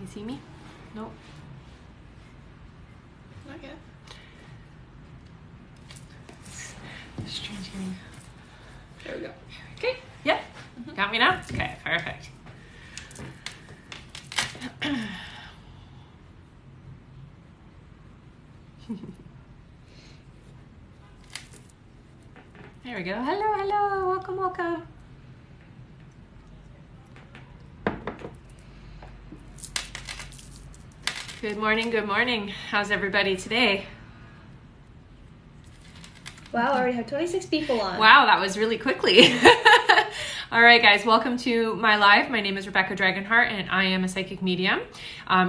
you see me? No. Not yet. Strange hearing. There we go. Okay. Yep. Got me now? Okay, perfect. There we go. Hello, hello. Welcome, welcome. Good morning, good morning. How's everybody today? Wow, I already have 26 people on. Wow, that was really quickly. All right, guys, welcome to my live. My name is Rebecca Dragonheart, and I am a psychic medium.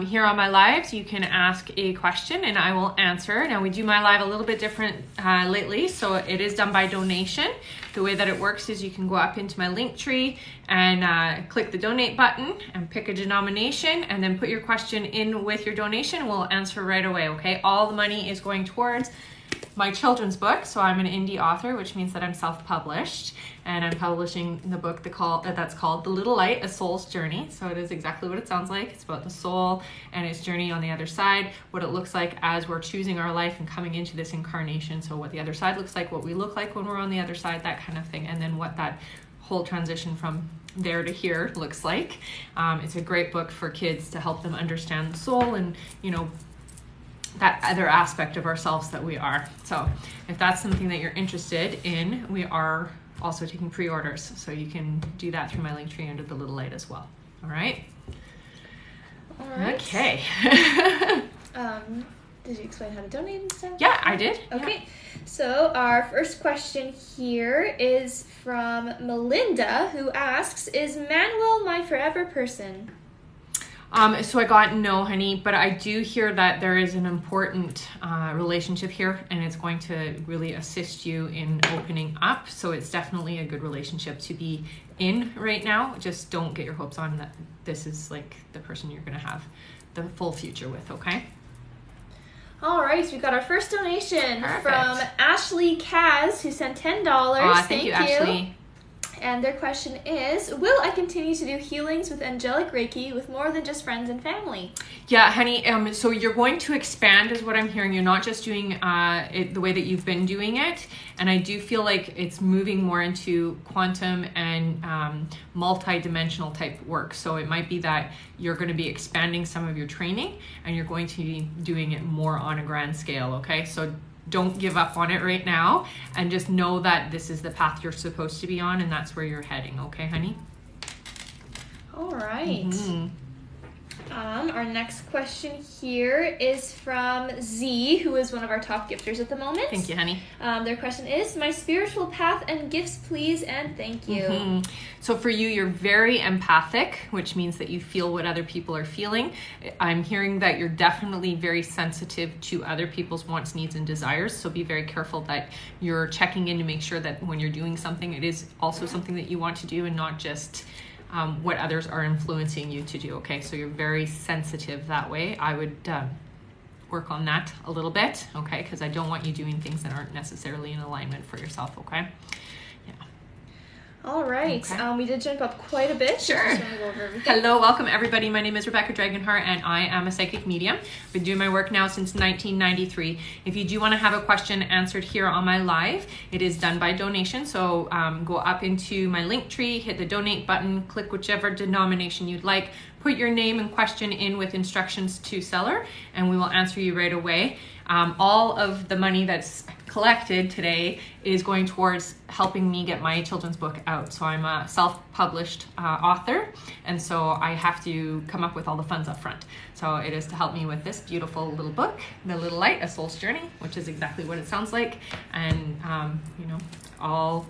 Here on my lives, you can ask a question, and I will answer. Now, we do my live a little bit different lately, so it is done by donation. The way that it works is you can go up into my link tree and click the donate button and pick a denomination, and then put your question in with your donation. We'll answer right away, okay? All the money is going towards my children's book. So I'm an indie author, which means that I'm self-published, and I'm publishing the book that's called The Little Light, A Soul's Journey. So it is exactly what it sounds like. It's about the soul and its journey on the other side, what it looks like as we're choosing our life and coming into this incarnation. So what the other side looks like, what we look like when we're on the other side, that kind of thing. And then what that whole transition from there to here looks like. It's a great book for kids to help them understand the soul and, you know, that other aspect of ourselves that we are. So if that's something that you're interested in, we are also taking pre-orders. So you can do that through my link tree under the little light as well. All right? All right. Okay. Did you explain how to donate and stuff? Yeah, I did. Okay. Yeah. So our first question here is from Melinda, who asks, is Manuel my forever person? So I got no, honey, but I do hear that there is an important relationship here, and it's going to really assist you in opening up. So it's definitely a good relationship to be in right now. Just don't get your hopes on that this is like the person you're going to have the full future with, okay? All right, so we got our first donation. Perfect. From Ashley Kaz, who sent $10. Thank you, Ashley. And their question is, will I continue to do healings with Angelic Reiki with more than just friends and family? Yeah, honey, so you're going to expand is what I'm hearing. You're not just doing it the way that you've been doing it. And I do feel like it's moving more into quantum and multi-dimensional type work. So it might be that you're going to be expanding some of your training, and you're going to be doing it more on a grand scale, okay? So don't give up on it right now, and just know that this is the path you're supposed to be on, and that's where you're heading, okay, honey? All right. Our next question here is from Z, who is one of our top gifters at the moment. Thank you, honey. Their question is, my spiritual path and gifts, please, and thank you. So for you, you're very empathic, which means that you feel what other people are feeling. I'm hearing that you're definitely very sensitive to other people's wants, needs, and desires. So be very careful that you're checking in to make sure that when you're doing something, it is also something that you want to do and not just what others are influencing you to do, okay? So you're very sensitive that way. I would work on that a little bit, okay? Because I don't want you doing things that aren't necessarily in alignment for yourself, okay? Yeah. All right. Okay. We did jump up quite a bit. Sure. Just wanna go over everything. Hello, welcome everybody. My name is Rebecca Dragonheart, and I am a psychic medium. I've been doing my work now since 1993. If you do want to have a question answered here on my live, it is done by donation. So go up into my link tree, hit the donate button, click whichever denomination you'd like, put your name and question in with instructions to seller, and we will answer you right away. All of the money that's collected today is going towards helping me get my children's book out. So I'm a self-published author, and so I have to come up with all the funds up front. So it is to help me with this beautiful little book, The Little Light, A Soul's Journey, which is exactly what it sounds like. And you know, all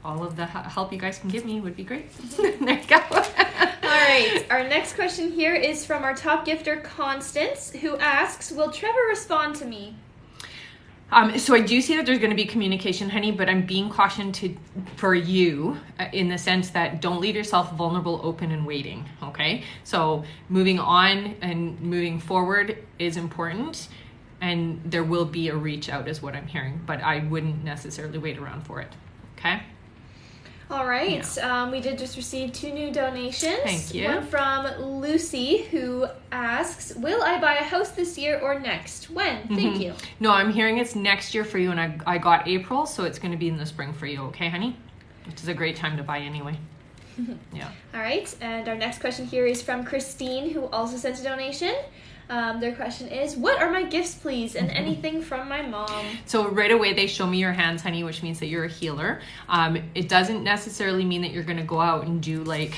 of the help you guys can give me would be great. There you go. All right. Our next question here is from our top gifter, Constance, who asks, will Trevor respond to me? So I do see that there's going to be communication, honey, but I'm being cautioned for you in the sense that don't leave yourself vulnerable, open, and waiting, okay? So moving on and moving forward is important, and there will be a reach out is what I'm hearing, but I wouldn't necessarily wait around for it, okay? All right. Yeah. We did just receive 2 new donations. Thank you. One from Lucy, who asks, will I buy a house this year or next? When? Thank you. No, I'm hearing it's next year for you, and I got April, so it's going to be in the spring for you, okay, honey? Which is a great time to buy anyway. Yeah. All right. And our next question here is from Christine, who also sent a donation. Their question is, what are my gifts, please? And anything from my mom. So right away, they show me your hands, honey, which means that you're a healer. It doesn't necessarily mean that you're going to go out and do like,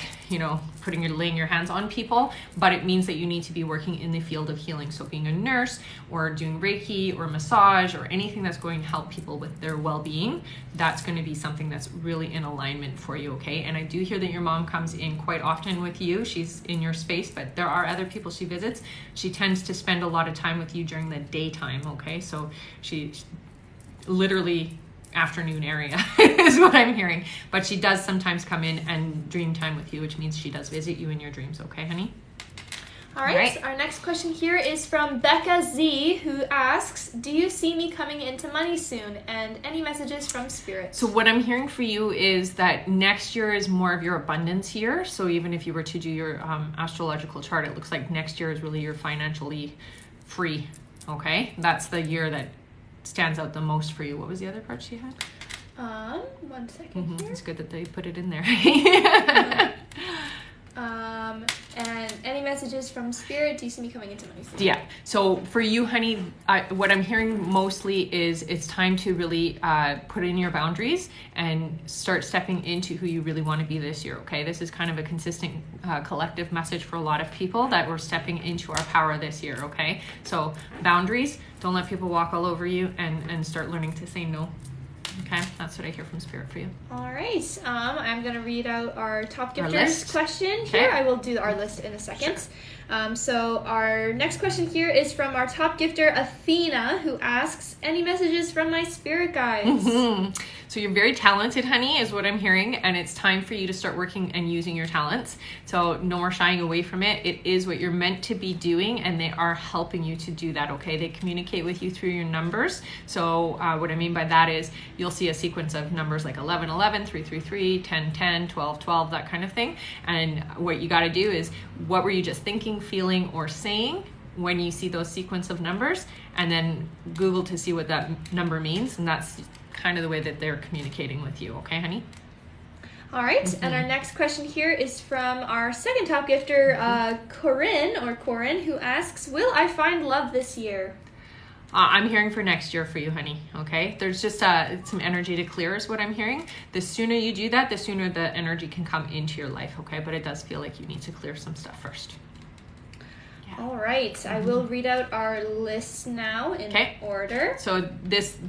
laying your hands on people, but it means that you need to be working in the field of healing. So being a nurse or doing Reiki or massage or anything that's going to help people with their well-being, that's going to be something that's really in alignment for you, okay? And I do hear that your mom comes in quite often with you. She's in your space, but there are other people she visits. She tends to spend a lot of time with you during the daytime, okay? So she's literally afternoon area is what I'm hearing, but she does sometimes come in and dream time with you, which means she does visit you in your dreams, okay, honey? All right. Our next question here is from Becca Z, who asks, do you see me coming into money soon? And any messages from Spirit? So what I'm hearing for you is that next year is more of your abundance year. So even if you were to do your astrological chart, it looks like next year is really your financially free, okay? That's the year that stands out the most for you. What was the other part she had? 1 second here. It's good that they put it in there. And any messages from Spirit? Do you see me coming into money soon? Yeah. So for you, honey, what I'm hearing mostly is it's time to really put in your boundaries and start stepping into who you really want to be this year, okay? This is kind of a consistent collective message for a lot of people that we're stepping into our power this year, okay? So boundaries, don't let people walk all over you, and start learning to say no. Okay, that's what I hear from Spirit for you. All right. I'm going to read out our top gifters question here. I will do our list in a second. Sure. So our next question here is from our top gifter, Athena, who asks, any messages from my spirit guides? So you're very talented, honey, is what I'm hearing, and it's time for you to start working and using your talents. So no more shying away from it. It is what you're meant to be doing, and they are helping you to do that, okay? They communicate with you through your numbers. So what I mean by that is you'll see a sequence of numbers like 11, 11, 3, 3, 3, 10, 10, 12, 12, that kind of thing. And what you got to do is, what were you just thinking, feeling, or saying when you see those sequence of numbers? And then Google to see what that number means, and that's kind of the way that they're communicating with you, okay, honey? All right, and our next question here is from our second top gifter, Corinne, who asks, will I find love this year? I'm hearing for next year for you, honey, okay? There's just some energy to clear is what I'm hearing. The sooner you do that, the sooner the energy can come into your life, okay? But it does feel like you need to clear some stuff first. All right, I will read out our list now in order. So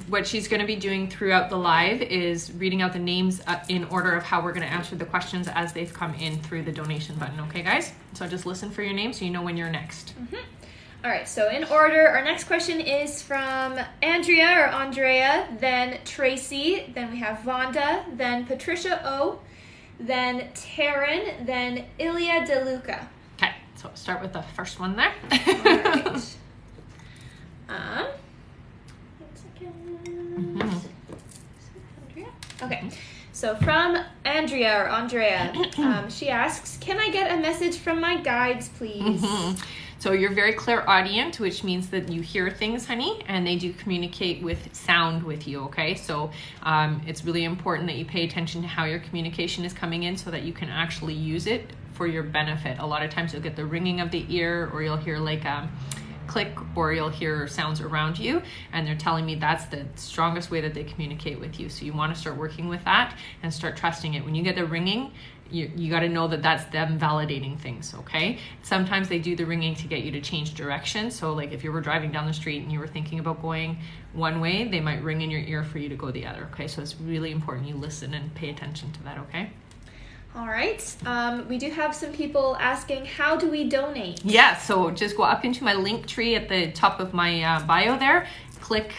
what she's going to be doing throughout the live is reading out the names in order of how we're going to answer the questions as they've come in through the donation button, okay, guys? So just listen for your name so you know when you're next. All right, so in order, our next question is from Andrea, then Tracy, then we have Vonda, then Patricia O, then Taryn, then Ilya DeLuca. Okay, so start with the first one there. All right. 1 second. Okay, so from Andrea, she asks, can I get a message from my guides, please? So you're very clairaudient, which means that you hear things, honey, and they do communicate with sound with you, okay? So it's really important that you pay attention to how your communication is coming in so that you can actually use it for your benefit. A lot of times you'll get the ringing of the ear, or you'll hear like a click, or you'll hear sounds around you, and they're telling me that's the strongest way that they communicate with you. So you want to start working with that and start trusting it. When you get the ringing, you got to know that that's them validating things, okay? Sometimes they do the ringing to get you to change direction. So like if you were driving down the street and you were thinking about going one way, they might ring in your ear for you to go the other, okay? So it's really important you listen and pay attention to that, okay? All right. We do have some people asking, how do we donate? Yeah, so just go up into my link tree at the top of my bio there, click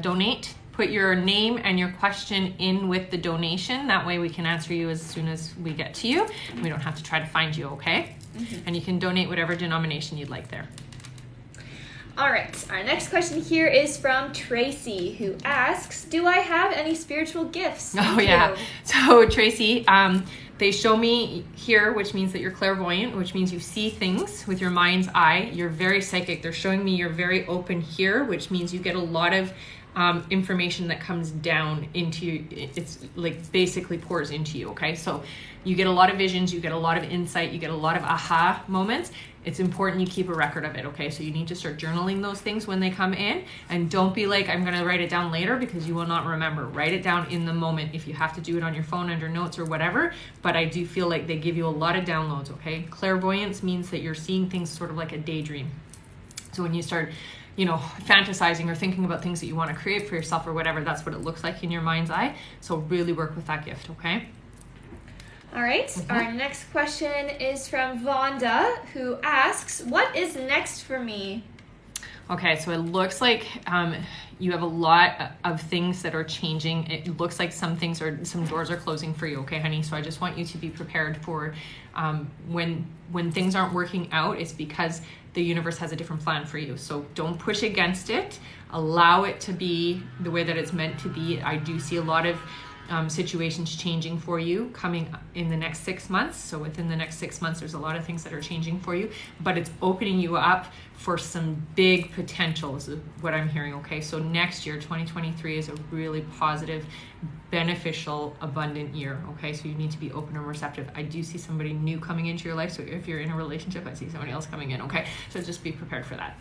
donate. Put your name and your question in with the donation. That way we can answer you as soon as we get to you. We don't have to try to find you, okay? And you can donate whatever denomination you'd like there. All right, our next question here is from Tracy, who asks, do I have any spiritual gifts? Thank you. So Tracy, they show me here, which means that you're clairvoyant, which means you see things with your mind's eye. You're very psychic. They're showing me you're very open here, which means you get a lot of information that comes down into you. It's like basically pours into you, okay? So you get a lot of visions, you get a lot of insight, you get a lot of aha moments. It's important you keep a record of it, okay? So you need to start journaling those things when they come in, and don't be like, I'm gonna write it down later, because you will not remember. Write it down in the moment if you have to do it on your phone under notes or whatever, but I do feel like they give you a lot of downloads, okay? Clairvoyance means that you're seeing things sort of like a daydream. So when you start, fantasizing or thinking about things that you want to create for yourself or whatever, that's what it looks like in your mind's eye. So really work with that gift, okay? All right, Our next question is from Vonda, who asks, what is next for me? Okay, so it looks like you have a lot of things that are changing. It looks like some doors are closing for you, okay, honey? So I just want you to be prepared for when things aren't working out, it's because the universe has a different plan for you. So don't push against it. Allow it to be the way that it's meant to be. I do see a lot of situations changing for you coming in the next 6 months. So within the next 6 months, there's a lot of things that are changing for you, but it's opening you up for some big potentials, is what I'm hearing, okay? So next year, 2023, is a really positive, beneficial, abundant year, okay? So you need to be open and receptive. I do see somebody new coming into your life. So if you're in a relationship, I see somebody else coming in, okay? So just be prepared for that.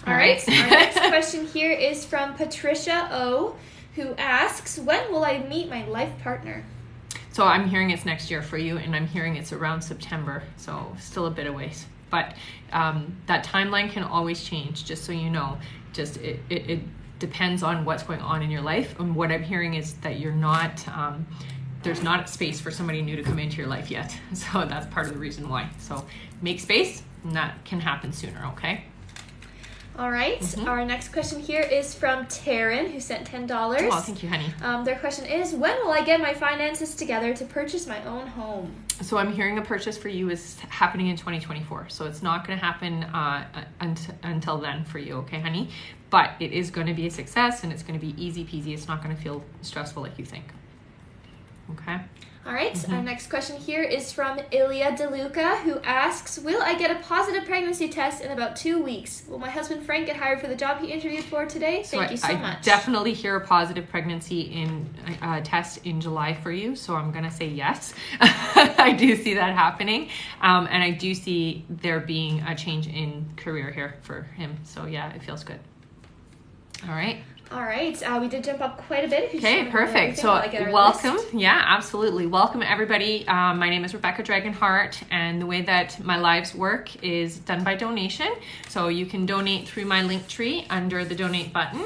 All right. Our next question here is from Patricia O, who asks, when will I meet my life partner? So I'm hearing it's next year for you, and I'm hearing it's around September, so still a bit of ways. But that timeline can always change, just so you know. Just it depends on what's going on in your life. And what I'm hearing is that you're not, there's not space for somebody new to come into your life yet. So that's part of the reason why. So make space, and that can happen sooner, okay? All right. Our next question here is from Taryn, who sent $10. Oh, thank you, honey. Their question is, when will I get my finances together to purchase my own home? So I'm hearing a purchase for you is happening in 2024. So it's not going to happen until then for you, okay, honey? But it is going to be a success, and it's going to be easy peasy. It's not going to feel stressful like you think. Okay? All right, Our next question here is from Ilya DeLuca, who asks, will I get a positive pregnancy test in about 2 weeks? Will my husband Frank get hired for the job he interviewed for today? Thank you so much. I definitely hear a positive pregnancy test in July for you, so I'm going to say yes. I do see that happening, and I do see there being a change in career here for him. So yeah, it feels good. All right. All right, we did jump up quite a bit. Okay, perfect. So welcome. Yeah, absolutely. Welcome, everybody. My name is Rebecca Dragonheart, and the way that my lives work is done by donation. So you can donate through my link tree under the donate button.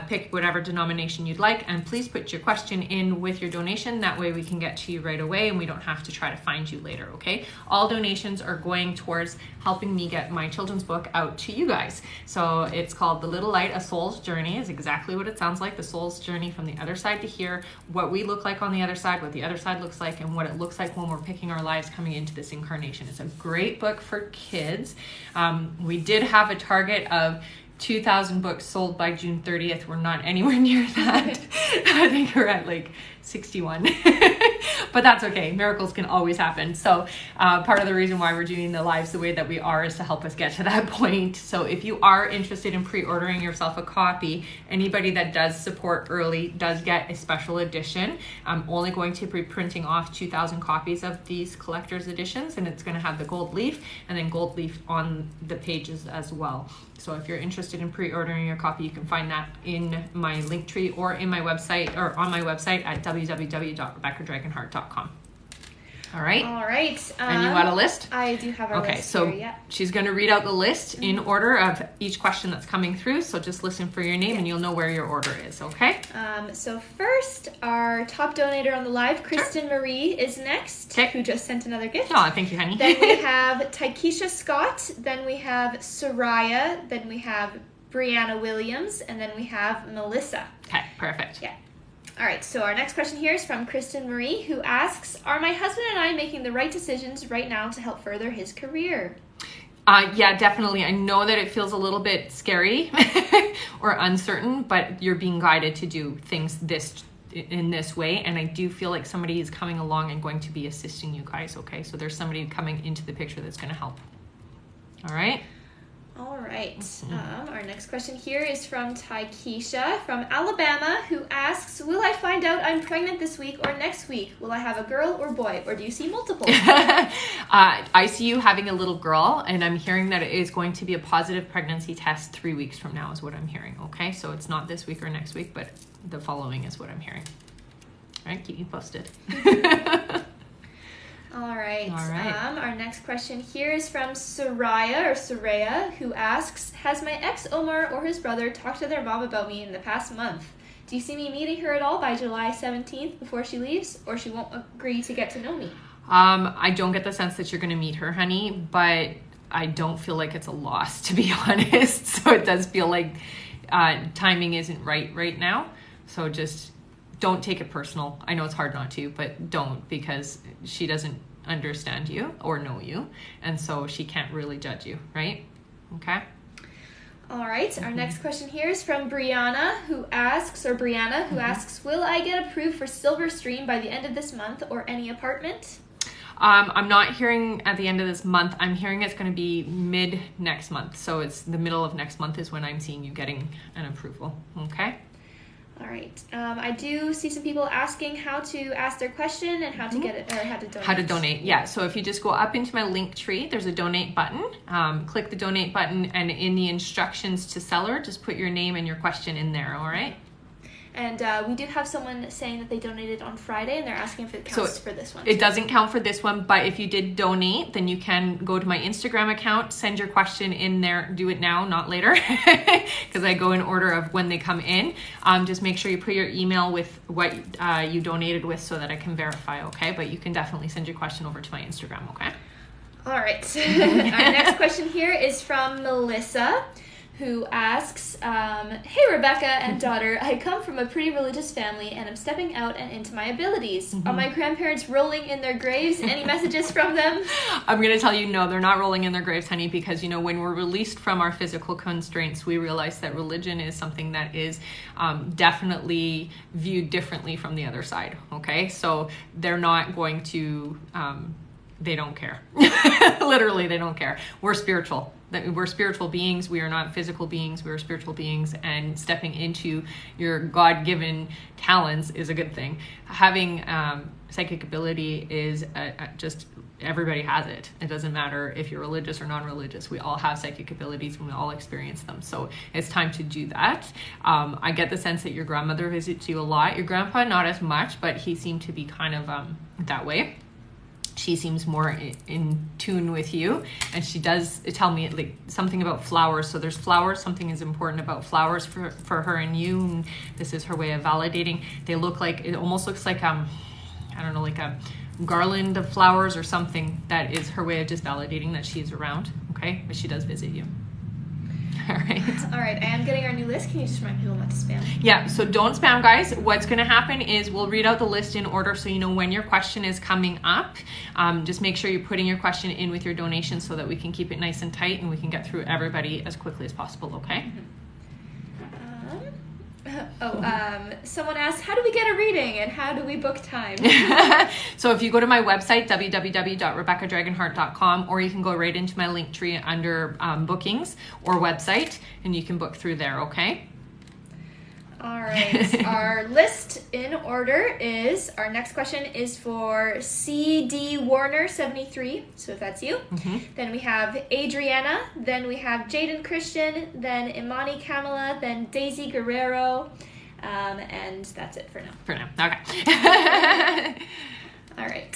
Pick whatever denomination you'd like, and please put your question in with your donation. That way we can get to you right away, and we don't have to try to find you later, okay? All donations are going towards helping me get my children's book out to you guys. So it's called The Little Light, A Soul's Journey, is exactly what it sounds like, the soul's journey from the other side to here, what we look like on the other side, what the other side looks like, and what it looks like when we're picking our lives coming into this incarnation. It's a great book for kids. We did have a target of 2,000 books sold by June 30th. We're not anywhere near that. I think we're at like 61. But that's okay. Miracles can always happen. So part of the reason why we're doing the lives the way that we are is to help us get to that point. So if you are interested in pre-ordering yourself a copy, anybody that does support early does get a special edition. I'm only going to be printing off 2,000 copies of these collector's editions, and it's going to have the gold leaf and then gold leaf on the pages as well. So if you're interested in pre-ordering your copy, you can find that in my link tree or in my website, or on my website at www.rebeccadragonheart.com. All right. All right. And you want a list? I do have a list. Okay, so here, yeah. She's going to read out the list in order of each question that's coming through. So just listen for your name and you'll know where your order is, okay? So first, our top donator on the live, Kristen Marie, is next, who just sent another gift. Oh, thank you, honey. Then we have Taikisha Scott. Then we have Soraya. Then we have Brianna Williams. And then we have Melissa. Okay, perfect. Yeah. All right, so our next question here is from Kristen Marie, who asks, are my husband and I making the right decisions right now to help further his career? Yeah, definitely. I know that it feels a little bit scary or uncertain, but you're being guided to do things in this way. And I do feel like somebody is coming along and going to be assisting you guys. Okay, so there's somebody coming into the picture that's going to help. All right. All right. Our next question here is from Taikisha from Alabama, who asks, will I find out I'm pregnant this week or next week? Will I have a girl or boy, or do you see multiple? I see you having a little girl, and I'm hearing that it is going to be a positive pregnancy test 3 weeks from now is what I'm hearing. Okay, so it's not this week or next week, but the following is what I'm hearing. All right, keep me posted. All right. Our next question here is from Soraya, who asks, has my ex Omar or his brother talked to their mom about me in the past month? Do you see me meeting her at all by July 17th before she leaves, or she won't agree to get to know me? I don't get the sense that you're going to meet her, honey, but I don't feel like it's a loss, to be honest. So it does feel like timing isn't right now. So just don't take it personal. I know it's hard not to, but don't, because she doesn't understand you or know you, and so she can't really judge you, right? Okay. All right. Our next question here is from Brianna, who asks, will I get approved for Silver Stream by the end of this month or any apartment? I'm not hearing at the end of this month. I'm hearing it's going to be mid next month. So it's the middle of next month is when I'm seeing you getting an approval. Okay. All right. I do see some people asking how to ask their question and how to get it, or how to donate. How to donate, yeah. So if you just go up into my link tree, there's a donate button. Click the donate button, and in the instructions to seller, just put your name and your question in there, all right? And we did have someone saying that they donated on Friday, and they're asking if it counts for this one. It doesn't count for this one, but if you did donate, then you can go to my Instagram account, send your question in there. Do it now, not later, because I go in order of when they come in. Just make sure you put your email with what you donated with so that I can verify, okay? But you can definitely send your question over to my Instagram, okay? All right. Our next question here is from Melissa, who asks, hey Rebecca and daughter, I come from a pretty religious family and I'm stepping out and into my abilities. Are my grandparents rolling in their graves? Any messages from them? I'm going to tell you, no, they're not rolling in their graves, honey, because, you know, when we're released from our physical constraints, we realize that religion is something that is definitely viewed differently from the other side, okay? So they're not going to... they don't care. Literally, they don't care. We're spiritual. We're spiritual beings. We are not physical beings. We're spiritual beings, and stepping into your God-given talents is a good thing. Having psychic ability is just, everybody has it. It doesn't matter if you're religious or non-religious. We all have psychic abilities and we all experience them. So it's time to do that. I get the sense that your grandmother visits you a lot. Your grandpa, not as much, but he seemed to be kind of that way. She seems more in tune with you, and she does tell me like something about flowers. So there's flowers. Something is important about flowers for her and you. And this is her way of validating. They look like, it almost looks like I don't know, like a garland of flowers or something. That is her way of just validating that she's around. Okay, but she does visit you. All right. I am getting our new list. Can you just remind people not to spam? Yeah, so don't spam, guys. What's going to happen is we'll read out the list in order so you know when your question is coming up. Just make sure you're putting your question in with your donation so that we can keep it nice and tight and we can get through everybody as quickly as possible, okay? Someone asked, how do we get a reading and how do we book time? So if you go to my website, www.rebeccadragonheart.com, or you can go right into my link tree under bookings or website, and you can book through there, okay? All right. Our list in order is, our next question is for C.D. Warner 73, so if that's you. Then we have Adriana, then we have Jaden Christian, then Imani Kamala, then Daisy Guerrero, and that's it for now. Okay. All right.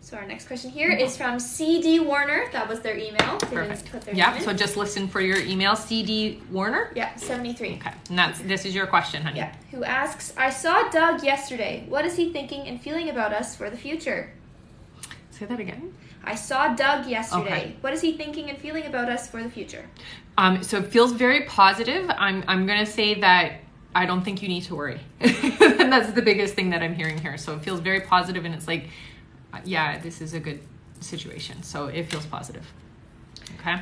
So our next question here is from C.D. Warner. That was their email. Perfect. Yeah, so just listen for your email. C.D. Warner? Yeah, 73. Okay, and this is your question, honey. Yeah, who asks, I saw Doug yesterday. What is he thinking and feeling about us for the future? Say that again. I saw Doug yesterday. Okay. What is he thinking and feeling about us for the future? So it feels very positive. I'm going to say that I don't think you need to worry. And that's the biggest thing that I'm hearing here. So it feels very positive, and it's like, yeah, this is a good situation. So it feels positive. Okay.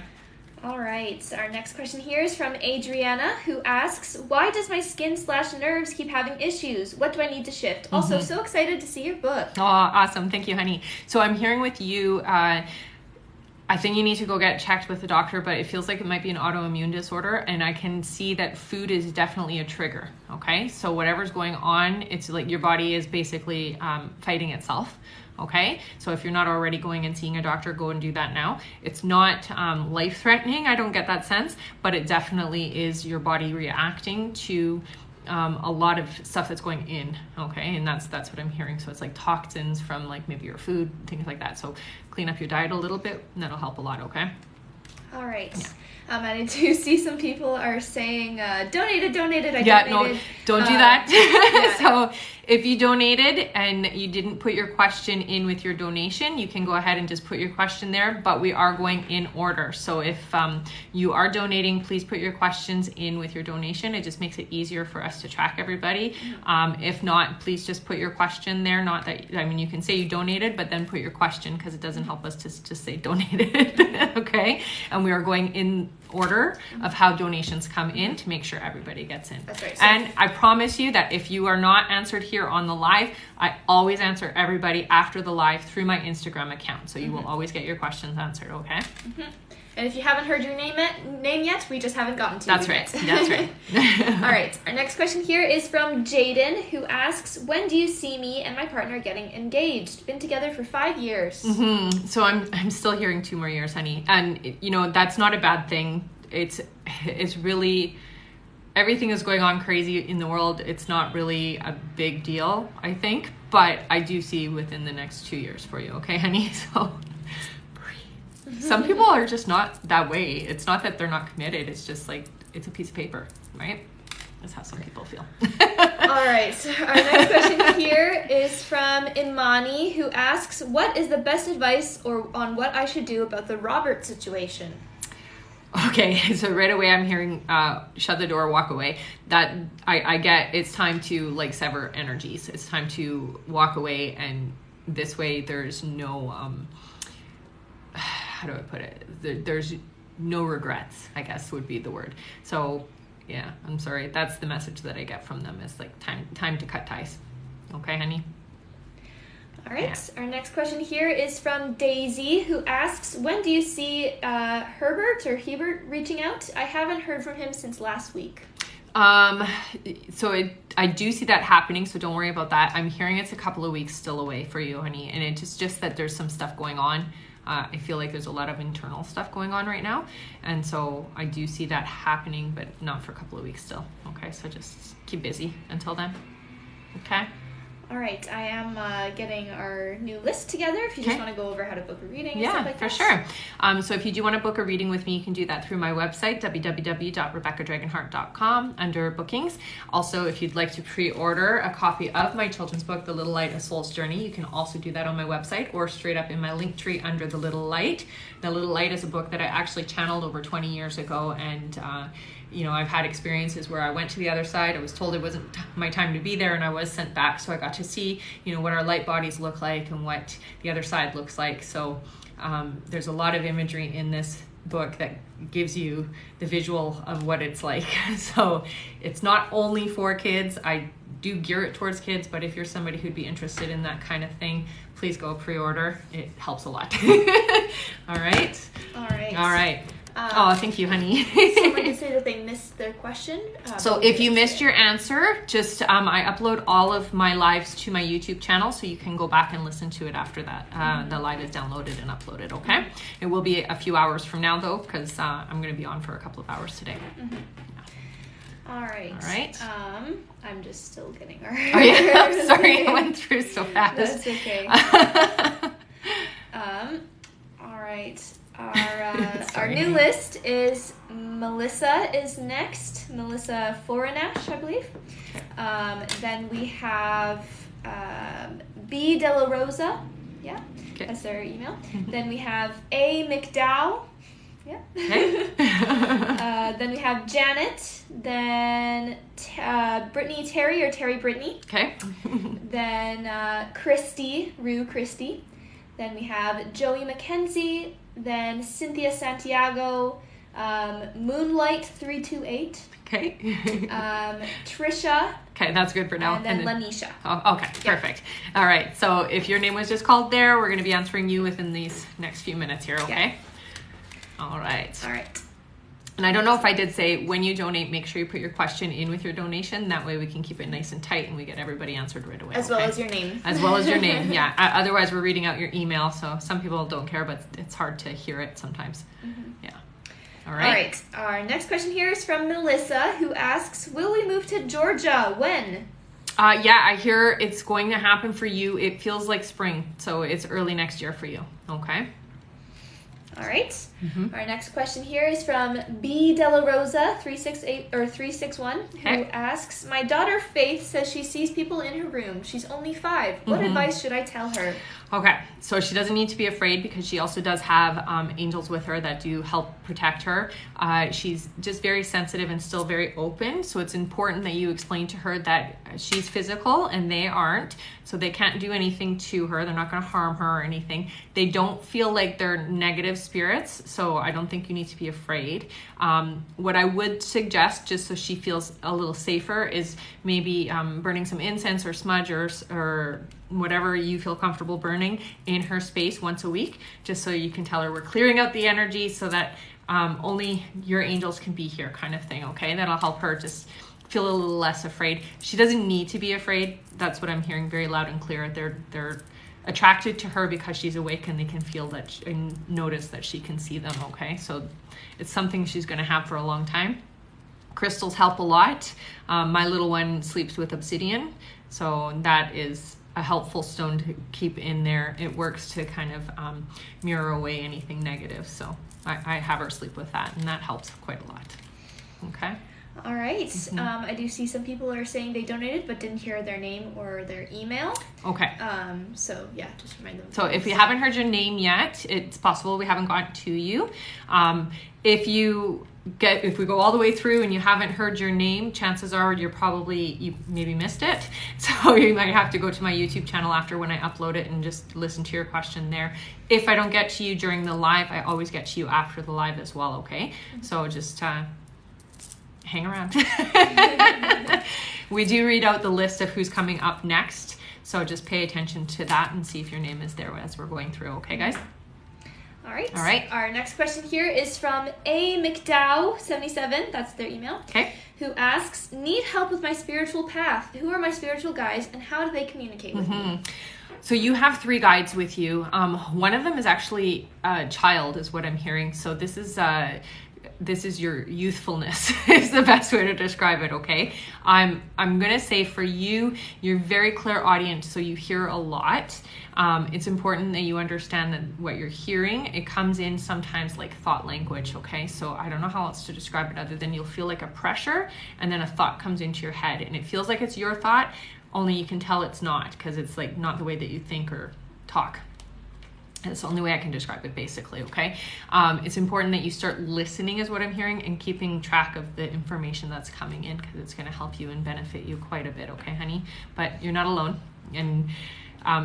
All right. Our next question here is from Adriana, who asks, why does my skin/nerves keep having issues? What do I need to shift? Also, so excited to see your book. Oh, awesome. Thank you, honey. So I'm hearing with you, I think you need to go get checked with the doctor, but it feels like it might be an autoimmune disorder, and I can see that food is definitely a trigger, okay? So whatever's going on, it's like your body is basically fighting itself, okay? So if you're not already going and seeing a doctor, go and do that now. It's not life-threatening, I don't get that sense, but it definitely is your body reacting to a lot of stuff that's going in, okay? And that's what I'm hearing. So it's like toxins from like maybe your food, things like that. So clean up your diet a little bit, and that'll help a lot, okay? All right. Yeah. I do see some people are saying, donated, donated. No, don't do that. Yeah. So if you donated and you didn't put your question in with your donation, you can go ahead and just put your question there, but we are going in order. So if you are donating, please put your questions in with your donation. It just makes it easier for us to track everybody. If not, please just put your question there. Not that, I mean, you can say you donated, but then put your question, because it doesn't help us to just say donated. Okay? And we are going in order of how donations come in to make sure everybody gets in. That's right. And I promise you that if you are not answered here on the live, I always answer everybody after the live through my Instagram account. So you will always get your questions answered, okay? And if you haven't heard your name yet, we just haven't gotten to That's you right. yet. That's right. All right. Our next question here is from Jaden, who asks, when do you see me and my partner getting engaged? Been together for 5 years. So I'm still hearing 2 more years, honey. And, you know, that's not a bad thing. It's really, everything is going on crazy in the world. It's not really a big deal, I think. But I do see within the next 2 years for you, okay, honey? So breathe. Some people are just not that way. It's not that they're not committed. It's just like, it's a piece of paper, right? That's how some people feel. All right. So our next question here is from Imani, who asks, what is the best advice on what I should do about the Robert situation? Okay, so right away I'm hearing shut the door, walk away. That I get, it's time to like sever energies. It's time to walk away, and this way there's no how do I put it? There's no regrets, I guess would be the word. So yeah, I'm sorry. That's the message that I get from them, is like time to cut ties. Okay, honey? All right. Yeah. Our next question here is from Daisy, who asks, when do you see Hebert reaching out? I haven't heard from him since last week. So I do see that happening, so don't worry about that. I'm hearing it's a couple of weeks still away for you, honey, and it's just that there's some stuff going on. I feel like there's a lot of internal stuff going on right now, and so I do see that happening, but not for a couple of weeks still. Okay, so just keep busy until then. Okay? All right, I am getting our new list together if you just want to go over how to book a reading and stuff like that. Yeah, for sure. So if you do want to book a reading with me, you can do that through my website, www.rebeccadragonheart.com, under bookings. Also, if you'd like to pre-order a copy of my children's book, The Little Light, A Soul's Journey, you can also do that on my website or straight up in my link tree under The Little Light. The Little Light is a book that I actually channeled over 20 years ago, and you know, I've had experiences where I went to the other side. I was told it wasn't my time to be there, and I was sent back. So I got to see, you know, what our light bodies look like and what the other side looks like. So there's a lot of imagery in this book that gives you the visual of what it's like. So it's not only for kids. I do gear it towards kids, but if you're somebody who'd be interested in that kind of thing, please go pre-order. It helps a lot. All right? All right. All right. Oh, thank you, honey. Someone did say that they missed their question. So if you missed your answer, just I upload all of my lives to my YouTube channel, so you can go back and listen to it after that. The live is downloaded and uploaded, okay? It will be a few hours from now, though, because I'm going to be on for a couple of hours today. All right. All right. I'm just still getting our... Oh, yeah. I'm sorry. I went through so fast. That's okay. All right. Our new list is Melissa is next. Melissa Foranash, I believe. Then we have B. De La Rosa. Yeah, that's their email. Then we have A. McDowell. Yeah. Okay. Then we have Janet. Then Brittany Terry, or Terry Brittany. Okay. Then Christy, Rue Christy. Then we have Joey McKenzie, then Cynthia Santiago, Moonlight 328. Okay. Trisha. Okay, that's good for now. And then Lanisha. Oh, okay, perfect. All right, so if your name was just called there, we're going to be answering you within these next few minutes here, okay? Yeah. All right. And I don't know if I did say, when you donate, make sure you put your question in with your donation. That way we can keep it nice and tight and we get everybody answered right away. As well as your name. As well as your name, yeah. Otherwise, we're reading out your email, so some people don't care, but it's hard to hear it sometimes. Yeah. All right. Our next question here is from Melissa, who asks, will we move to Georgia? When? Yeah, I hear it's going to happen for you. It feels like spring, so it's early next year for you. Okay. All right. Our next question here is from B. Della Rosa 368 or 361, who asks, my daughter Faith says she sees people in her room. She's only 5. What advice should I tell her? Okay, so she doesn't need to be afraid because she also does have angels with her that do help protect her. She's just very sensitive and still very open, so it's important that you explain to her that she's physical and they aren't, so they can't do anything to her. They're not going to harm her or anything. They don't feel like they're negative spirits, so I don't think you need to be afraid. What I would suggest, just so she feels a little safer, is maybe burning some incense or smudge or whatever you feel comfortable burning in her space once a week, just so you can tell her we're clearing out the energy so that only your angels can be here, kind of thing. Okay, that'll help her just feel a little less afraid. She doesn't need to be afraid. That's what I'm hearing very loud and clear. They're attracted to her because she's awake and they can feel that and notice that she can see them. Okay, so it's something she's going to have for a long time. Crystals help a lot. My little one sleeps with obsidian, so that is a helpful stone to keep in there. It works to kind of mirror away anything negative, so I have her sleep with that, and that helps quite a lot. Okay. All right. I do see some people are saying they donated but didn't hear their name or their email. Okay. So yeah, just remind them. So if you haven't heard your name yet, it's possible we haven't gotten to you. If we go all the way through and you haven't heard your name, chances are you maybe missed it. So you might have to go to my YouTube channel after when I upload it and just listen to your question there. If I don't get to you during the live, I always get to you after the live as well, okay? So just hang around. We do read out the list of who's coming up next, so just pay attention to that and see if your name is there as we're going through, okay guys? All right. Our next question here is from A. McDowell77, that's their email, who asks, need help with my spiritual path. Who are my spiritual guides and how do they communicate with me? So you have 3 guides with you. One of them is actually a child, is what I'm hearing. So this is your youthfulness is the best way to describe it, okay? I'm gonna say for you, you're very clairaudient, so you hear a lot. It's important that you understand that what you're hearing, it comes in sometimes like thought language, okay? So I don't know how else to describe it other than you'll feel like a pressure and then a thought comes into your head and it feels like it's your thought, only you can tell it's not because it's like not the way that you think or talk. That's the only way I can describe it, basically, okay? It's important that you start listening is what I'm hearing and keeping track of the information that's coming in because it's going to help you and benefit you quite a bit, okay, honey? But you're not alone. And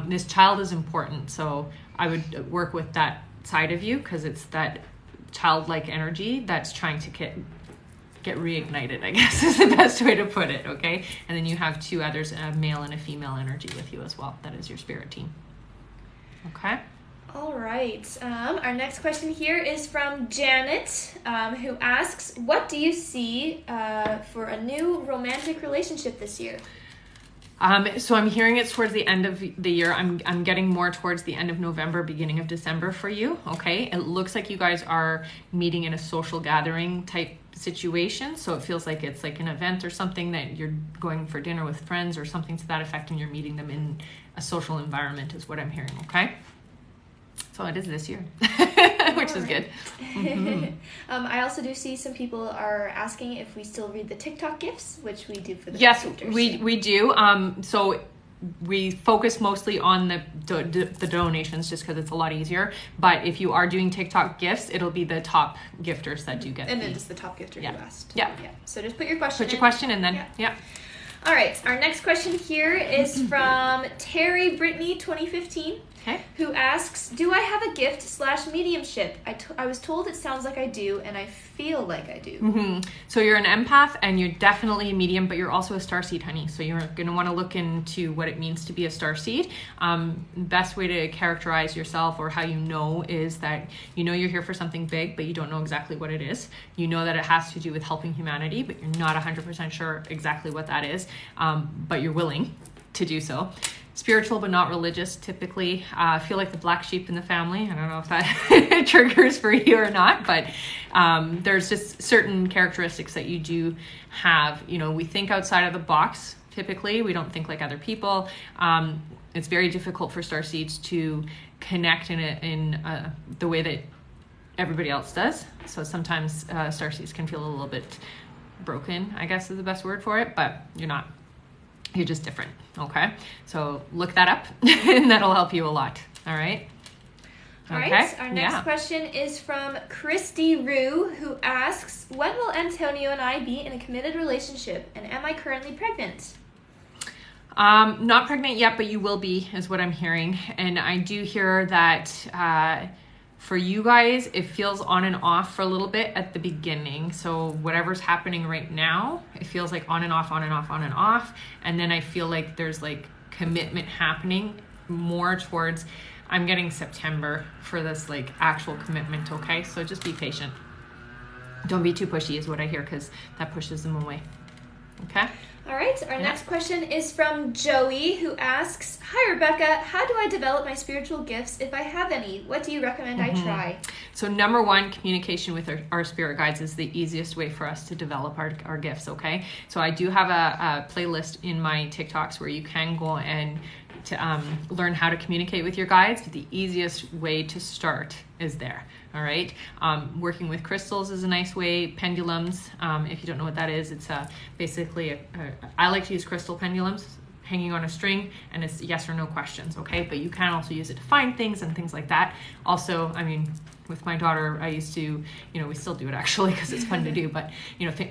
this child is important, so I would work with that side of you because it's that childlike energy that's trying to get reignited, I guess is the best way to put it, okay? And then you have 2 others, a male and a female energy with you as well. That is your spirit team, okay? All right. Our next question here is from Janet, who asks, what do you see for a new romantic relationship this year? So I'm hearing it's towards the end of the year. I'm getting more towards the end of November, beginning of December for you, okay? It looks like you guys are meeting in a social gathering type situation, so it feels like it's like an event or something that you're going for dinner with friends or something to that effect and you're meeting them in a social environment is what I'm hearing, okay? So it is this year, which is good. I also do see some people are asking if we still read the TikTok gifts, which we do for the Yes, we do. So we focus mostly on the donations just because it's a lot easier. But if you are doing TikTok gifts, it'll be the top gifters that do get. And then just the top gifter who asked. Yeah. So just put your question. Put your question and then All right, our next question here is from Terry Brittany 2015. Okay. Who asks, do I have a gift / mediumship? I was told it sounds like I do, and I feel like I do. So you're an empath, and you're definitely a medium, but you're also a starseed, honey. So you're going to want to look into what it means to be a starseed. Best way to characterize yourself, or how you know, is that you know you're here for something big, but you don't know exactly what it is. You know that it has to do with helping humanity, but you're not 100% sure exactly what that is, but you're willing to do so. Spiritual but not religious, typically. I feel like the black sheep in the family. I don't know if that triggers for you or not, but there's just certain characteristics that you do have. You know, we think outside of the box, typically. We don't think like other people. It's very difficult for starseeds to connect in the way that everybody else does. So sometimes starseeds can feel a little bit broken, I guess is the best word for it, but you're not. You're just different, okay? So look that up, and that'll help you a lot, all right? All right, our next question is from Christy Rue, who asks, when will Antonio and I be in a committed relationship, and am I currently pregnant? Not pregnant yet, but you will be, is what I'm hearing. And I do hear that for you guys, it feels on and off for a little bit at the beginning. So whatever's happening right now, it feels like on and off, on and off, on and off. And then I feel like there's like commitment happening more towards, I'm getting September for this like actual commitment, okay? So just be patient. Don't be too pushy is what I hear, because that pushes them away, okay? All right, our next question is from Joey, who asks, hi Rebecca, how do I develop my spiritual gifts if I have any? What do you recommend I try? So number one, communication with our spirit guides is the easiest way for us to develop our gifts, okay? So I do have a playlist in my TikToks where you can go and to learn how to communicate with your guides. The easiest way to start is there. All right. Working with crystals is a nice way. Pendulums, if you don't know what that is, it's basically I like to use crystal pendulums hanging on a string, and it's yes or no questions. Okay. But you can also use it to find things and things like that. Also, I mean, with my daughter, I used to, we still do it actually because it's fun to do, but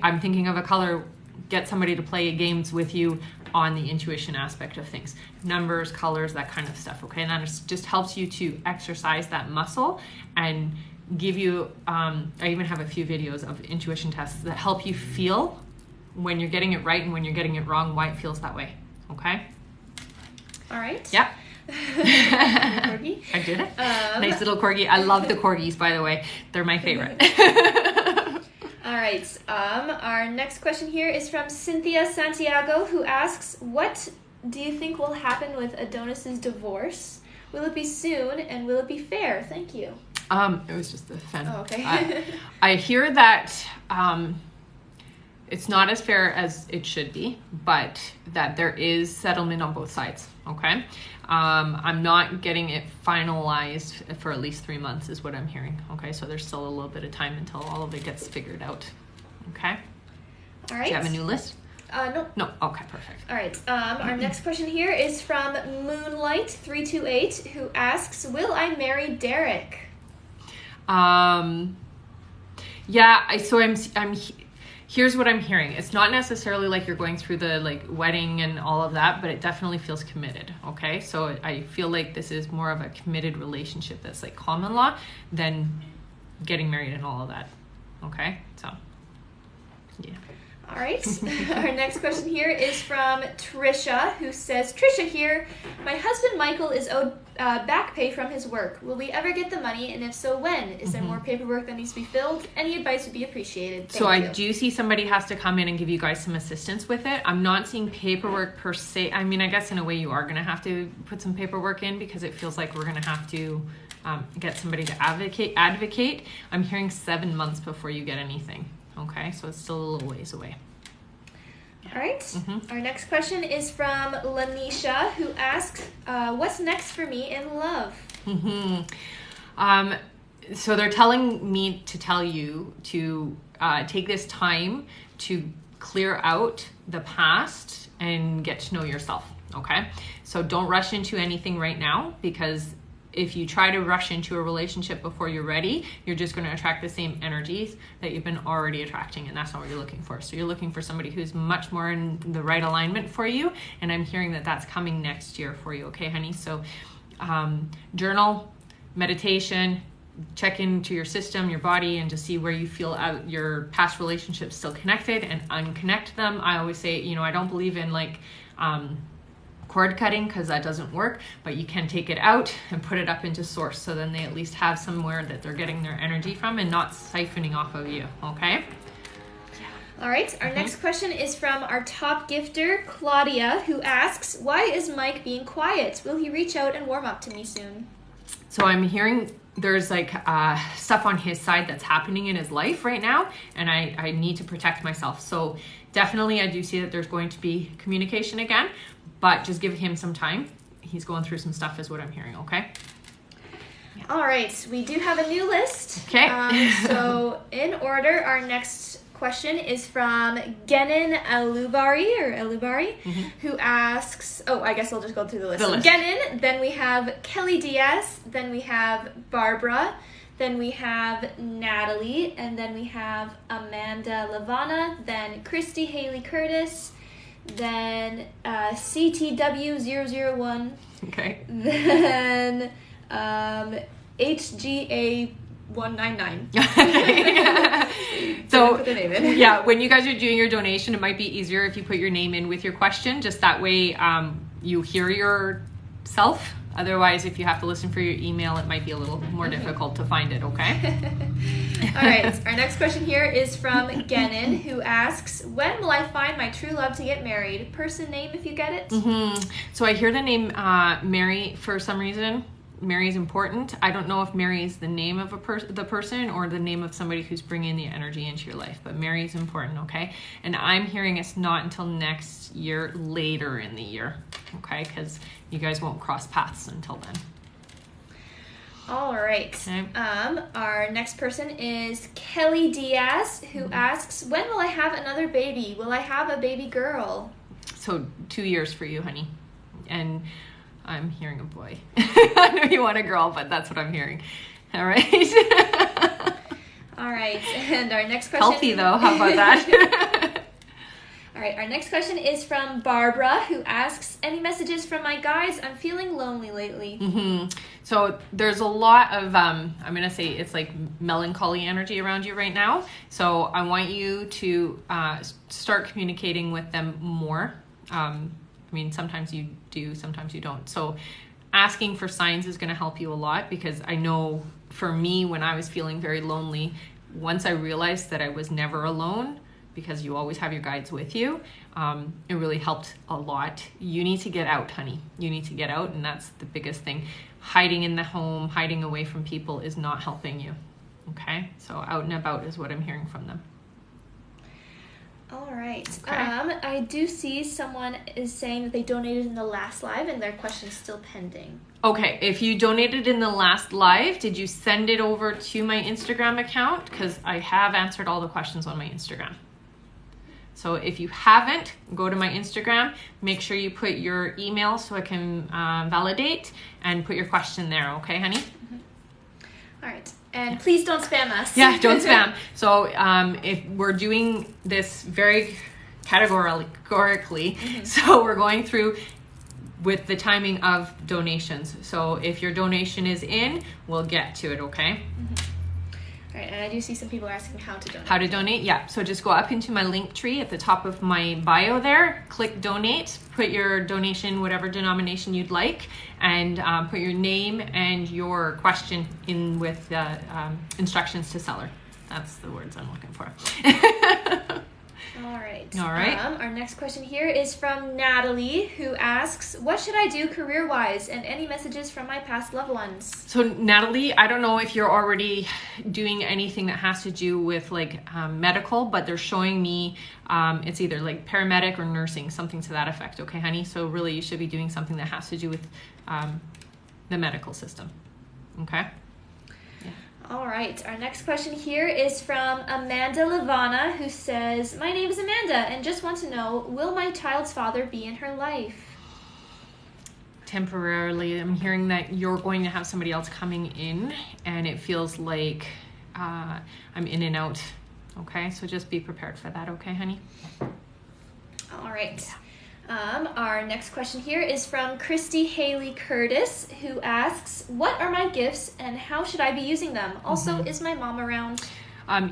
I'm thinking of a color, get somebody to play games with you on the intuition aspect of things, numbers, colors, that kind of stuff. Okay. And that just helps you to exercise that muscle and give you, I even have a few videos of intuition tests that help you feel when you're getting it right and when you're getting it wrong, why it feels that way. Okay. All right. Yeah. Corgi. I did it. Nice little corgi. I love the corgis, by the way. They're my favorite. All right. Our next question here is from Cynthia Santiago, who asks, what do you think will happen with Adonis's divorce? Will it be soon, and will it be fair? Thank you. It was just a fan. Oh, okay. I hear that it's not as fair as it should be, but that there is settlement on both sides. Okay. I'm not getting it finalized for at least 3 months is what I'm hearing. Okay. So there's still a little bit of time until all of it gets figured out. Okay. All right. Do you have a new list? No. No. Okay, perfect. All right. Our next question here is from Moonlight328, who asks, will I marry Derek? Yeah, so I'm here's what I'm hearing. It's not necessarily like you're going through the like wedding and all of that, but it definitely feels committed. Okay. So I feel like this is more of a committed relationship that's like common law than getting married and all of that. Okay. So yeah. All right. Our next question here is from Trisha, who says, Trisha here, my husband Michael is owed back pay from his work. Will we ever get the money? And if so, when? Is there more paperwork that needs to be filled? Any advice would be appreciated. Thank you. I do see somebody has to come in and give you guys some assistance with it. I'm not seeing paperwork per se. I mean, I guess in a way you are going to have to put some paperwork in because it feels like we're going to have to get somebody to advocate. I'm hearing 7 months before you get anything. Okay, so it's still a little ways away. All right. Our next question is from Lanisha, who asks, what's next for me in love? So they're telling me to tell you to take this time to clear out the past and get to know yourself. Okay, so don't rush into anything right now because if you try to rush into a relationship before you're ready, you're just going to attract the same energies that you've been already attracting, and that's not what you're looking for. So you're looking for somebody who's much more in the right alignment for you, and I'm hearing that that's coming next year for you, okay, honey? So journal, meditation, check into your system, your body, and just see where you feel out your past relationships still connected, and unconnect them. I always say, you know, I don't believe in like cord cutting, because that doesn't work, but you can take it out and put it up into source, so then they at least have somewhere that they're getting their energy from and not siphoning off of you, okay? All right, our next question is from our top gifter, Claudia, who asks, why is Mike being quiet? Will he reach out and warm up to me soon? So I'm hearing there's like stuff on his side that's happening in his life right now, and I need to protect myself. So definitely I do see that there's going to be communication again, but just give him some time. He's going through some stuff is what I'm hearing, okay? Yeah. All right, we do have a new list. Okay. So in order, our next question is from Genin Alubari, who asks, I guess I'll just go through the list. So Genin, then we have Kelly Diaz, then we have Barbara, then we have Natalie, and then we have Amanda Lavana, then Christy Haley Curtis, then CTW001, okay, then HGA 199. So yeah, when you guys are doing your donation, it might be easier if you put your name in with your question, just that way you hear yourself. Otherwise, if you have to listen for your email, it might be a little more difficult to find it, okay? All right, our next question here is from Genin, who asks, when will I find my true love to get married? Person name, if you get it. So I hear the name Mary for some reason. Mary is important. I don't know if Mary is the name of the person or the name of somebody who's bringing the energy into your life, but Mary is important, okay? And I'm hearing it's not until next year, later in the year, okay? Because you guys won't cross paths until then. All right. Okay. Our next person is Kelly Diaz, who asks, when will I have another baby? Will I have a baby girl? So 2 years for you, honey. And I'm hearing a boy. I know you want a girl, but that's what I'm hearing. All right. All right. And our next question. Healthy though. How about that? All right. Our next question is from Barbara, who asks, any messages from my guys? I'm feeling lonely lately. So there's a lot of, I'm going to say it's like melancholy energy around you right now. So I want you to start communicating with them more. I mean, sometimes you do, sometimes you don't. So asking for signs is going to help you a lot, because I know for me, when I was feeling very lonely, once I realized that I was never alone, because you always have your guides with you, it really helped a lot. You need to get out, honey. You need to get out, and that's the biggest thing. Hiding in the home, hiding away from people is not helping you. Okay? So out and about is what I'm hearing from them. All right. Okay. I do see someone is saying that they donated in the last live and their question's still pending. Okay, if you donated in the last live, did you send it over to my Instagram account? Because I have answered all the questions on my Instagram. So if you haven't, go to my Instagram, make sure you put your email so I can validate, and put your question there, okay, honey? All right. And please don't spam us. Yeah, don't spam. So if we're doing this very categorically, so we're going through with the timing of donations. So if your donation is in, we'll get to it, okay? All right, and I do see some people asking how to donate. How to donate? Yeah, so just go up into my link tree at the top of my bio there, click donate, put your donation, whatever denomination you'd like, and put your name and your question in with instructions to seller. That's the words I'm looking for. All right. All right. Our next question here is from Natalie, who asks, what should I do career-wise, and any messages from my past loved ones? So Natalie, I don't know if you're already doing anything that has to do with like medical, but they're showing me it's either like paramedic or nursing, something to that effect. Okay, honey? So really you should be doing something that has to do with the medical system. Okay? All right, our next question here is from Amanda Lavana, who says, my name is Amanda and just want to know, will my child's father be in her life? temporarily. I'm hearing that you're going to have somebody else coming in, and it feels like I'm in and out. Okay, so just be prepared for that, okay, honey? All right. Our next question here is from Christy Haley Curtis, who asks, what are my gifts and how should I be using them? Also, is my mom around?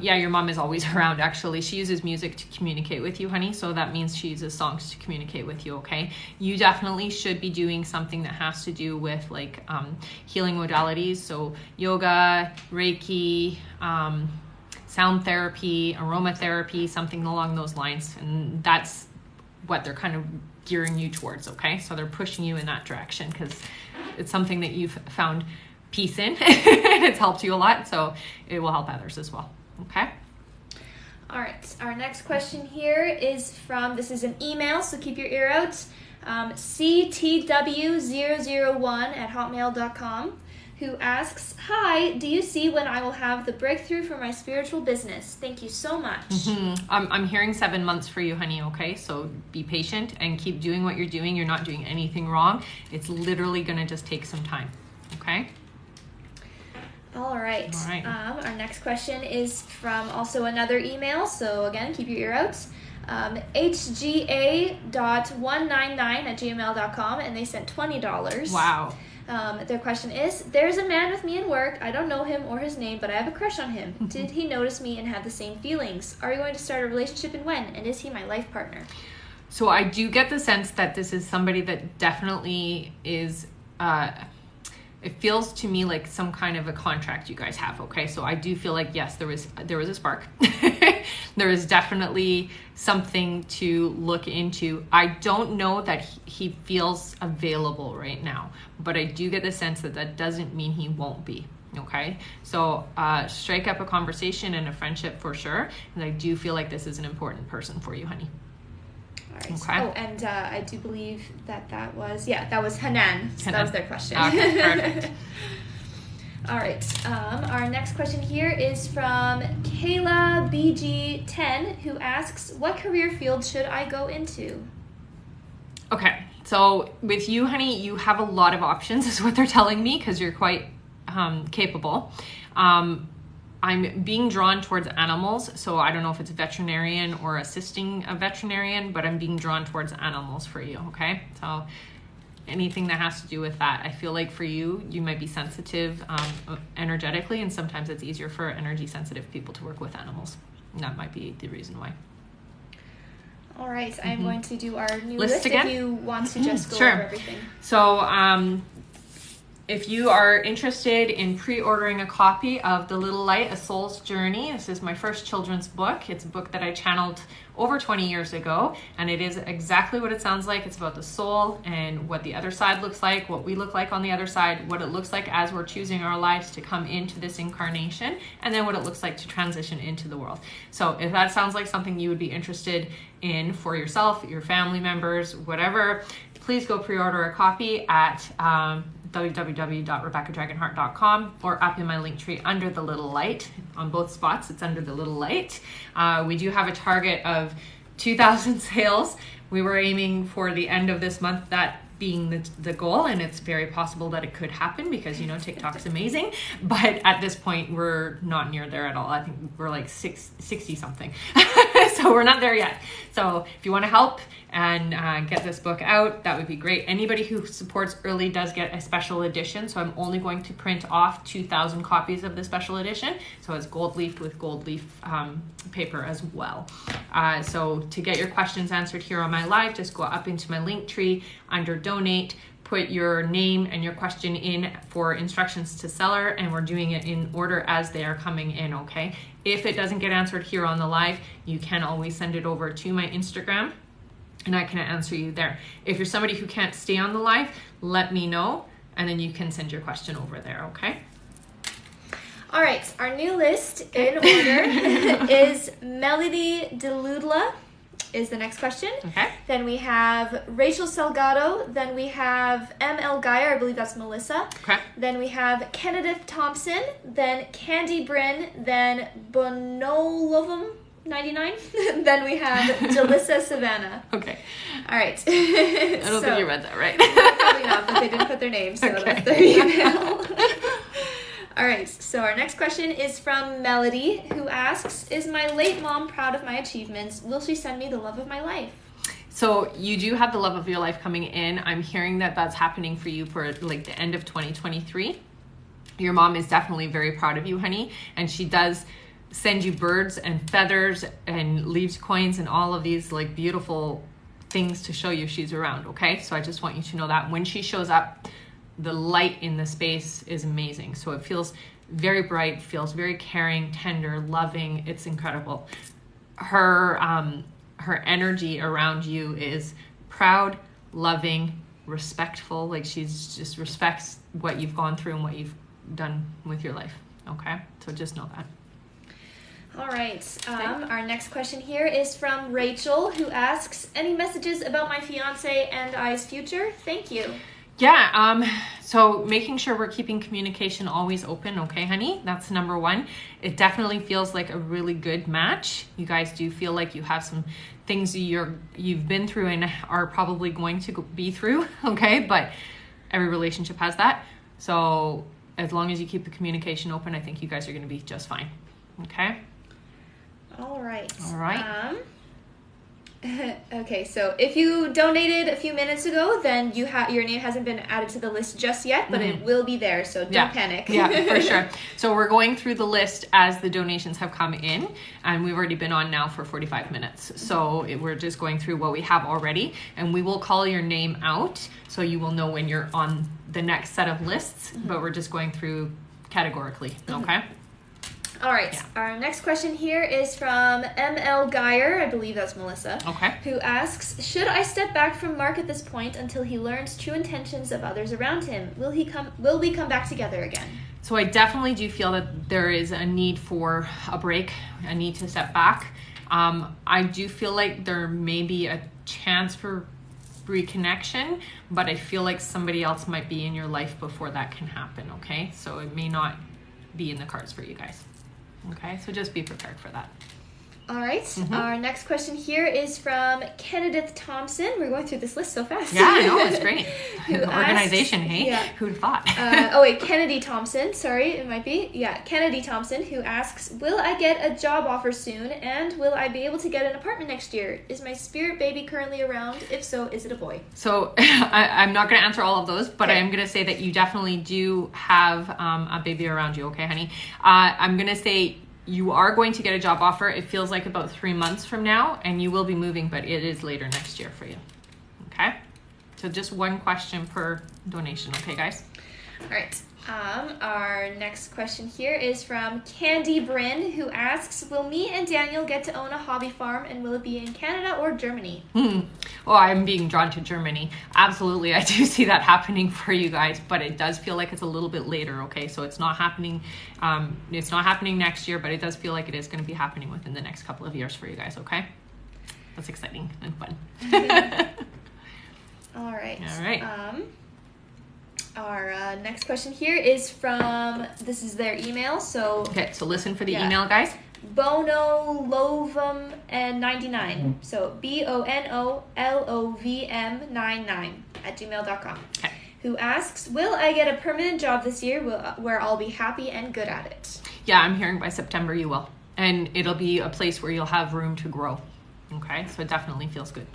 Yeah, your mom is always around, actually. She uses music to communicate with you, honey, so that means she uses songs to communicate with you, okay? You definitely should be doing something that has to do with, like, healing modalities, so yoga, Reiki, sound therapy, aromatherapy, something along those lines, and that's what they're kind of gearing you towards, okay? So they're pushing you in that direction because it's something that you've found peace in and it's helped you a lot, so it will help others as well, okay? All right, our next question here is from, this is an email, so keep your ear out, ctw001@hotmail.com, who asks, hi, do you see when I will have the breakthrough for my spiritual business? Thank you so much. I'm hearing 7 months for you, honey, okay? So be patient and keep doing what you're doing. You're not doing anything wrong. It's literally going to just take some time, okay? All right. Our next question is from also another email, so again, keep your ear out. hga.199@gmail.com, and they sent $20. Wow. Their question is, there's a man with me in work. I don't know him or his name, but I have a crush on him. Did he notice me and have the same feelings? Are we going to start a relationship and when? And is he my life partner? So I do get the sense that this is somebody that definitely is, it feels to me like some kind of a contract you guys have, okay? So I do feel like, yes, there was a spark. There is definitely something to look into. I don't know that he feels available right now, but I do get the sense that that doesn't mean he won't be, okay? So strike up a conversation and a friendship for sure, and I do feel like this is an important person for you, honey. All right. Okay. Oh, and I do believe that was Hanan. So that was their question. Okay, perfect. All right. Our next question here is from Kayla BG10, who asks, what career field should I go into? Okay. So with you, honey, you have a lot of options is what they're telling me because you're quite capable. I'm being drawn towards animals, so I don't know if it's veterinarian or assisting a veterinarian, but I'm being drawn towards animals for you, okay? So anything that has to do with that. I feel like for you, you might be sensitive energetically, and sometimes it's easier for energy sensitive people to work with animals. And that might be the reason why. All right, I'm going to do our new list again. If you want to just go Sure. over everything. So if you are interested in pre-ordering a copy of The Little Light, A Soul's Journey, this is my first children's book. It's a book that I channeled over 20 years ago, and it is exactly what it sounds like. It's about the soul and what the other side looks like, what we look like on the other side, what it looks like as we're choosing our lives to come into this incarnation, and then what it looks like to transition into the world. So if that sounds like something you would be interested in for yourself, your family members, whatever, please go pre-order a copy at www.rebeccadragonheart.com or up in my link tree under The Little Light. On both spots, it's under The Little Light. We do have a target of 2,000 sales. We were aiming for the end of this month, that being the goal, and it's very possible that it could happen because, you know, TikTok's amazing. But at this point, we're not near there at all. I think we're like 60 something. So we're not there yet. So if you want to help and get this book out, that would be great. Anybody who supports early does get a special edition. So I'm only going to print off 2,000 copies of the special edition. So it's gold leafed with gold leaf paper as well. So to get your questions answered here on my live, just go up into my link tree under donate, put your name and your question in for instructions to seller, and we're doing it in order as they are coming in, okay? If it doesn't get answered here on the live, you can always send it over to my Instagram and I can answer you there. If you're somebody who can't stay on the live, let me know and then you can send your question over there, okay? All right, our new list in order is Melody Deludla is the next question. Okay. Then we have Rachel Salgado. Then we have M.L. Geyer. I believe that's Melissa. Okay. Then we have Kenneth Thompson. Then Candy Bryn. Then Bonolovum. $99. Then we have Jalissa Savannah. Okay. All right. I don't think you read that right. Probably not, but they didn't put their name, so that's their email. All right, so our next question is from Melody, who asks, is my late mom proud of my achievements? Will she send me the love of my life? So you do have the love of your life coming in. I'm hearing that that's happening for you for like the end of 2023. Your mom is definitely very proud of you, honey, and she does send you birds and feathers and leaves coins and all of these like beautiful things to show you she's around, okay? So I just want you to know that when she shows up, the light in the space is amazing. So it feels very bright, feels very caring, tender, loving. It's incredible. Her energy around you is proud, loving, respectful. Like she's just respects what you've gone through and what you've done with your life. Okay? So just know that. All right. Our next question here is from Rachel, who asks, any messages about my fiance and I's future? Thank you. Yeah, so making sure we're keeping communication always open, okay, honey? That's number one. It definitely feels like a really good match. You guys do feel like you have some things you've been through and are probably going to be through, okay? But every relationship has that. So as long as you keep the communication open, I think you guys are going to be just fine, okay? All right. All right. Okay, so if you donated a few minutes ago, then your name hasn't been added to the list just yet, but it will be there, so don't panic. Yeah, for sure. So we're going through the list as the donations have come in, and we've already been on now for 45 minutes. So we're just going through what we have already, and we will call your name out, so you will know when you're on the next set of lists, but we're just going through categorically, okay? All right. Yeah. Our next question here is from ML Geyer, I believe that's Melissa, who asks, should I step back from Mark at this point until he learns true intentions of others around him? Will we come back together again? So I definitely do feel that there is a need for a break, a need to step back. I do feel like there may be a chance for reconnection, but I feel like somebody else might be in your life before that can happen, okay? So it may not be in the cards for you guys. Okay, so just be prepared for that. All right. Our next question here is from Kenneth Thompson. We're going through this list so fast. Yeah, I know, it's great. Organization, hey? Yeah. Who'd thought? Kennedy Thompson. Sorry, it might be. Yeah, Kennedy Thompson, who asks, will I get a job offer soon, and will I be able to get an apartment next year? Is my spirit baby currently around? If so, is it a boy? So I'm not going to answer all of those, but I am going to say that you definitely do have a baby around you, okay, honey? I'm going to say you are going to get a job offer. It feels like about 3 months from now, and you will be moving, but it is later next year for you. Okay? So just one question per donation, okay, guys? All right. Our next question here is from Candy Bryn, who asks, will me and Daniel get to own a hobby farm, and will it be in Canada or Germany? Oh, I'm being drawn to Germany. Absolutely, I do see that happening for you guys, but it does feel like it's a little bit later, okay? So it's not happening next year, but it does feel like it is going to be happening within the next couple of years for you guys, okay? That's exciting and fun. All right. All right. Our next question here is from, this is their email, so... Okay, so listen for the email, guys. Bonolovum and 99. So BONOLOVM99 @gmail.com. Okay. Who asks, will I get a permanent job this year where I'll be happy and good at it? Yeah, I'm hearing by September you will. And it'll be a place where you'll have room to grow. Okay, so it definitely feels good.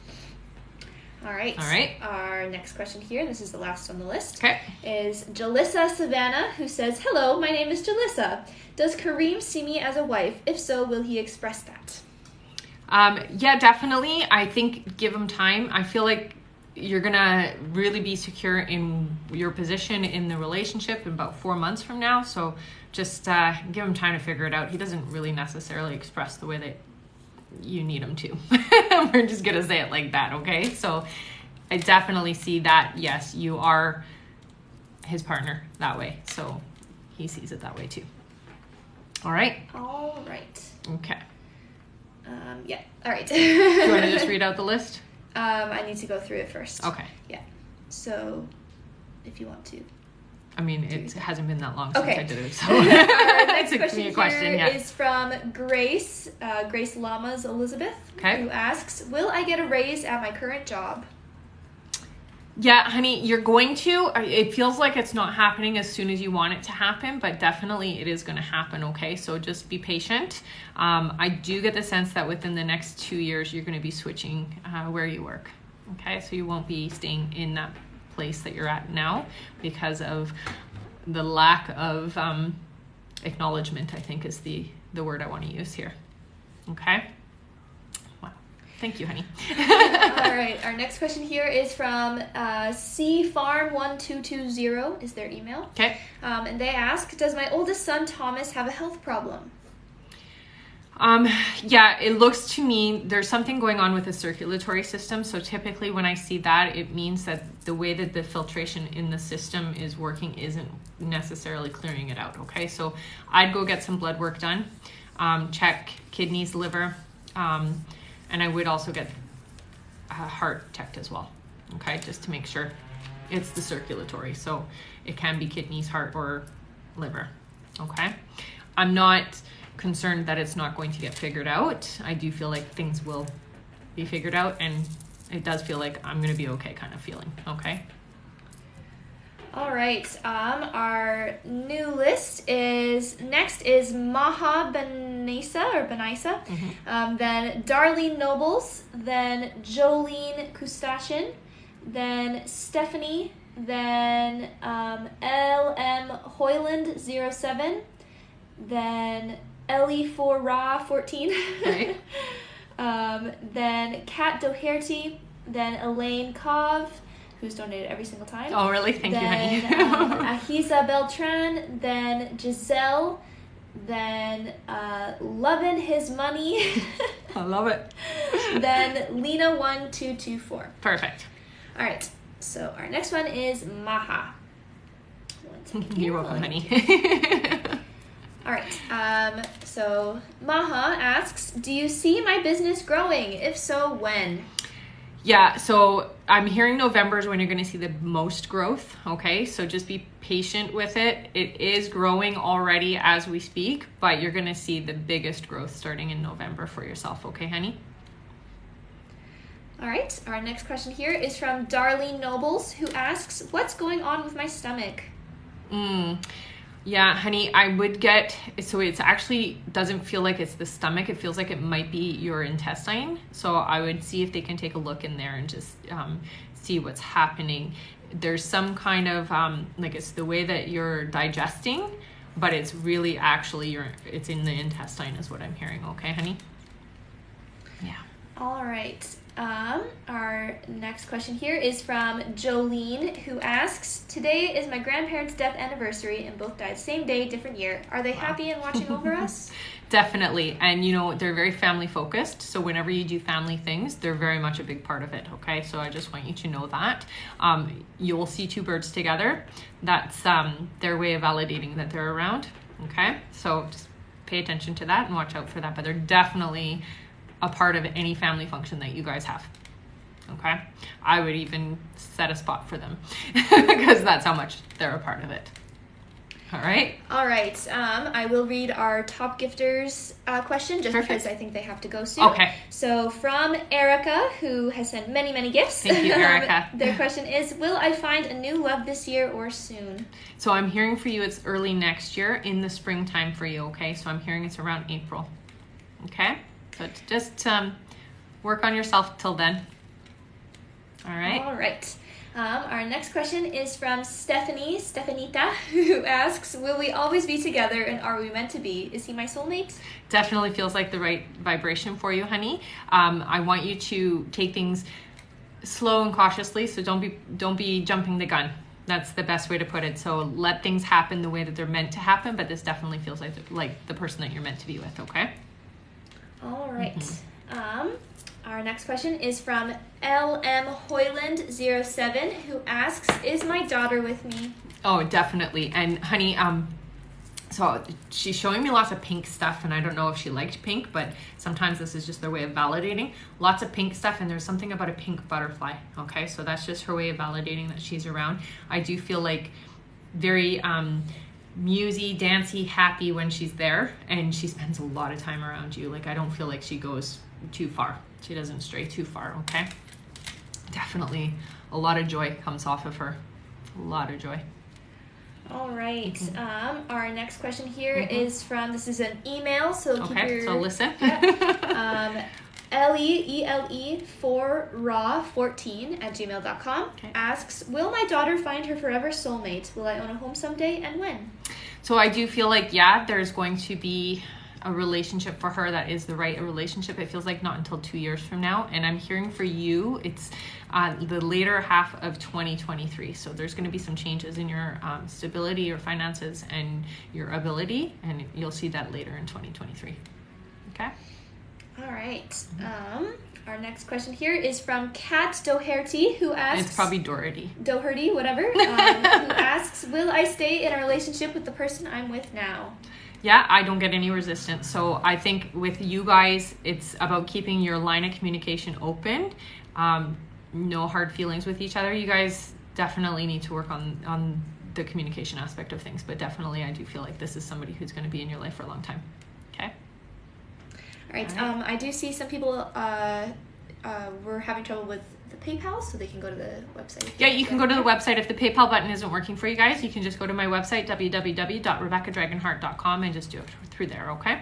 All right. All right. Our next question here, and this is the last on the list, okay, is Jalissa Savannah, who says, hello, my name is Jalissa. Does Kareem see me as a wife? If so, will he express that? Yeah, definitely. I think give him time. I feel like you're going to really be secure in your position in the relationship in about 4 months from now. So just give him time to figure it out. He doesn't really necessarily express the way that you need him to. We're just gonna say it like that, okay? So I definitely see that, yes, you are his partner that way, so he sees it that way too. All right? All right. Okay. Yeah, all right. Do you want to just read out the list? I need to go through it first. Okay. Yeah, so if you want to. I mean, it hasn't been that long since I did it, so our next question here is from Grace Lamas Elizabeth, who asks, will I get a raise at my current job? Yeah, honey, you're going to. It feels like it's not happening as soon as you want it to happen, but definitely it is going to happen, okay? So just be patient. I do get the sense that within the next 2 years, you're going to be switching where you work, okay? So you won't be staying in that place that you're at now because of the lack of acknowledgement, I think is the word I want to use here, okay? Thank you, honey. All right. Our next question here is from cfarm1220 is their email. Okay. And they ask, does my oldest son, Thomas, have a health problem? Yeah, it looks to me there's something going on with the circulatory system. So typically when I see that, it means that the way that the filtration in the system is working isn't necessarily clearing it out, okay? So I'd go get some blood work done, check kidneys, liver, and I would also get heart checked as well, okay? Just to make sure it's the circulatory. So it can be kidneys, heart, or liver, okay? I'm not concerned that it's not going to get figured out. I do feel like things will be figured out, and it does feel like I'm gonna be okay kind of feeling, okay? All right, our new list next is Maha Benaisa, then Darlene Nobles, then Jolene Kustashin, then Stephanie, then LM Hoyland 07, then Ellie 4Ra 14, right. then Kat Doherty, then Elaine Kov, who's donated every single time. Oh, really? Thank you, honey. Ahiza Beltran, then Giselle, then Lovin' His Money. I love it. Then Lena1224. Perfect. All right, so our next one is Maha. You're welcome, honey. All right, so Maha asks, do you see my business growing? If so, when? Yeah, so I'm hearing November is when you're going to see the most growth, okay? So just be patient with it. It is growing already as we speak, but you're going to see the biggest growth starting in November for yourself, okay, honey? All right, our next question here is from Darlene Nobles, who asks, what's going on with my stomach? Yeah, honey, I would get, so it's actually doesn't feel like it's the stomach. It feels like it might be your intestine. So I would see if they can take a look in there and just see what's happening. There's some kind of, like it's the way that you're digesting, but it's really actually, it's in the intestine is what I'm hearing. Okay, honey? Yeah. All right. Our next question here is from Jolene, who asks, today is my grandparents' death anniversary and both died same day, different year. Are they happy and watching over us? Definitely. And you know, they're very family focused. So whenever you do family things, they're very much a big part of it. Okay. So I just want you to know that. You'll see two birds together. That's their way of validating that they're around. Okay. So just pay attention to that and watch out for that. But they're definitely a part of any family function that you guys have. Okay. I would even set a spot for them because that's how much they're a part of it. All right. All right. I will read our top gifters question just because I think they have to go soon. Okay. So from Erica, who has sent many, many gifts. Thank you, Erica. Their question is, will I find a new love this year or soon? So I'm hearing for you it's early next year in the springtime for you. Okay. So I'm hearing it's around April. Okay. So just work on yourself till then. All right. All right. Our next question is from Stefanita, who asks, will we always be together and are we meant to be? Is he my soulmate? Definitely feels like the right vibration for you, honey. I want you to take things slow and cautiously. So don't be jumping the gun. That's the best way to put it. So let things happen the way that they're meant to happen. But this definitely feels like the person that you're meant to be with. Okay. All right. Our next question is from LM Hoyland 07, who asks, is my daughter with me? Oh, definitely. And honey, so she's showing me lots of pink stuff, and I don't know if she liked pink, but sometimes this is just their way of validating. Lots of pink stuff, and there's something about a pink butterfly. Okay, so that's just her way of validating that she's around. I do feel like very musy, dancey, happy when she's there, and she spends a lot of time around you. Like, I don't feel like she goes too far. She doesn't stray too far, okay? Definitely a lot of joy comes off of her. A lot of joy. All right. Our next question here is from, this is an email, so keep your... so listen. Ellie4raw14 asks, will my daughter find her forever soulmate? Will I own a home someday, and when? So I do feel like, yeah, there's going to be a relationship for her that is the right relationship. It feels like not until 2 years from now. And I'm hearing for you, it's the later half of 2023. So there's going to be some changes in your stability, your finances, and your ability. And you'll see that later in 2023. Okay? All right. Our next question here is from Kat Doherty, who asks... It's probably Doherty. Doherty, whatever. Who asks, will I stay in a relationship with the person I'm with now? Yeah, I don't get any resistance. So I think with you guys, it's about keeping your line of communication open. No hard feelings with each other. You guys definitely need to work on the communication aspect of things. But definitely, I do feel like this is somebody who's going to be in your life for a long time. Okay? All right. I do see some people were having trouble with the PayPal, so they can go to the website. Yeah, you can go to the website. If the PayPal button isn't working for you guys, you can just go to my website, www.rebeccadragonheart.com, and just do it through there, okay?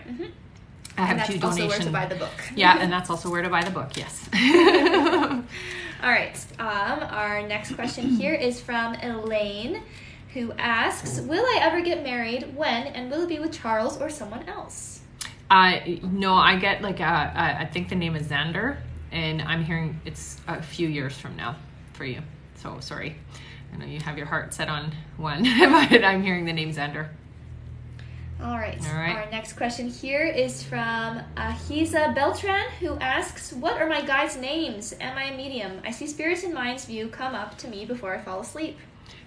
I have 2 donations. Also where to buy the book. Yeah, and that's also where to buy the book, yes. All right. Our next question here is from Elaine, who asks, will I ever get married? When? And will it be with Charles or someone else? No, I get like I think the name is Xander. And I'm hearing it's a few years from now for you. So sorry. I know you have your heart set on one, but I'm hearing the name Xander. All right. Our next question here is from Ahiza Beltran, who asks, what are my guides' names? Am I a medium? I see spirits in mind's view come up to me before I fall asleep.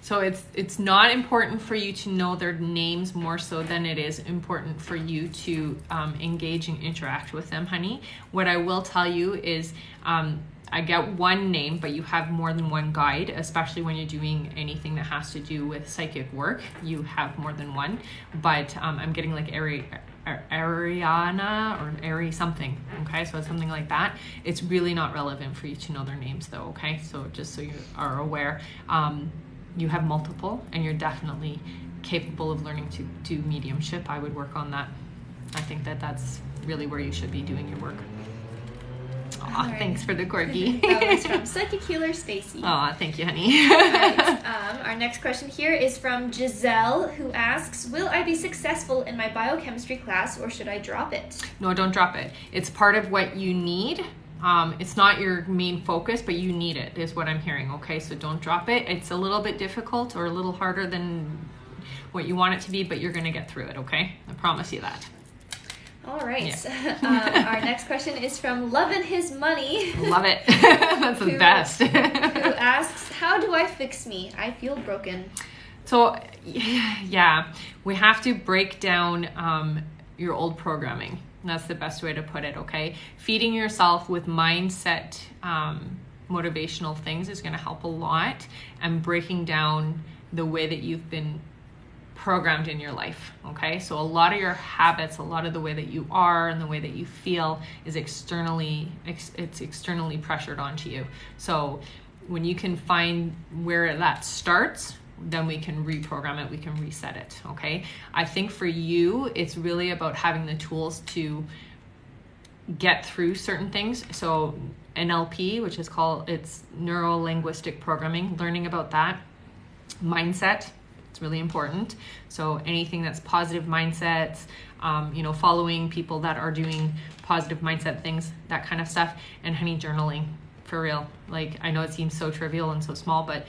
So it's not important for you to know their names more so than it is important for you to engage and interact with them, honey. What I will tell you is I get one name, but you have more than one guide, especially when you're doing anything that has to do with psychic work. You have more than one, but I'm getting like Ariana or Ari something, okay? So it's something like that. It's really not relevant for you to know their names though, okay? So just so you are aware. You have multiple, and you're definitely capable of learning to do mediumship. I would work on that. I think that's really where you should be doing your work. Aw, right. Thanks for the corgi. That was from Psychic Healer Stacy. Aw, thank you, honey. Right. Our next question here is from Giselle, who asks, will I be successful in my biochemistry class, or should I drop it? No, don't drop it. It's part of what you need. It's not your main focus, but you need it, is what I'm hearing, okay? So don't drop it. It's a little bit difficult or a little harder than what you want it to be, but you're going to get through it, okay? I promise you that. All right. Yeah. Our next question is from Lovin' His Money. Love it. That's the best. Who asks, how do I fix me? I feel broken. So, yeah, we have to break down your old programming. That's the best way to put it, okay? Feeding yourself with mindset, motivational things is going to help a lot, and breaking down the way that you've been programmed in your life, okay? So a lot of your habits, a lot of the way that you are and the way that you feel is externally pressured onto you. So when you can find where that starts, then we can reprogram it, we can reset it, okay? I think for you, it's really about having the tools to get through certain things. So NLP, which is it's neuro-linguistic programming, learning about that. Mindset, it's really important. So anything that's positive mindsets, following people that are doing positive mindset things, that kind of stuff. And honey, journaling, for real. Like, I know it seems so trivial and so small, but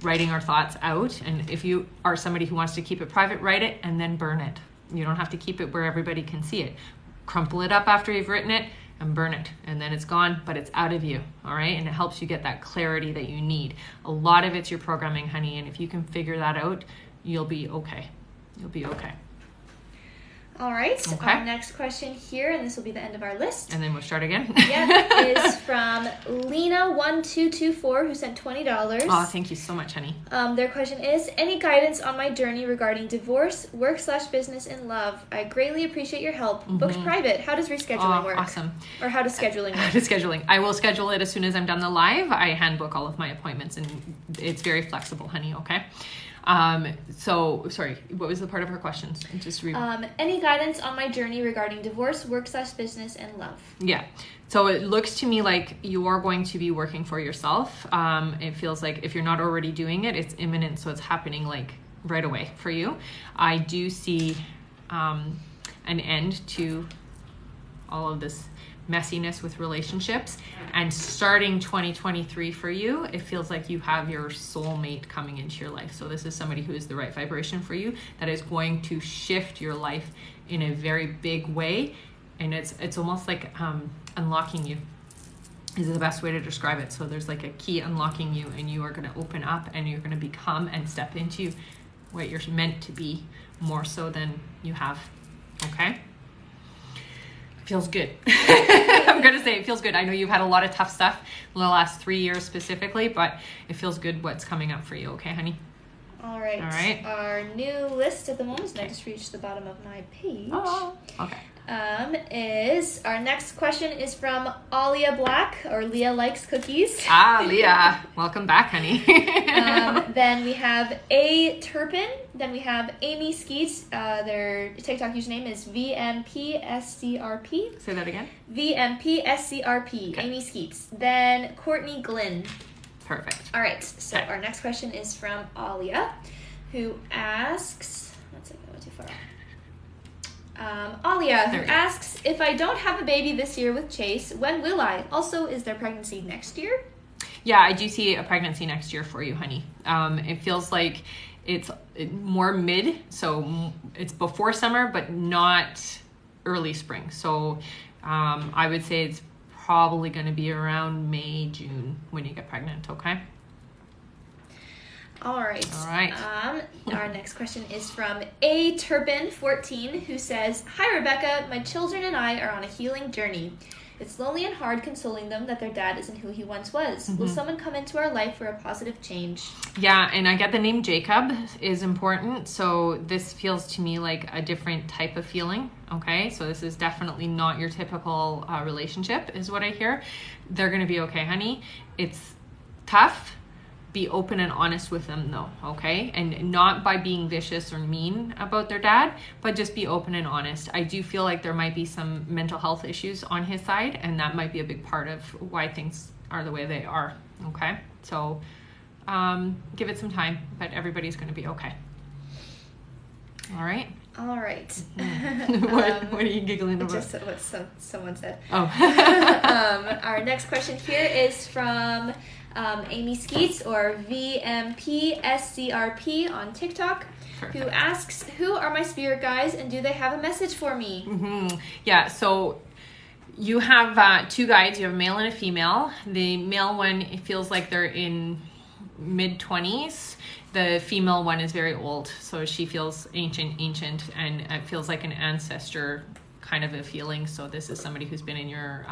writing our thoughts out. And if you are somebody who wants to keep it private, write it and then burn it. You don't have to keep it where everybody can see it. Crumple it up after you've written it and burn it, and then it's gone, but it's out of you, all right? And it helps you get that clarity that you need. A lot of it's your programming, honey, and if you can figure that out, you'll be okay. You'll be okay. All right. Okay. Our next question here, and this will be the end of our list. And then we'll start again. Yeah, is from Lena1224, who sent $20. Oh, thank you so much, honey. Their question is, any guidance on my journey regarding divorce, work/business, and love? I greatly appreciate your help. Booked private. How does rescheduling work? Awesome. Or how does scheduling work? How does scheduling? I will schedule it as soon as I'm done the live. I handbook all of my appointments, and it's very flexible, honey, okay? So, sorry, what was the part of her questions? Just read. Any guidance on my journey regarding divorce, work/business, and love? Yeah. So it looks to me like you are going to be working for yourself. It feels like if you're not already doing it, it's imminent. So it's happening like right away for you. I do see an end to all of this messiness with relationships, and starting 2023 for you, it feels like you have your soulmate coming into your life. So this is somebody who is the right vibration for you, that is going to shift your life in a very big way, and it's almost like unlocking you is the best way to describe it. So there's like a key unlocking you, and you are going to open up, and you're going to become and step into what you're meant to be, more so than you have. Okay? Feels good. I'm going to say it feels good. I know you've had a lot of tough stuff in the last 3 years specifically, but it feels good what's coming up for you. Okay, honey? All right. All right. Our new list at the moment, and I just reached the bottom of my page. Oh, okay. Is our next question is from Alia Black, or Leah Likes Cookies. Leah. Welcome back, honey. Then we have A. Turpin. Then we have Amy Skeets. Their TikTok username is VMPSCRP. Say that again. VMPSCRP. Okay. Amy Skeets. Then Courtney Glynn. Perfect. All right. So Okay. our next question is from Alia, who asks. Let's see, go too far. Alia, who asks, if I don't have a baby this year with Chase, when will I? Also, is there pregnancy next year? Yeah, I do see a pregnancy next year for you, honey. It feels like it's more mid, so it's before summer, but not early spring. So I would say it's probably going to be around May, June when you get pregnant, okay? All right. All right. Our next question is from A. Turpin 14, who says, hi, Rebecca. My children and I are on a healing journey. It's lonely and hard consoling them that their dad isn't who he once was. Will someone come into our life for a positive change? Yeah, and I get the name Jacob is important. So this feels to me like a different type of feeling. Okay, so this is definitely not your typical relationship is what I hear. They're going to be okay, honey. It's tough. Be open and honest with them though, okay? And not by being vicious or mean about their dad, but just be open and honest. I do feel like there might be some mental health issues on his side, and that might be a big part of why things are the way they are, okay? So give it some time, but everybody's going to be okay. All right? All right. What are you giggling about? Just what someone said. Oh. Our next question here is from Amy Skeets, or VMPSCRP on TikTok. Perfect. Who asks, who are my spirit guides and do they have a message for me? Yeah, so you have two guides. You have a male and a female. The male one, it feels like they're in mid-20s. The female one is very old, so she feels ancient, and it feels like an ancestor kind of a feeling. So this is somebody who's been in your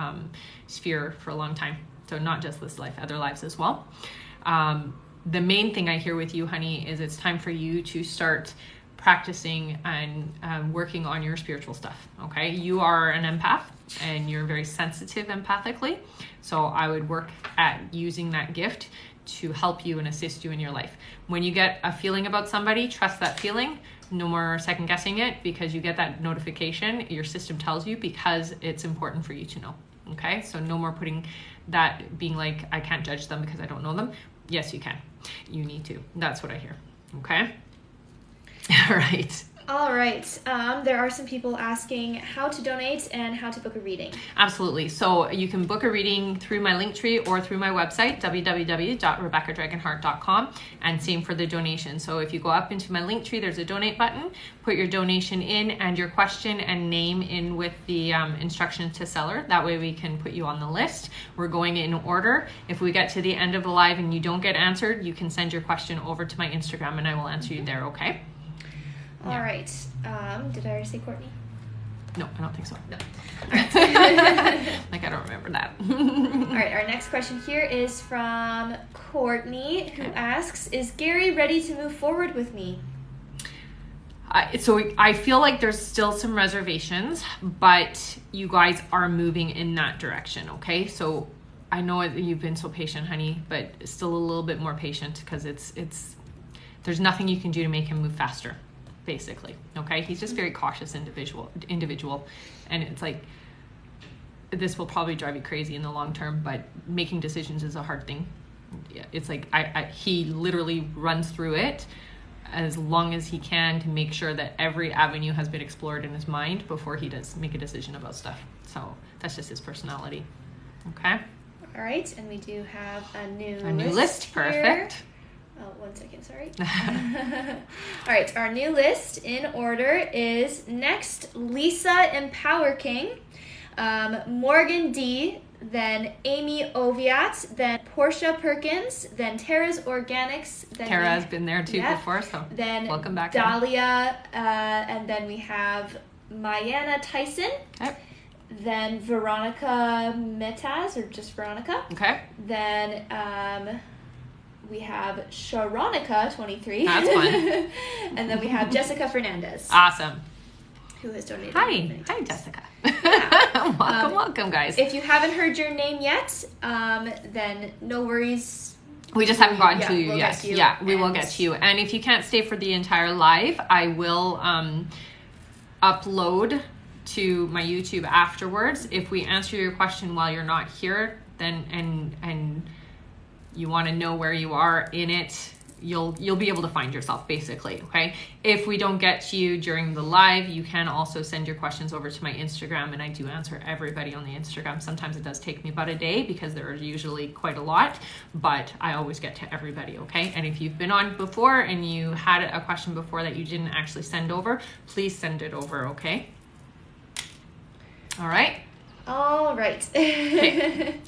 sphere for a long time. So not just this life, other lives as well. The main thing I hear with you, honey, is it's time for you to start practicing and working on your spiritual stuff, okay? You are an empath, and you're very sensitive empathically. So I would work at using that gift to help you and assist you in your life. When you get a feeling about somebody, trust that feeling. No more second guessing it, because you get that notification. Your system tells you because it's important for you to know. Okay, so no more putting that, being like, I can't judge them because I don't know them. Yes, you can. You need to. That's what I hear. Okay. All right. All right. There are some people asking how to donate and how to book a reading. Absolutely. So you can book a reading through my Linktree or through my website, www.rebeccadragonheart.com, and same for the donation. So if you go up into my Linktree, there's a donate button. Put your donation in and your question and name in with the instructions to seller. That way we can put you on the list. We're going in order. If we get to the end of the live and you don't get answered, you can send your question over to my Instagram and I will answer you there, okay? All right. Did I already say Courtney? No, I don't think so. No. Like, I don't remember that. All right, our next question here is from Courtney, who asks, is Gary ready to move forward with me? So I feel like there's still some reservations, but you guys are moving in that direction, okay? So I know you've been so patient, honey, but still a little bit more patient, because there's nothing you can do to make him move faster, basically, okay? He's just very cautious individual, and it's like, this will probably drive you crazy in the long term, but making decisions is a hard thing. It's like he literally runs through it as long as he can to make sure that every avenue has been explored in his mind before he does make a decision about stuff. So that's just his personality. Okay. All right, and we do have a new list. Here. Perfect. Oh, 1 second, sorry. All right, our new list in order is next Lisa Empower King, Morgan D, then Amy Oviat, then Portia Perkins, then Tara's Organics. Then Tara has been there too before, so then welcome back. Dahlia, and then we have Mayana Tyson. Okay. Then Veronica Metaz, or just Veronica. Okay. Then we have Sharonica 23. That's fun. And then we have Jessica Fernandez. Awesome. Who has donated. Hi, Jessica. Yeah. welcome, guys. If you haven't heard your name yet, then no worries. We just haven't gotten to you we'll yet. get to you. Yeah, we will get to you. And if you can't stay for the entire live, I will upload to my YouTube afterwards. If we answer your question while you're not here, then and you want to know where you are in it, you'll be able to find yourself, basically, okay? If we don't get to you during the live, you can also send your questions over to my Instagram, and I do answer everybody on the Instagram. Sometimes it does take me about a day because there are usually quite a lot, but I always get to everybody, okay? And if you've been on before and you had a question before that you didn't actually send over, please send it over, okay? All right? All right. Okay.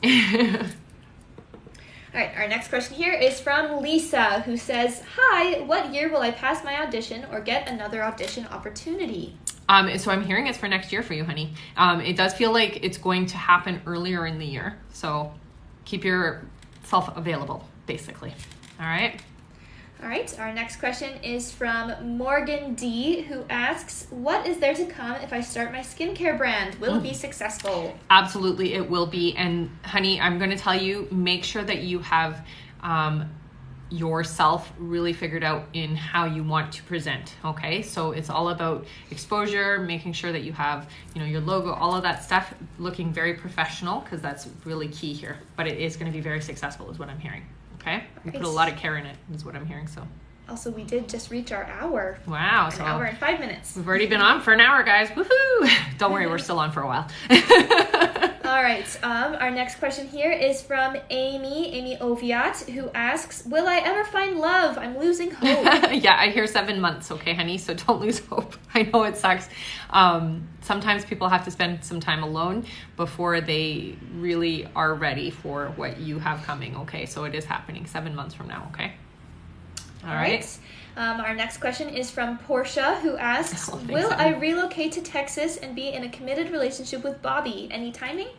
All right, our next question here is from Lisa, who says, hi, what year will I pass my audition or get another audition opportunity? So I'm hearing it's for next year for you, honey. It does feel like it's going to happen earlier in the year. So keep yourself available, basically. All right? All right, our next question is from Morgan D, who asks, what is there to come if I start my skincare brand? Will it be successful? Absolutely, it will be. And honey, I'm going to tell you, make sure that you have yourself really figured out in how you want to present, okay? So it's all about exposure, making sure that you have, your logo, all of that stuff looking very professional, because that's really key here. But it is going to be very successful is what I'm hearing. Okay, we put a lot of care in it, is what I'm hearing. So, also, we did just reach our hour. Wow, an hour and 5 minutes. We've already been on for an hour, guys. Woohoo! Don't worry, we're still on for a while. All right. Our next question here is from Amy Oviat, who asks, will I ever find love? I'm losing hope. Yeah, I hear 7 months, okay, honey? So don't lose hope. I know it sucks. Sometimes people have to spend some time alone before they really are ready for what you have coming, okay? So it is happening 7 months from now, okay? All right. Our next question is from Portia, who asks, will I relocate to Texas and be in a committed relationship with Bobby? Any timing?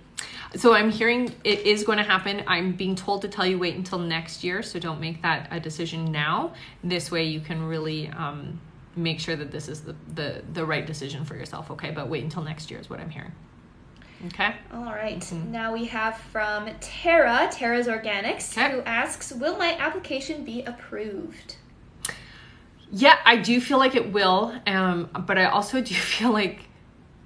So I'm hearing it is going to happen. I'm being told to tell you wait until next year, so don't make that a decision now. This way you can really make sure that this is the right decision for yourself, okay? But wait until next year is what I'm hearing. Okay. All right. Mm-hmm. Now we have from Tara's Organics, who asks, will my application be approved? Yeah, I do feel like it will, but I also do feel like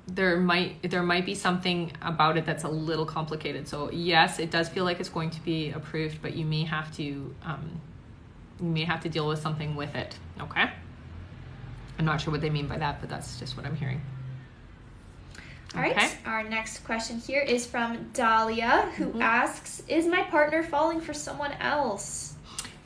there might be something about it that's a little complicated. So yes, it does feel like it's going to be approved, but you may have to deal with something with it. Okay. I'm not sure what they mean by that, but that's just what I'm hearing. All right. Our next question here is from Dahlia, who asks, is my partner falling for someone else?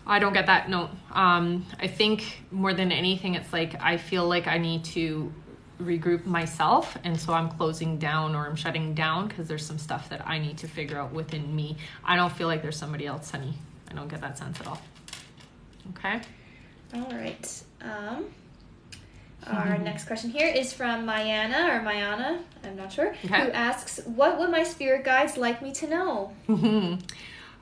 I don't get that. No. I think more than anything, it's like I feel like I need to regroup myself, and so I'm closing down or I'm shutting down because there's some stuff that I need to figure out within me. I don't feel like there's somebody else, honey. I don't get that sense at all. Okay. All right. Our next question here is from Mayana, I'm not sure, okay. who asks, what would my spirit guides like me to know?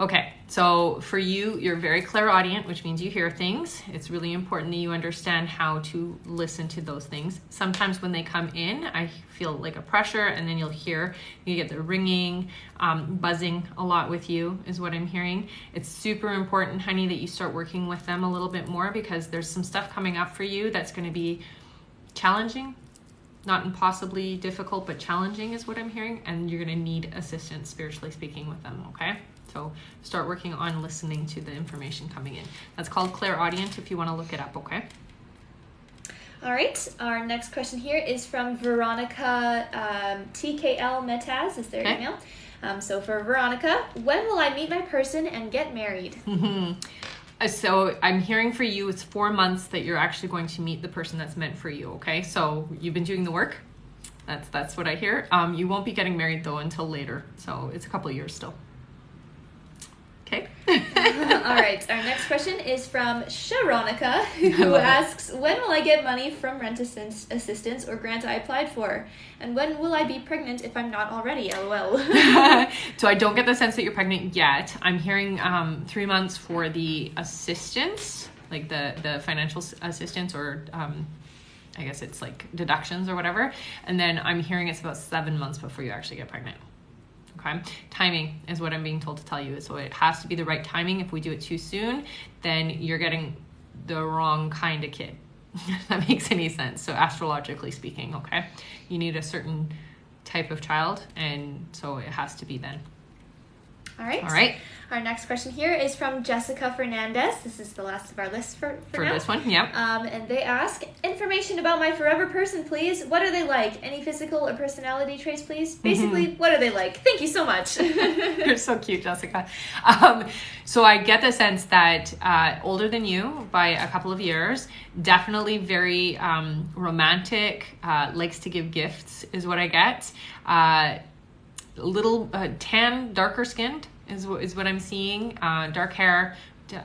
Okay, so for you, you're very clairaudient, which means you hear things. It's really important that you understand how to listen to those things. Sometimes when they come in, I feel like a pressure, and then you get the ringing, buzzing a lot with you is what I'm hearing. It's super important, honey, that you start working with them a little bit more, because there's some stuff coming up for you that's going to be challenging. Not impossibly difficult, but challenging is what I'm hearing, and you're going to need assistance, spiritually speaking, with them, okay? So start working on listening to the information coming in. That's called clairaudient if you want to look it up, okay? All right. Our next question here is from Veronica TKL Metaz is their email. So for Veronica, when will I meet my person and get married? So I'm hearing for you, it's 4 months that you're actually going to meet the person that's meant for you, okay? So you've been doing the work. That's what I hear. You won't be getting married, though, until later. So it's a couple of years still. Okay. All right. Our next question is from Sharonica, who asks, when will I get money from rent assistance or grant I applied for? And when will I be pregnant if I'm not already? LOL. So I don't get the sense that you're pregnant yet. I'm hearing 3 months for the assistance, like the financial assistance, or I guess it's like deductions or whatever. And then I'm hearing it's about 7 months before you actually get pregnant. Okay. Timing is what I'm being told to tell you. So it has to be the right timing. If we do it too soon, then you're getting the wrong kind of kid. If that makes any sense. So astrologically speaking, okay, you need a certain type of child, and so it has to be then. All right. All right. Our next question here is from Jessica Fernandez. This is the last of our list for now. This one, yeah. And they ask, information about my forever person, please. What are they like? Any physical or personality traits, please? Basically, what are they like? Thank you so much. You're so cute, Jessica. So I get the sense that older than you by a couple of years, definitely very romantic, likes to give gifts is what I get. Little tan, darker skinned is what I'm seeing. Dark hair,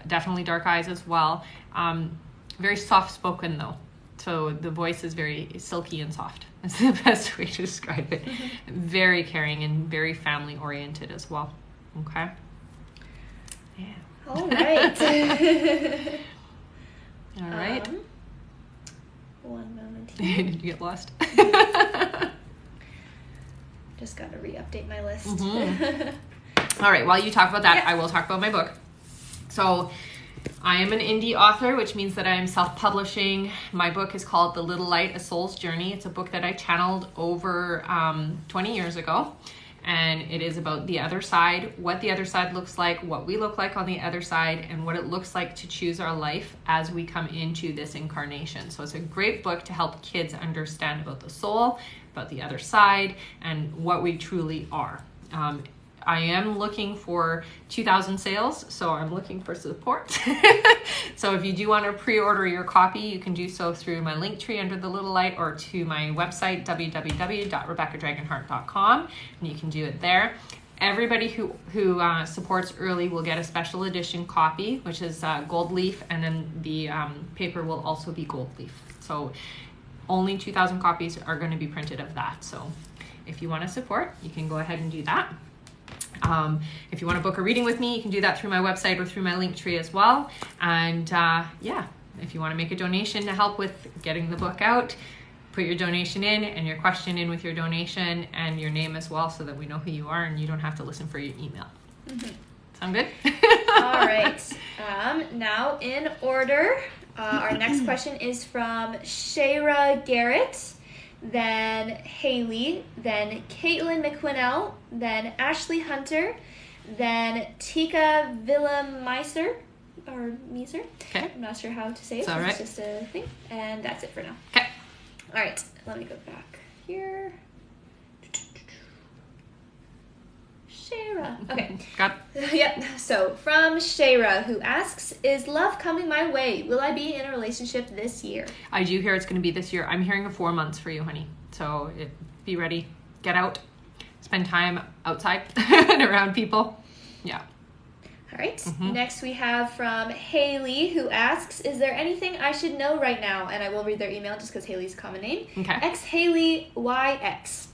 definitely dark eyes as well. Very soft spoken though, so the voice is very silky and soft. That's the best way to describe it. Very caring and very family oriented as well. Okay. Yeah. All right. All right. One moment here. Did you get lost? Just got to re-update my list. All right, while you talk about that, I will talk about my book. So I am an indie author, which means that I am self-publishing. My book is called The Little Light, A Soul's Journey. It's a book that I channeled over 20 years ago. And it is about the other side, what the other side looks like, what we look like on the other side, and what it looks like to choose our life as we come into this incarnation. So it's a great book to help kids understand about the soul, about the other side, and what we truly are. I am looking for 2,000 sales, so I'm looking for support. So if you do want to pre-order your copy, you can do so through my link tree under the little light, or to my website, www.rebeccadragonheart.com, and you can do it there. Everybody who supports early will get a special edition copy, which is gold leaf, and then the paper will also be gold leaf. So only 2,000 copies are going to be printed of that. So if you want to support, you can go ahead and do that. If you want to book a reading with me, you can do that through my website or through my link tree as well. And if you want to make a donation to help with getting the book out, put your donation in and your question in with your donation and your name as well, so that we know who you are and you don't have to listen for your email. Sound good? All right. Now in order, our next question is from Shayra Garrett, then Haley, then Caitlin McQuinnell, then Ashley Hunter, then Tika Villameiser, or Meiser. Okay. I'm not sure how to say it. It's all right. It's just a thing. And that's it for now. Okay. All right. Let me go back here. Shayra. Okay. Got it. Yep. So from Shayra, who asks, is love coming my way? Will I be in a relationship this year? I do hear it's going to be this year. I'm hearing 4 months for you, honey. So be ready. Get out. Spend time outside and around people. Yeah. All right. Next we have from Haley, who asks, is there anything I should know right now? And I will read their email just because Haley's a common name. Okay. X Haley YX.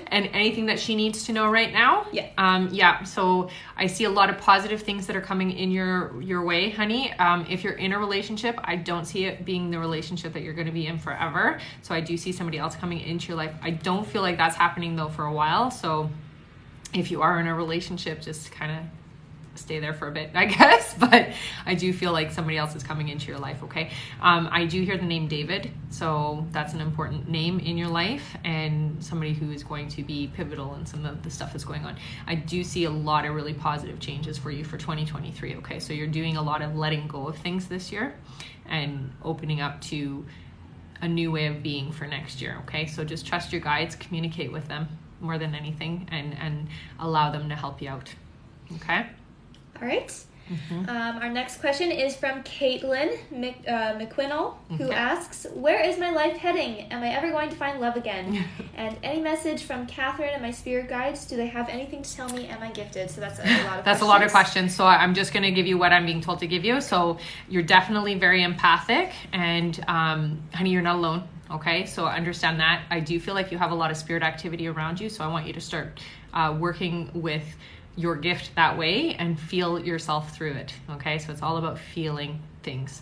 And anything that she needs to know right now? Yeah. So I see a lot of positive things that are coming in your way, honey. If you're in a relationship, I don't see it being the relationship that you're going to be in forever. So I do see somebody else coming into your life. I don't feel like that's happening though for a while. So if you are in a relationship, just kind of stay there for a bit, I guess, but I do feel like somebody else is coming into your life. Okay. I do hear the name David, so that's an important name in your life and somebody who is going to be pivotal in some of the stuff that's going on. I do see a lot of really positive changes for you for 2023. Okay. So you're doing a lot of letting go of things this year and opening up to a new way of being for next year. Okay. So just trust your guides, communicate with them more than anything, and allow them to help you out. Okay. All right. Our next question is from Caitlin McQuinnell, who asks, where is my life heading? Am I ever going to find love again? And any message from Catherine and my spirit guides? Do they have anything to tell me? Am I gifted? So that's a lot of questions. That's a lot of questions. So I'm just going to give you what I'm being told to give you. So you're definitely very empathic, and honey, you're not alone. Okay, so understand that. I do feel like you have a lot of spirit activity around you. So I want you to start working with your gift that way and feel yourself through it. Okay, so it's all about feeling things.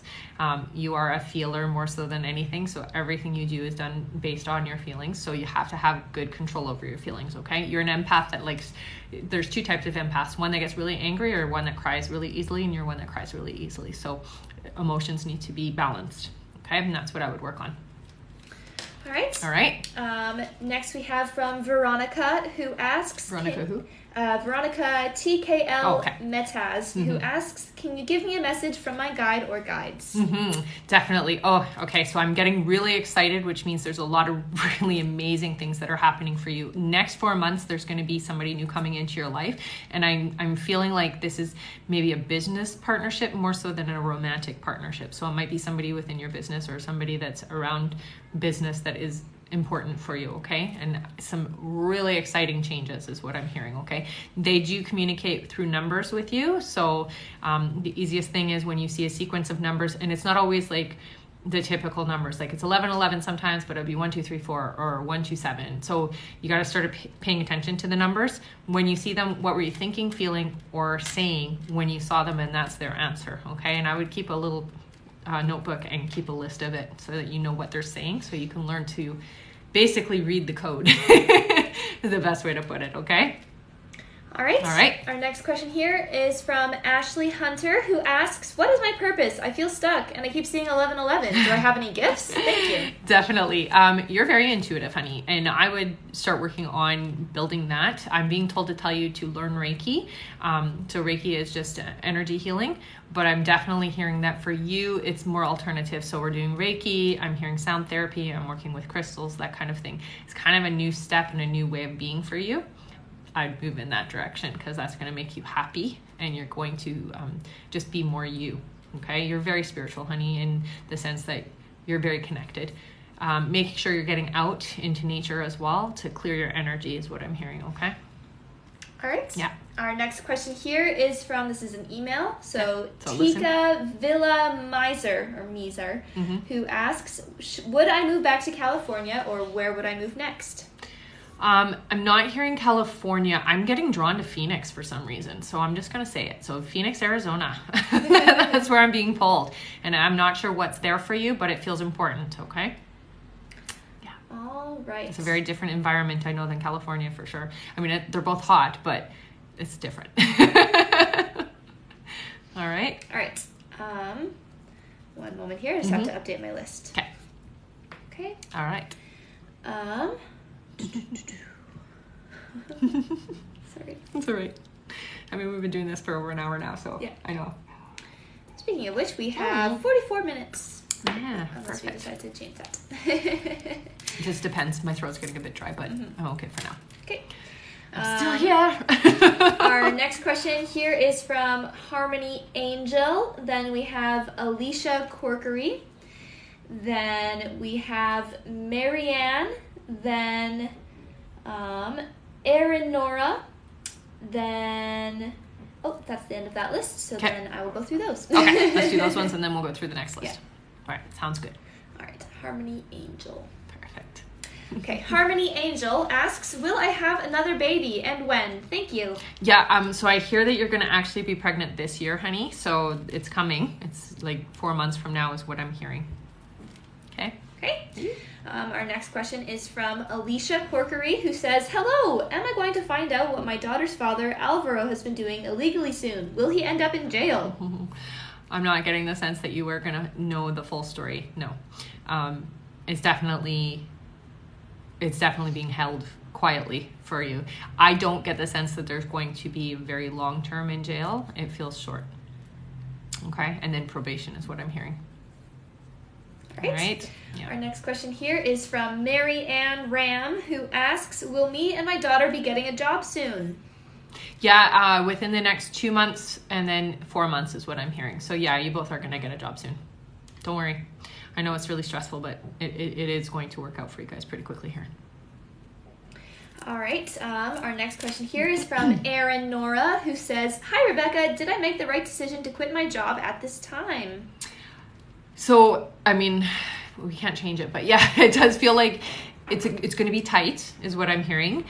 You are a feeler more so than anything, so everything you do is done based on your feelings, so you have to have good control over your feelings. Okay, you're an empath that likes, there's two types of empaths, one that gets really angry or one that cries really easily, and you're one that cries really easily. So emotions need to be balanced. Okay, and that's what I would work on. All right. All right. Next we have from Veronica, who asks... Veronica who? Veronica TKL Metaz, who asks, can you give me a message from my guide or guides? Definitely. Oh, okay. So I'm getting really excited, which means there's a lot of really amazing things that are happening for you. Next 4 months, there's going to be somebody new coming into your life. And I'm feeling like this is maybe a business partnership more so than a romantic partnership. So it might be somebody within your business or somebody that's around business that is important for you. Okay, and some really exciting changes is what I'm hearing. Okay, they do communicate through numbers with you, so the easiest thing is when you see a sequence of numbers, and it's not always like the typical numbers, like it's 1111 sometimes, but it'll be 1 2 3 4 or 1 2 7. So you got to start paying attention to the numbers when you see them. What were you thinking, feeling, or saying when you saw them? And that's their answer. Okay, and I would keep a little notebook and keep a list of it so that you know what they're saying, so you can learn to basically read the code is the best way to put it. Okay. All right. Our next question here is from Ashley Hunter, who asks, what is my purpose? I feel stuck and I keep seeing 1111. Do I have any gifts? Thank you. Definitely. You're very intuitive, honey, and I would start working on building that. I'm being told to tell you to learn Reiki. So Reiki is just energy healing, but I'm definitely hearing that for you, it's more alternative. So we're doing Reiki. I'm hearing sound therapy. I'm working with crystals, that kind of thing. It's kind of a new step and a new way of being for you. I'd move in that direction because that's going to make you happy and you're going to just be more you. Okay, you're very spiritual, honey, in the sense that you're very connected. Making sure you're getting out into nature as well to clear your energy is what I'm hearing. Okay. All right. Yeah. Our next question here is from, this is an email, so Tika Villa Miser, who asks, would I move back to California or where would I move next? I'm not hearing California. I'm getting drawn to Phoenix for some reason, so I'm just going to say it. So Phoenix, Arizona. That's where I'm being pulled. And I'm not sure what's there for you, but it feels important, okay? Yeah. All right. It's a very different environment, I know, than California for sure. I mean, they're both hot, but it's different. All right. All right. One moment here. I just have to update my list. Okay. Okay. All right. Sorry. That's all right. I mean, we've been doing this for over an hour now, so yeah. I know. Speaking of which, we have 44 minutes. Yeah, unless perfect. we decide to change that. It just depends. My throat's getting a bit dry, but I'm okay for now. Okay. I'm still here. Our next question here is from Harmony Angel. Then we have Alicia Corkery. Then we have Marianne. Then Erin Nora. Then Oh, that's the end of that list. So then I will go through those. Okay, let's do those ones and then we'll go through the next list. Yeah. All right, sounds good. All right, Harmony Angel. Perfect. Okay, Harmony Angel asks, will I have another baby and when? Thank you. Yeah, so I hear that you're going to actually be pregnant this year, honey. So it's coming. It's like 4 months from now is what I'm hearing. Okay. Okay. Our next question is from Alicia Corkery, who says, hello, am I going to find out what my daughter's father, Alvaro, has been doing illegally soon? Will he end up in jail? I'm not getting the sense that you are going to know the full story. No. It's definitely being held quietly for you. I don't get the sense that there's going to be very long term in jail. It feels short. Okay. And then probation is what I'm hearing. All right. Yeah. Our next question here is from Mary Ann Ram, who asks, will me and my daughter be getting a job soon? Yeah, within the next 2 months and then 4 months is what I'm hearing. So yeah, you both are going to get a job soon. Don't worry. I know it's really stressful, but it is going to work out for you guys pretty quickly here. All right. Our next question here is from Erin Nora, who says, hi, Rebecca. Did I make the right decision to quit my job at this time? So, I mean, we can't change it, but yeah, it does feel like it's going to be tight is what I'm hearing.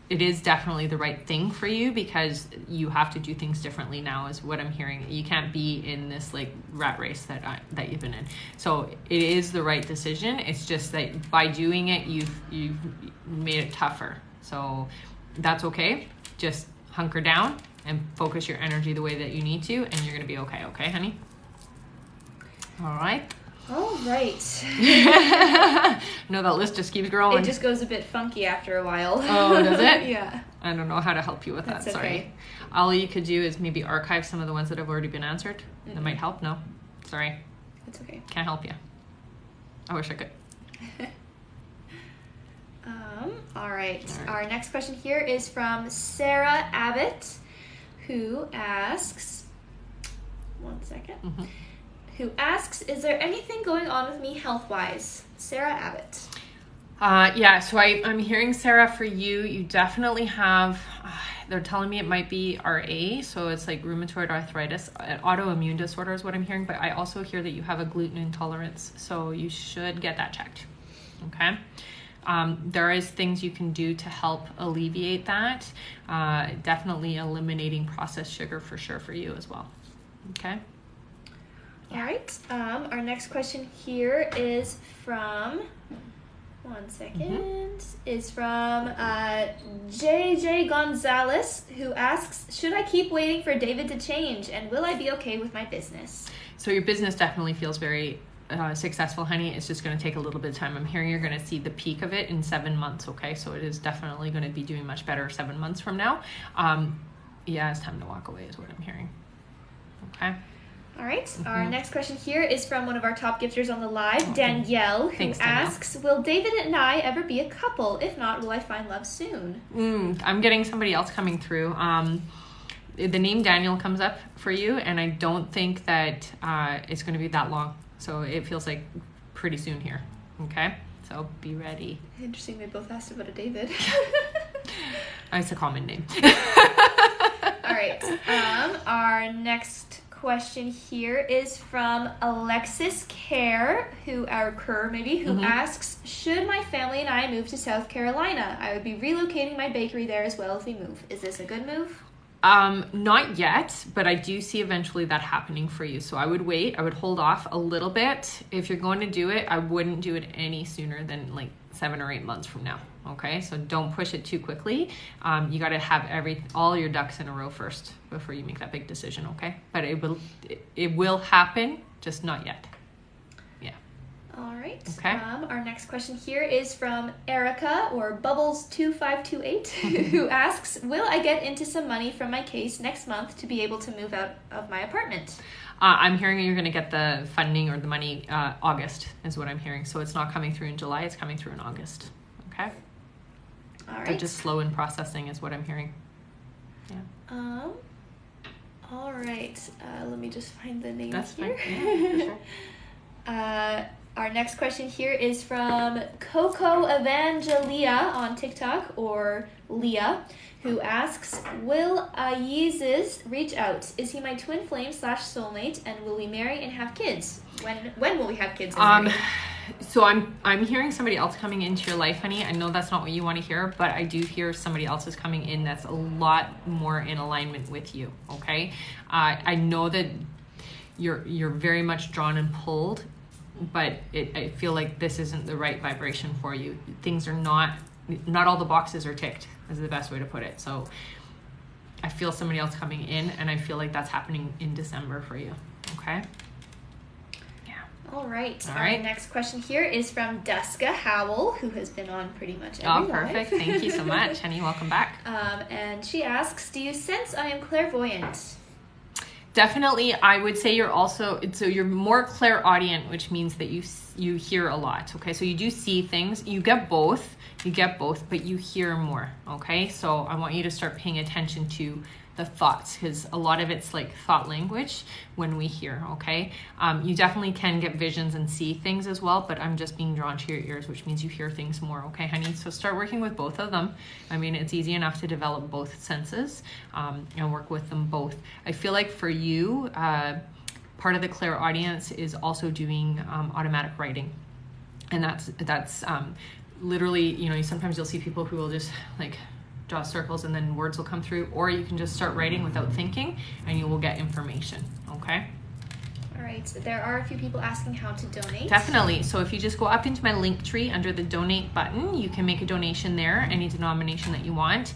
It is definitely the right thing for you because you have to do things differently now is what I'm hearing. You can't be in this like rat race that you've been in. So it is the right decision. It's just that by doing it, you've made it tougher. So that's okay. Just hunker down and focus your energy the way that you need to, and you're going to be okay. Okay, honey? All right. All right. No, that list just keeps growing. It just goes a bit funky after a while. Oh, does it? Yeah. I don't know how to help you with that. That's Sorry. Okay. All you could do is maybe archive some of the ones that have already been answered. Mm-hmm. That might help. No, sorry. It's okay. Can't help you. I wish I could. All right. Our next question here is from Sarah Abbott, who asks, one second. Mm-hmm. Who asks, is there anything going on with me health-wise? Sarah Abbott. Yeah, so I'm hearing, Sarah, for you, you definitely have, they're telling me it might be RA, so it's like rheumatoid arthritis, autoimmune disorder is what I'm hearing, but I also hear that you have a gluten intolerance, so you should get that checked, okay? There is things you can do to help alleviate that, definitely eliminating processed sugar for sure for you as well, okay? All right. Our next question here is from, one second, is from JJ Gonzalez, who asks, should I keep waiting for David to change, and will I be okay with my business? So your business definitely feels very successful, honey. It's just going to take a little bit of time. I'm hearing you're going to see the peak of it in 7 months, okay? So it is definitely going to be doing much better 7 months from now. Yeah, it's time to walk away is what I'm hearing, okay? All right. Our next question here is from one of our top gifters on the live, Danielle, who asks, will David and I ever be a couple? If not, will I find love soon? I'm getting somebody else coming through. The name Daniel comes up for you, and I don't think that it's going to be that long. So it feels like pretty soon here. Okay? So be ready. Interesting. They both asked about a David. It's a common name. All right. Our next question here is from Alexis Kerr, who asks, should my family and I move to South Carolina? I would be relocating my bakery there as well if we move. Is this a good move? Not yet, but I do see eventually that happening for you. So I would wait. I would hold off a little bit. If you're going to do it, I wouldn't do it any sooner than like 7 or 8 months from now. Okay, so don't push it too quickly. You got to have all your ducks in a row first before you make that big decision. Okay, but it will happen, just not yet. Yeah. All right. Okay. Our next question here is from Erica, or Bubbles2528, who asks, will I get into some money from my case next month to be able to move out of my apartment? I'm hearing you're going to get the funding or the money August is what I'm hearing. So it's not coming through in July, it's coming through in August. Okay. All right. They're just slow in processing is what I'm hearing. Yeah. All right. Let me just find the name That's here. fine. Yeah, for sure. Our next question here is from Coco Evangelia on TikTok, or Leah, who asks, will Aizes reach out? Is he my twin flame / soulmate, and will we marry and have kids? When will we have kids? So I'm hearing somebody else coming into your life, honey. I know that's not what you want to hear, but I do hear somebody else is coming in that's a lot more in alignment with you, okay? I know that you're very much drawn and pulled, but I feel like this isn't the right vibration for you. Things are not all the boxes are ticked, is the best way to put it. So I feel somebody else coming in, and I feel like that's happening in December for you, okay? All right. Our next question here is from Duska Howell, who has been on pretty much every perfect. Thank you so much, honey. Welcome back. And she asks, do you sense I am clairvoyant? Definitely, I would say you're more clairaudient, which means that you hear a lot, okay? So you do see things. You get both, but you hear more, okay? So I want you to start paying attention to the thoughts, because a lot of it's like thought language when we hear, okay? You definitely can get visions and see things as well, but I'm just being drawn to your ears, which means you hear things more, okay, honey? So start working with both of them. I mean, it's easy enough to develop both senses and work with them both. I feel like for you, part of the clairaudience is also doing automatic writing. And that's literally, sometimes you'll see people who will just like draw circles and then words will come through, or you can just start writing without thinking and you will get information, okay? All right, so there are a few people asking how to donate. Definitely. So if you just go up into my link tree under the donate button, you can make a donation there, any denomination that you want.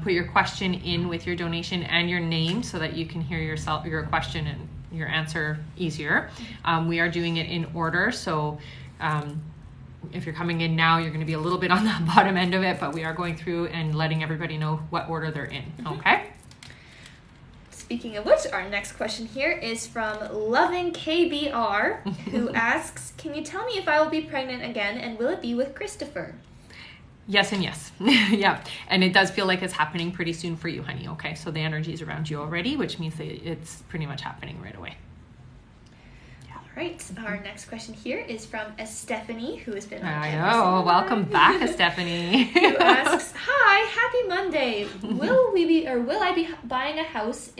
Put your question in with your donation and your name so that you can hear your question and your answer easier. We are doing it in order, so if you're coming in now, you're going to be a little bit on the bottom end of it, but we are going through and letting everybody know what order they're in, okay? Speaking of which, our next question here is from Loving KBR, who asks, can you tell me if I will be pregnant again, and will it be with Christopher? Yes and yes. Yeah, and it does feel like it's happening pretty soon for you, honey, okay? So the energy is around you already, which means that it's pretty much happening right away. All right, our next question here is from Stephanie, who has been on. I know. Welcome back, Stephanie. Who asks, "Hi, happy Monday. Will I be buying a house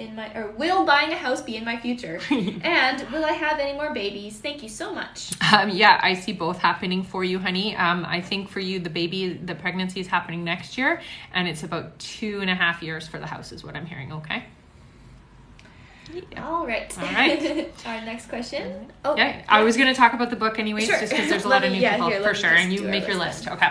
will buying a house be in my future? And will I have any more babies? Thank you so much." Yeah, I see both happening for you, honey. I think for you, the pregnancy is happening next year, and it's about 2.5 years for the house, is what I'm hearing. Okay. Yeah. All right. Our next question. Oh, yeah. I was going to talk about the book anyways, just because there's a lot of new people for sure, and you make your list. Okay.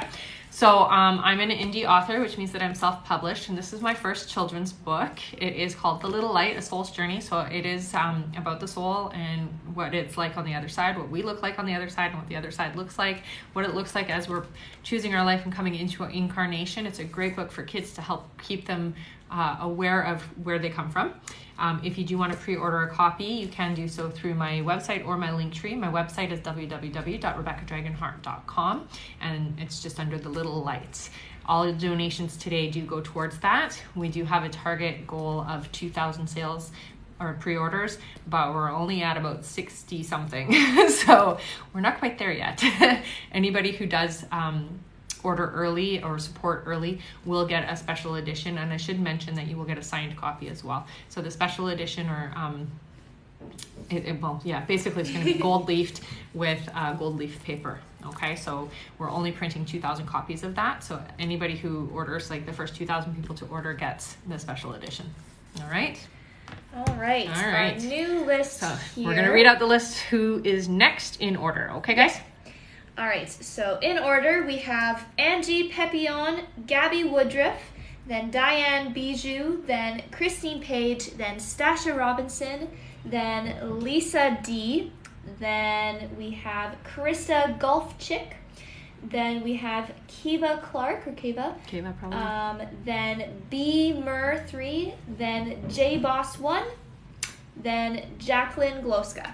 So I'm an indie author, which means that I'm self-published, and this is my first children's book. It is called The Little Light, A Soul's Journey. So it is about the soul and what it's like on the other side, what we look like on the other side, and what the other side looks like, what it looks like as we're choosing our life and coming into an incarnation. It's a great book for kids to help keep them aware of where they come from. If you do want to pre-order a copy, you can do so through my website or my link tree. My website is www.rebeccadragonheart.com, and it's just under the little lights. All donations today do go towards that. We do have a target goal of 2,000 sales or pre-orders, but we're only at about 60 something. So we're not quite there yet. Anybody who does order early or support early will get a special edition, and I should mention that you will get a signed copy as well. So the special edition, or basically it's going to be gold leafed with gold leaf paper. Okay, so we're only printing 2,000 copies of that. So anybody who orders, like the first 2,000 people to order, gets the special edition. All right. All right. Our new list. So here. We're going to read out the list who is next in order. Okay, guys. All right, so in order, we have Angie Pepillon, Gabby Woodruff, then Diane Bijou, then Christine Page, then Stasha Robinson, then Lisa D, then we have Carissa Golfchick, then we have Kiva Clark, or Kiva. Kiva, probably. Then B Mur 3, then J Boss 1, then Jacqueline Gloska.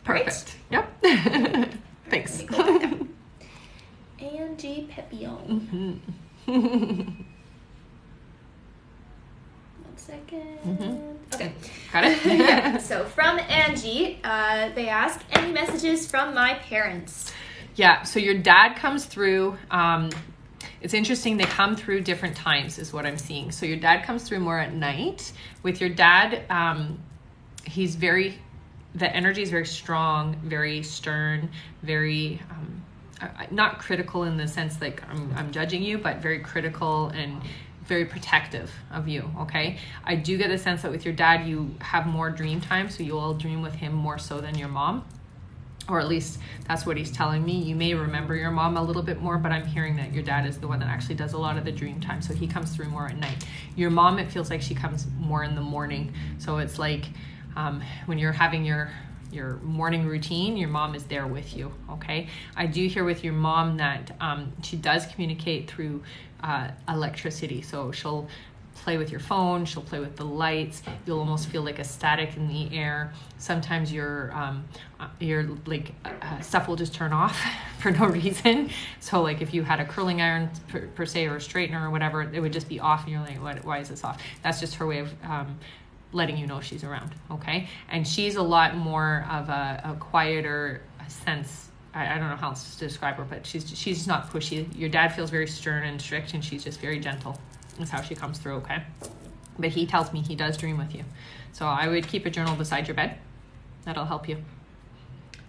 Perfect. Right? Yep. Thanks. Angie Pepillon. 1 second. Okay. Got it? Yeah. So from Angie, they ask, any messages from my parents? Yeah, so your dad comes through. It's interesting, they come through different times is what I'm seeing. So your dad comes through more at night. With your dad, the energy is very strong, very stern, very, not critical in the sense like I'm judging you, but very critical and very protective of you, okay? I do get the sense that with your dad, you have more dream time, so you'll dream with him more so than your mom. Or at least that's what he's telling me. You may remember your mom a little bit more, but I'm hearing that your dad is the one that actually does a lot of the dream time. So he comes through more at night. Your mom, it feels like she comes more in the morning. So it's like when you're having your morning routine, your mom is there with you, okay? I do hear with your mom that she does communicate through electricity. So she'll play with your phone, she'll play with the lights, you'll almost feel like a static in the air. Sometimes your stuff will just turn off for no reason. So like if you had a curling iron per se, or a straightener or whatever, it would just be off and you're like, why is this off? That's just her way of letting you know she's around, okay? And she's a lot more of a quieter sense. I don't know how else to describe her, but she's just not pushy. Your dad feels very stern and strict, and she's just very gentle. That's how she comes through, okay? But he tells me he does dream with you. So I would keep a journal beside your bed. That'll help you.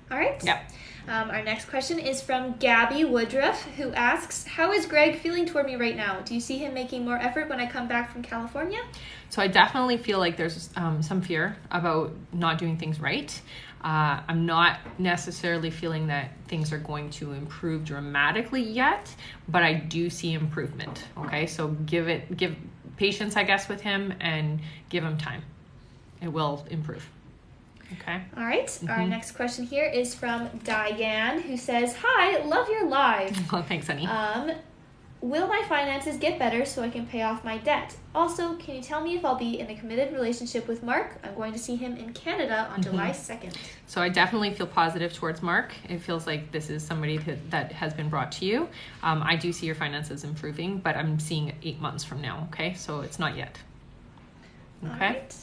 All right. Yeah. Our next question is from Gabby Woodruff, who asks, how is Greg feeling toward me right now? Do you see him making more effort when I come back from California? So I definitely feel like there's some fear about not doing things right. I'm not necessarily feeling that things are going to improve dramatically yet, but I do see improvement. Okay, so give patience, I guess, with him, and give him time. It will improve. Okay. All right. Our next question here is from Diane, who says, hi, love your live. Oh, thanks, honey. Will my finances get better so I can pay off my debt? Also, can you tell me if I'll be in a committed relationship with Mark? I'm going to see him in Canada on July 2nd. So I definitely feel positive towards Mark. It feels like this is somebody that has been brought to you. I do see your finances improving, but I'm seeing 8 months from now, okay? So it's not yet. Okay? All right.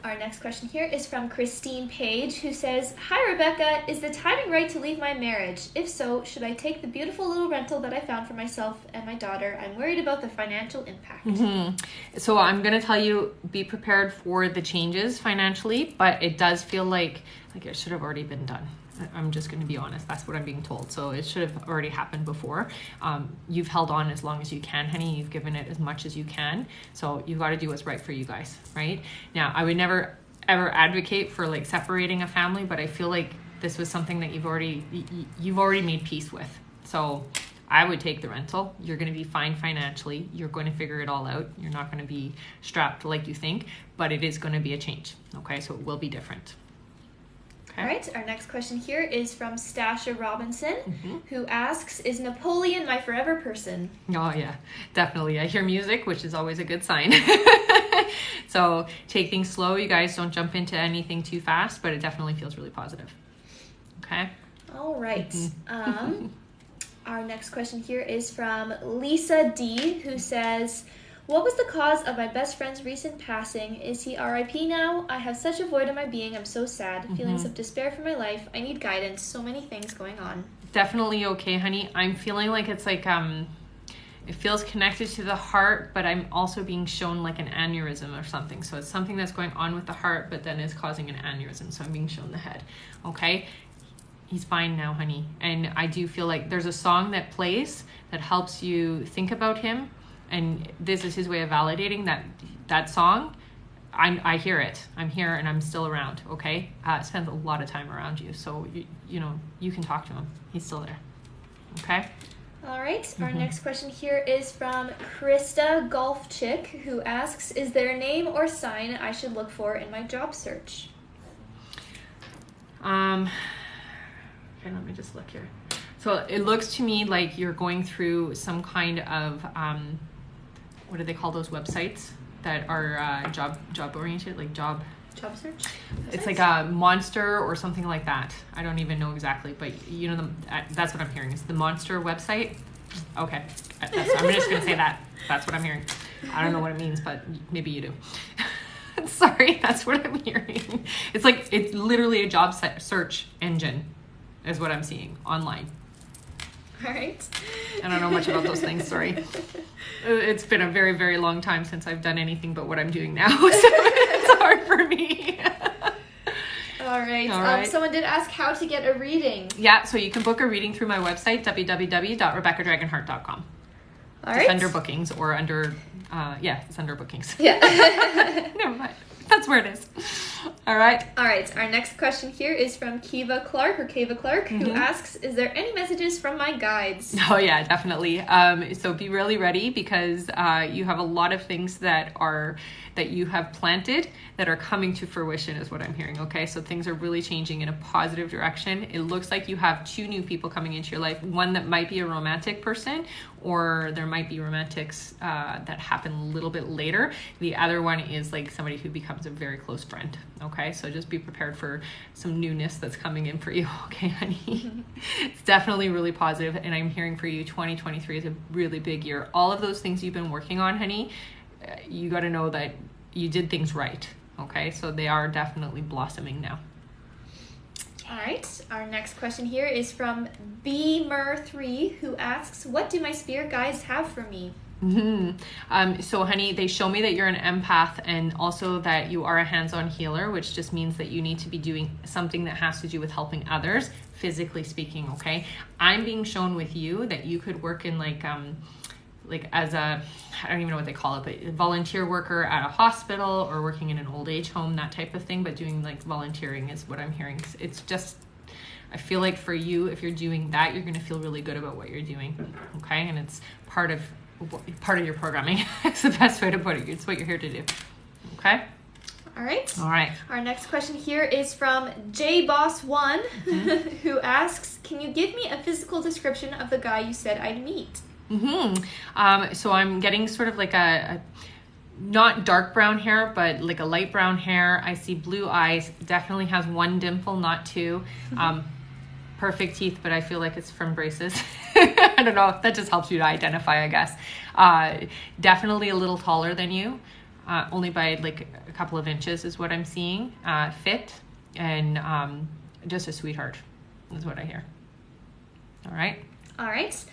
Our next question here is from Christine Page, who says, hi, Rebecca. Is the timing right to leave my marriage? If so, should I take the beautiful little rental that I found for myself and my daughter? I'm worried about the financial impact. So I'm going to tell you, be prepared for the changes financially, but it does feel like it should have already been done. I'm just going to be honest. That's what I'm being told. So it should have already happened before. You've held on as long as you can, honey. You've given it as much as you can. So you've got to do what's right for you guys, right? Now, I would never, ever advocate for like separating a family, but I feel like this was something that you've already made peace with. So I would take the rental. You're going to be fine financially. You're going to figure it all out. You're not going to be strapped like you think, but it is going to be a change. Okay, so it will be different. All right, our next question here is from Stasha Robinson, who asks, is Napoleon my forever person? Oh, yeah, definitely. I hear music, which is always a good sign. So take things slow. You guys don't jump into anything too fast, but it definitely feels really positive. Okay? All right. Our next question here is from Lisa D, who says, what was the cause of my best friend's recent passing? Is he RIP now? I have such a void in my being. I'm so sad. Feelings of despair for my life. I need guidance. So many things going on. Definitely okay, honey. I'm feeling like it's like, it feels connected to the heart, but I'm also being shown like an aneurysm or something. So it's something that's going on with the heart, but then is causing an aneurysm. So I'm being shown the head. Okay? He's fine now, honey. And I do feel like there's a song that plays that helps you think about him. And this is his way of validating that song. I hear it. I'm here and I'm still around, okay? Spends a lot of time around you. So, you know, you can talk to him. He's still there, okay? All right. Our next question here is from Krista Golf Chick, who asks, is there a name or sign I should look for in my job search? Okay, let me just look here. So it looks to me like you're going through some kind of, what do they call those websites that are job oriented, like job search? It's like a Monster or something like that. I don't even know exactly, but you know, that's what I'm hearing. It's the Monster website. Okay, I'm just gonna say that. That's what I'm hearing. I don't know what it means, but maybe you do. Sorry, that's what I'm hearing. It's literally a job search engine is what I'm seeing online. All right. I don't know much about those things, sorry. It's been a very, very long time since I've done anything but what I'm doing now, so it's hard for me. All right. Someone did ask how to get a reading. Yeah, so you can book a reading through my website, www.rebeccadragonheart.com. All right. It's under bookings or under, it's under bookings. Yeah. Never mind. That's where it is. All right. All right. Our next question here is from Keva Clark, who asks, is there any messages from my guides? Oh, yeah, definitely. So be really ready because you have a lot of things that you have planted that are coming to fruition is what I'm hearing. Okay. So things are really changing in a positive direction. It looks like you have 2 new people coming into your life. One that might be a romantic person, or there might be romantics that happen a little bit later. The other one is like somebody who becomes a very close friend. Okay. So just be prepared for some newness that's coming in for you. Okay, honey. It's definitely really positive. And I'm hearing for you, 2023 is a really big year. All of those things you've been working on, honey, you got to know that you did things right. Okay. So they are definitely blossoming now. All right. Our next question here is from Beamer3, who asks, what do my spirit guides have for me? So honey, they show me that you're an empath and also that you are a hands-on healer, which just means that you need to be doing something that has to do with helping others, physically speaking. Okay. I'm being shown with you that you could work in like as a, I don't even know what they call it, but a volunteer worker at a hospital or working in an old age home, that type of thing, but doing like volunteering is what I'm hearing. It's just, I feel like for you, if you're doing that, you're going to feel really good about what you're doing. Okay. And it's part of your programming. It's the best way to put it. It's what you're here to do. Okay. All right. All right. Our next question here is from JBoss1, who asks, can you give me a physical description of the guy you said I'd meet? So I'm getting sort of like a not dark brown hair, but like a light brown hair. I see blue eyes, definitely has 1 dimple, not 2. Perfect teeth, but I feel like it's from braces. I don't know if that just helps you to identify, I guess. Definitely a little taller than you, only by like a couple of inches is what I'm seeing. Fit and just a sweetheart is what I hear. All right. All right.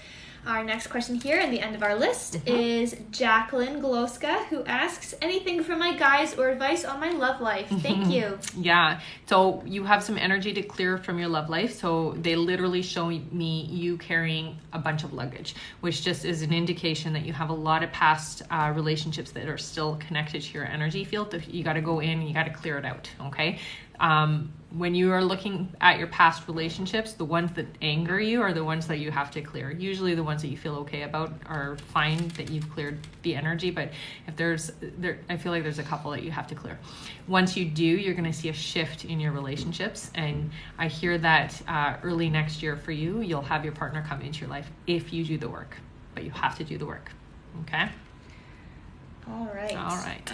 Our next question here and the end of our list is Jacqueline Goloska, who asks, anything from my guides or advice on my love life? Thank you. Yeah. So you have some energy to clear from your love life. So they literally show me you carrying a bunch of luggage, which just is an indication that you have a lot of past relationships that are still connected to your energy field. You got to go in and you got to clear it out. Okay. When you are looking at your past relationships, the ones that anger you are the ones that you have to clear. Usually the ones that you feel okay about are fine, that you've cleared the energy, but if I feel like there's a couple that you have to clear. Once you do, you're going to see a shift in your relationships, and I hear that early next year for you, you'll have your partner come into your life if you do the work, but you have to do the work. Okay? All right. All right.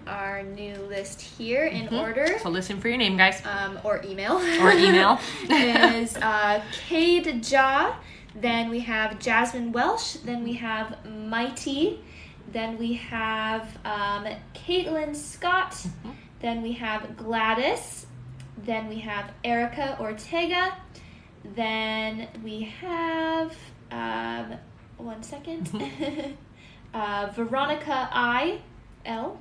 Our new list here in order. So listen for your name, guys. Or email. Or email. is Cade Ja. Then we have Jasmine Welsh. Then we have Mighty. Then we have Caitlin Scott. Then we have Gladys. Then we have Erica Ortega. Then we have, one second. Veronica I.L.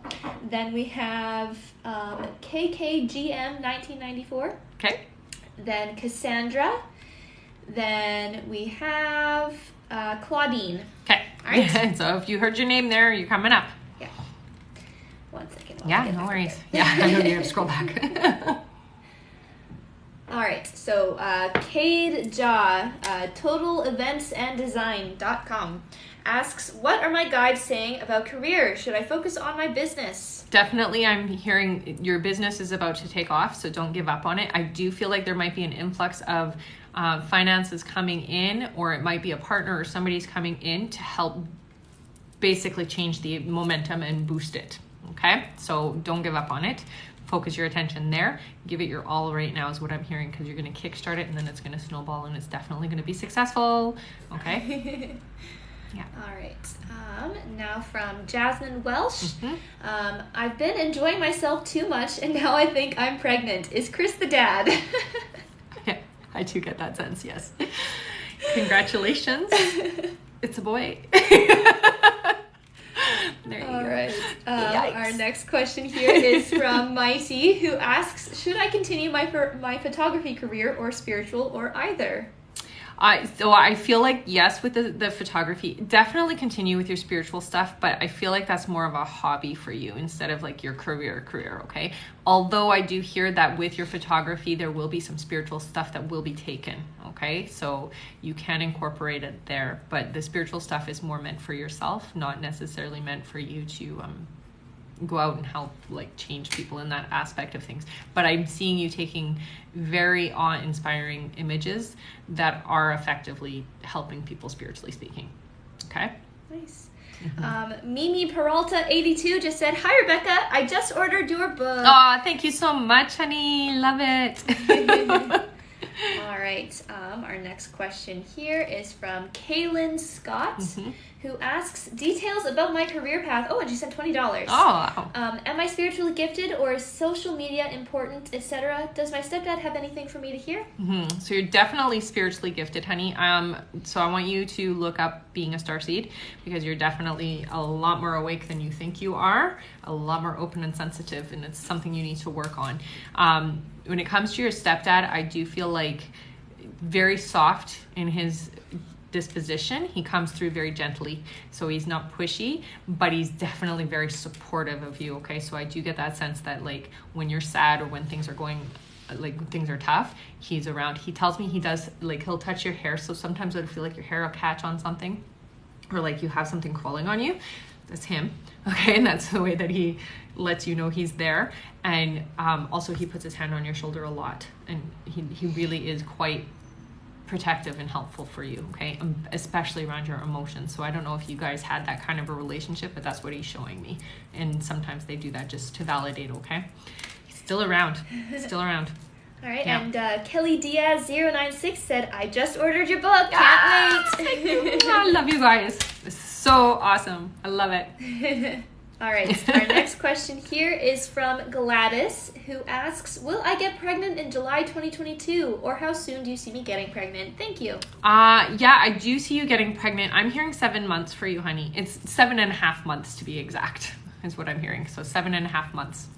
Then we have KKGM 1994. Okay. Then Cassandra. Then we have Claudine. Okay. All right. So if you heard your name there, you're coming up. Yeah. One second. Yeah, no worries. Yeah, I know you have to scroll back. All right. So Cade Ja, totaleventsanddesign.com. asks, what are my guides saying about career? Should I focus on my business? Definitely, I'm hearing your business is about to take off, so don't give up on it. I do feel like there might be an influx of finances coming in, or it might be a partner or somebody's coming in to help basically change the momentum and boost it. Okay, so don't give up on it. Focus your attention there. Give it your all right now is what I'm hearing, because you're going to kickstart it and then it's going to snowball and it's definitely going to be successful. Okay. Yeah. All right. Now from Jasmine Welsh. I've been enjoying myself too much, and now I think I'm pregnant. Is Chris the dad? Yeah, I do get that sense, yes. Congratulations. It's a boy. There you go. All right. Our next question here is from Mighty, who asks, should I continue my photography career or spiritual or either? So I feel like, yes, with the photography, definitely continue with your spiritual stuff, but I feel like that's more of a hobby for you instead of like your career, okay? Although I do hear that with your photography, there will be some spiritual stuff that will be taken, okay? So you can incorporate it there, but the spiritual stuff is more meant for yourself, not necessarily meant for you to go out and help like change people in that aspect of things. But I'm seeing you taking very awe-inspiring images that are effectively helping people spiritually speaking. Okay? Nice. Mimi Peralta 82 just said, hi Rebecca, I just ordered your book. Oh, thank you so much, honey. Love it. All right. Our next question here is from Kaylin Scott, who asks, details about my career path. Oh, and she sent $20. Oh, wow. Am I spiritually gifted, or is social media important, etc.? Does my stepdad have anything for me to hear? So you're definitely spiritually gifted, honey. So I want you to look up being a starseed, because you're definitely a lot more awake than you think you are, a lot more open and sensitive, and it's something you need to work on. When it comes to your stepdad, I do feel like very soft in his disposition. He comes through very gently, so he's not pushy, but he's definitely very supportive of you. Okay, so I do get that sense that like when you're sad or when things are going, like things are tough, he's around. He tells me he does, like, he'll touch your hair, so sometimes it'll feel like your hair will catch on something, or like you have something crawling on you. That's him. Okay, and that's the way that he lets you know he's there. And also he puts his hand on your shoulder a lot, and he really is quite protective and helpful for you, okay, especially around your emotions. So I don't know if you guys had that kind of a relationship, but that's what he's showing me. And sometimes they do that just to validate, okay? He's still around. Still around. All right, yeah. And Kelly Diaz 096 said, I just ordered your book. Can't wait. I love you guys. It's so awesome. I love it. All right, our next question here is from Gladys, who asks, will I get pregnant in July 2022, or how soon do you see me getting pregnant? Thank you. Yeah, I do see you getting pregnant. I'm hearing 7 months for you, honey. It's 7.5 months to be exact, is what I'm hearing. So 7.5 months.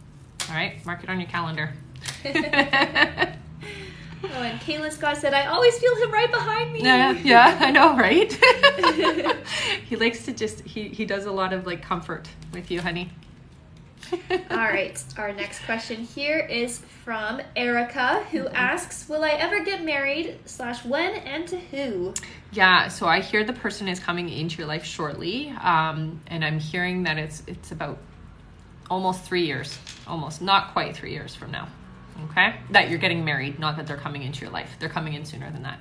All right, mark it on your calendar. Oh, and Kayla Scott said, I always feel him right behind me. Yeah, I know, right? He likes to just, he does a lot of like comfort with you, honey. All right, our next question here is from Erica, who asks, will I ever get married / when and to who? Yeah, so I hear the person is coming into your life shortly, and I'm hearing that it's about almost 3 years, almost, not quite 3 years from now. Okay, that you're getting married, not that they're coming into your life. They're coming in sooner than that.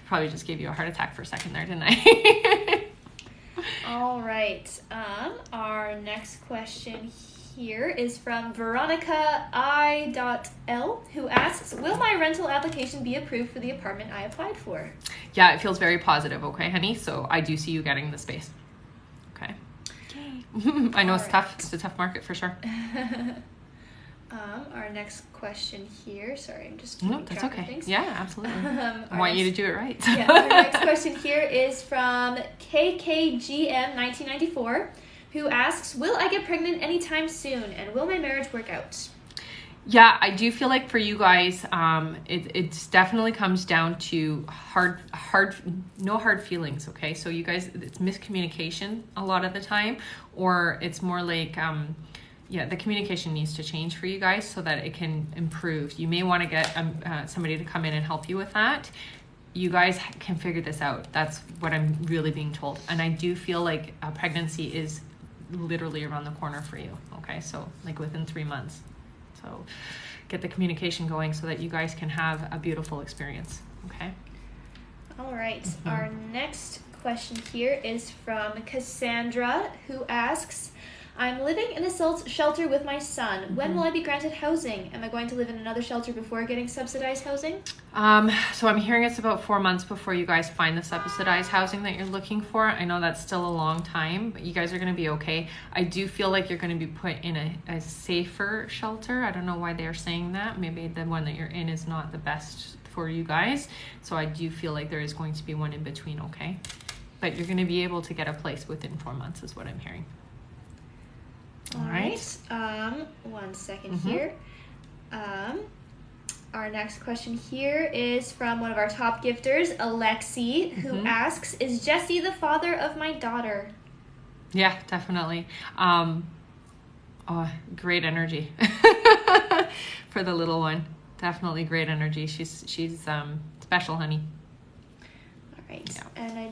Probably just gave you a heart attack for a second there, didn't I? All right. Our next question here is from Veronica I.L, who asks, will my rental application be approved for the apartment I applied for? Yeah, it feels very positive. Okay, honey. So I do see you getting the space. Okay. I know it's tough. It's a tough market for sure. Our next question here. Sorry, I'm just no, that's okay. Things. Yeah, absolutely. I want you to do it right. Yeah. Our next question here is from KKGM 1994, who asks, "Will I get pregnant anytime soon, and will my marriage work out?" Yeah, I do feel like for you guys, it definitely comes down to no hard feelings. Okay, so you guys, it's miscommunication a lot of the time, or it's more like. Yeah, the communication needs to change for you guys so that it can improve. You may want to get somebody to come in and help you with that. You guys can figure this out. That's what I'm really being told. And I do feel like a pregnancy is literally around the corner for you. Okay, so like within 3 months. So get the communication going so that you guys can have a beautiful experience. Okay. All right. Our next question here is from Cassandra, who asks, I'm living in a shelter with my son. When will I be granted housing? Am I going to live in another shelter before getting subsidized housing? So I'm hearing it's about 4 months before you guys find the subsidized housing that you're looking for. I know that's still a long time, but you guys are going to be okay. I do feel like you're going to be put in a safer shelter. I don't know why they're saying that. Maybe the one that you're in is not the best for you guys. So I do feel like there is going to be one in between, okay? But you're going to be able to get a place within 4 months is what I'm hearing. All right. 1 second here. Our next question here is from one of our top gifters, Alexi, who asks, is Jesse the father of my daughter? Yeah, definitely. Great energy for the little one. Definitely great energy. She's special, honey. All right. Yeah. And I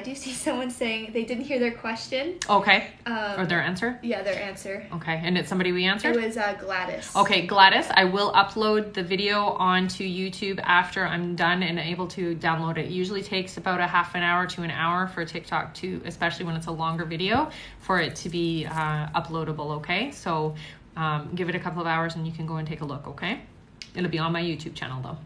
do see someone saying they didn't hear their question. Okay. Or their answer? Yeah, their answer. Okay. And it's somebody we answered? It was Gladys. Okay, Gladys, I will upload the video onto YouTube after I'm done and able to download it. It usually takes about a half an hour to an hour for TikTok to, especially when it's a longer video, for it to be uploadable, okay? So give it a couple of hours and you can go and take a look, okay? It'll be on my YouTube channel though.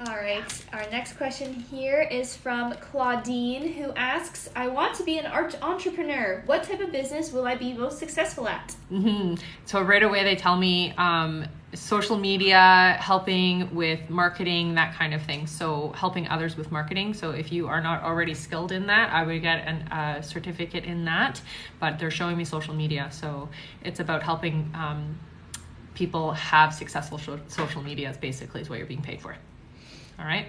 All right. Our next question here is from Claudine, who asks, I want to be an art entrepreneur. What type of business will I be most successful at? So right away they tell me social media, helping with marketing, that kind of thing. So helping others with marketing. So if you are not already skilled in that, I would get a certificate in that. But they're showing me social media. So it's about helping people have successful social media, basically is what you're being paid for. All right.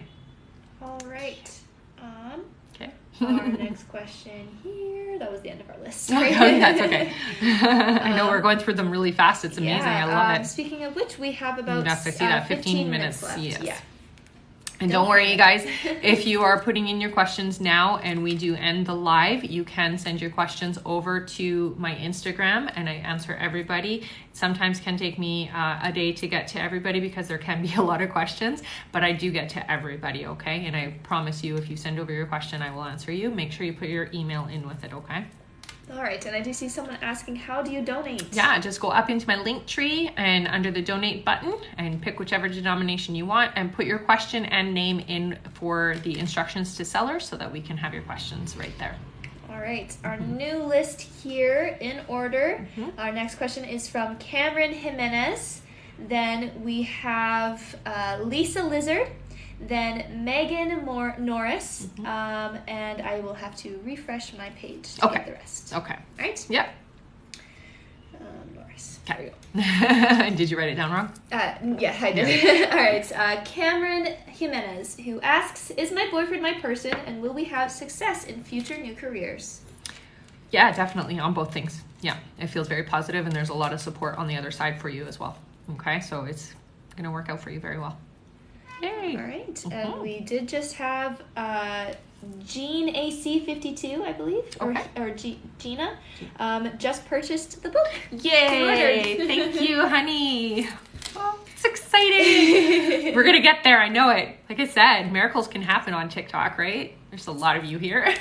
Okay. Our next question here. That was the end of our list. Oh, that's okay. I know we're going through them really fast. It's amazing. I love it. Speaking of which, we have about 15 minutes left. Yes. Yeah. And don't worry, you guys, if you are putting in your questions now and we do end the live, you can send your questions over to my Instagram and I answer everybody. It sometimes can take me a day to get to everybody because there can be a lot of questions, but I do get to everybody, okay? And I promise you, if you send over your question, I will answer you. Make sure you put your email in with it, okay? All right, and I do see someone asking, how do you donate? Yeah, just go up into my link tree and under the donate button and pick whichever denomination you want and put your question and name in for the instructions to sellers so that we can have your questions right there. All right, our new list here in order. Our next question is from Cameron Jimenez. Then we have Lisa Lizard. Then Megan Norris, and I will have to refresh my page to get the rest. Okay. Right? Yep. Norris. Okay. There you go. Did you write it down wrong? Yeah, I did. Yeah. All right. Cameron Jimenez, who asks, is my boyfriend my person, and will we have success in future new careers? Yeah, definitely, on both things. Yeah, it feels very positive, and there's a lot of support on the other side for you as well. Okay, so it's going to work out for you very well. Yay. All right, and we did just have Jean AC52, I believe, or Gina, just purchased the book. Yay! Thank you, honey. Oh, it's exciting. We're gonna get there. I know it. Like I said, miracles can happen on TikTok, right? There's a lot of you here.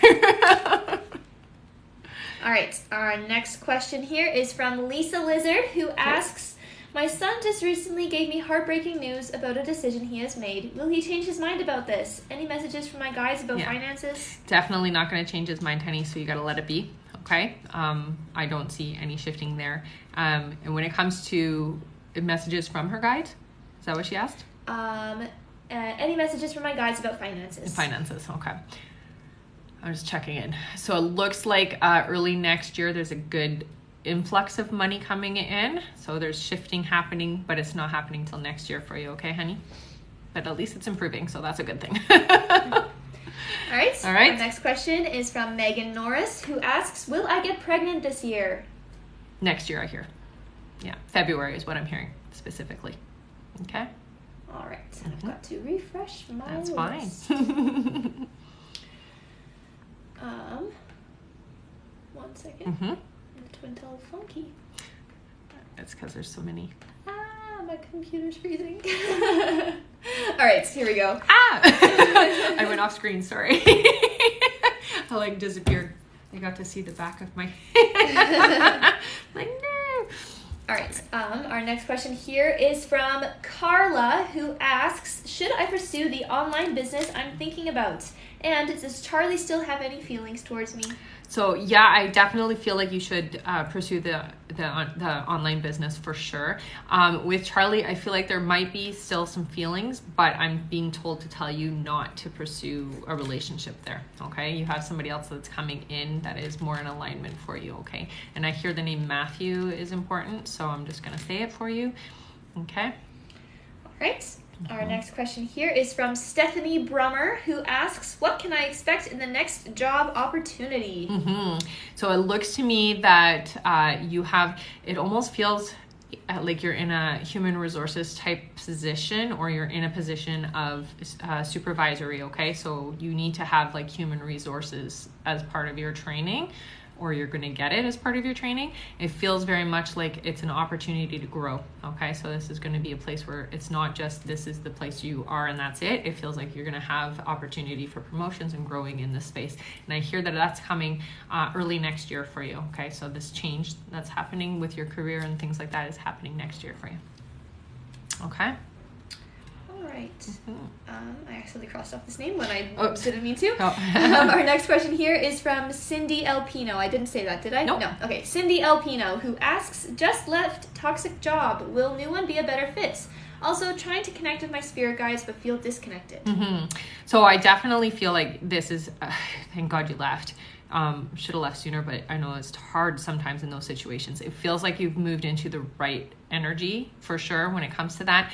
All right, our next question here is from Lisa Lizard, who asks, my son just recently gave me heartbreaking news about a decision he has made. Will he change his mind about this? Any messages from my guides about finances? Definitely not going to change his mind, honey, so you got to let it be, okay? I don't see any shifting there. And when it comes to messages from her guide, is that what she asked? Any messages from my guides about finances? Finances, okay. I'm just checking in. So it looks like early next year there's a good influx of money coming in, so there's shifting happening, but it's not happening till next year for you, okay, honey? But at least it's improving, so that's a good thing. All right. Our next question is from Megan Norris, who asks, will I get pregnant this year? Next year, I hear. Yeah, February is what I'm hearing specifically. Okay. All right. I've got to refresh my list. That's fine. 1 second. Until funky. It's because there's so many. My computer's freezing. All right, here we go. I went off screen, sorry. I disappeared. I got to see the back of my head. Like, no. All right. Our next question here is from Carla, who asks, should I pursue the online business I'm thinking about? And does Charlie still have any feelings towards me? So yeah, I definitely feel like you should pursue the online business for sure. With Charlie, I feel like there might be still some feelings, but I'm being told to tell you not to pursue a relationship there. Okay, you have somebody else that's coming in that is more in alignment for you. Okay, and I hear the name Matthew is important, so I'm just gonna say it for you. Okay. All right. Our next question here is from Stephanie Brummer, who asks, what can I expect in the next job opportunity? So it looks to me that you have, it almost feels like you're in a human resources type position, or you're in a position of supervisory, okay? So you need to have like human resources as part of your training, or you're going to get it as part of your training. It feels very much like it's an opportunity to grow. Okay, so this is going to be a place where it's not just this is the place you are and that's it. It feels like you're going to have opportunity for promotions and growing in this space. And I hear that that's coming early next year for you. Okay, so this change that's happening with your career and things like that is happening next year for you. Okay. All right. I accidentally crossed off this name when I didn't mean to. Oh. Our next question here is from Cindy Elpino. I didn't say that, did I? Nope. No. Okay. Cindy Elpino, who asks, just left toxic job. Will new one be a better fit? Also, trying to connect with my spirit guides, but feel disconnected. So I definitely feel like this is, thank God you left. Should have left sooner, but I know it's hard sometimes in those situations. It feels like you've moved into the right energy for sure when it comes to that.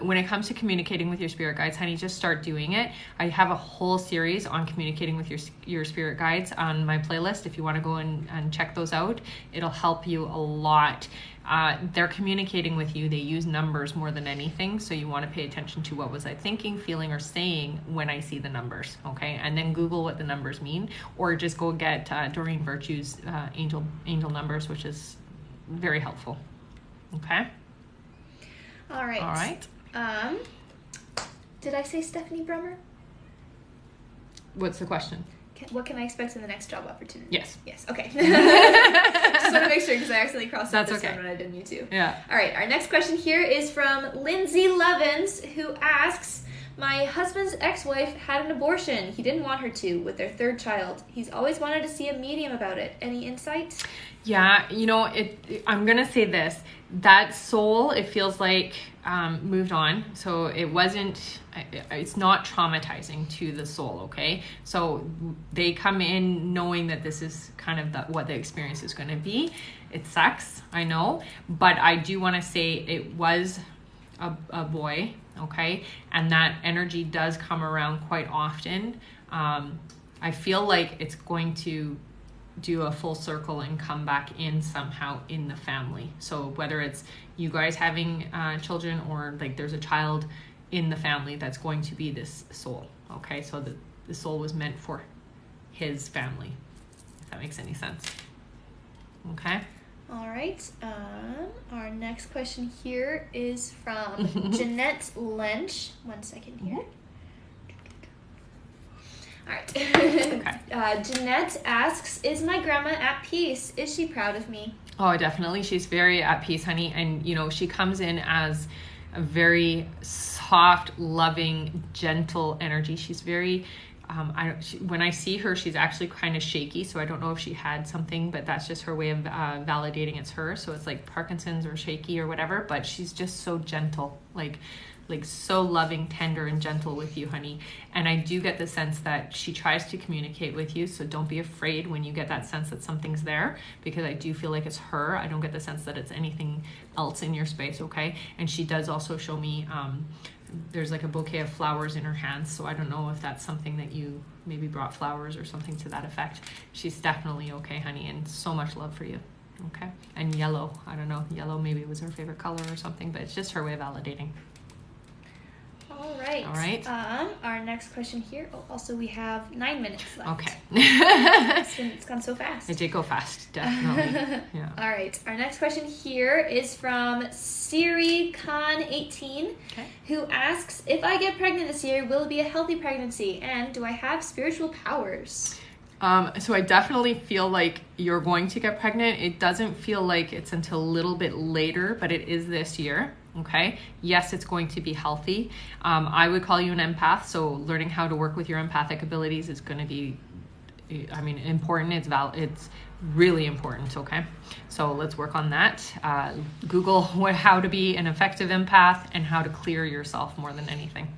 When it comes to communicating with your spirit guides, honey, just start doing it. I have a whole series on communicating with your spirit guides on my playlist. If you want to go and check those out, it'll help you a lot. They're communicating with you. They use numbers more than anything. So you want to pay attention to what was I thinking, feeling, or saying when I see the numbers. Okay. And then Google what the numbers mean, or just go get Doreen Virtue's angel numbers, which is very helpful. Okay. All right. All right. Did I say Stephanie Brummer? What's the question? What can I expect in the next job opportunity? Yes. Yes. Okay. Just want to make sure because I accidentally crossed out this one when I didn't mean to. Yeah. All right. Our next question here is from Lindsay Levens, who asks, my husband's ex-wife had an abortion. He didn't want her to with their third child. He's always wanted to see a medium about it. Any insight? Yeah. You know, I'm going to say this. That soul, it feels like moved on. So it's not traumatizing to the soul, okay? So they come in knowing that this is kind of what the experience is going to be. It sucks, I know. But I do want to say it was a boy, okay? And that energy does come around quite often. I feel like it's going to do a full circle and come back in somehow in the family. So whether it's you guys having children, or like there's a child in the family that's going to be this soul. Okay, so the soul was meant for his family, if that makes any sense. Okay. All right. Our next question here is from Jeanette Lynch. 1 second here. All right. Okay. Jeanette asks, is my grandma at peace? Is she proud of me? Oh, definitely. She's very at peace, honey. And, you know, she comes in as a very soft, loving, gentle energy. She's very, when I see her, she's actually kind of shaky. So I don't know if she had something, but that's just her way of validating it's her. So it's like Parkinson's or shaky or whatever, but she's just so gentle, like so loving, tender, and gentle with you, honey. And I do get the sense that she tries to communicate with you, so don't be afraid when you get that sense that something's there, because I do feel like it's her. I don't get the sense that it's anything else in your space, okay? And she does also show me there's like a bouquet of flowers in her hands, so I don't know if that's something that you maybe brought flowers or something to that effect. She's definitely okay, honey, and so much love for you. Okay. And yellow, I don't know, yellow maybe was her favorite color or something, but it's just her way of validating. All right. All right. Our next question here. Oh, also we have 9 minutes left. Okay. It's gone so fast. It did go fast, definitely. Yeah. All right. Our next question here is from Siri Khan 18, who asks, if I get pregnant this year, will it be a healthy pregnancy? And do I have spiritual powers? So I definitely feel like you're going to get pregnant. It doesn't feel like it's until a little bit later, but it is this year. Okay. Yes, it's going to be healthy. I would call you an empath. So learning how to work with your empathic abilities is going to be, important. It's really important. Okay. So let's work on that. Google how to be an effective empath and how to clear yourself more than anything.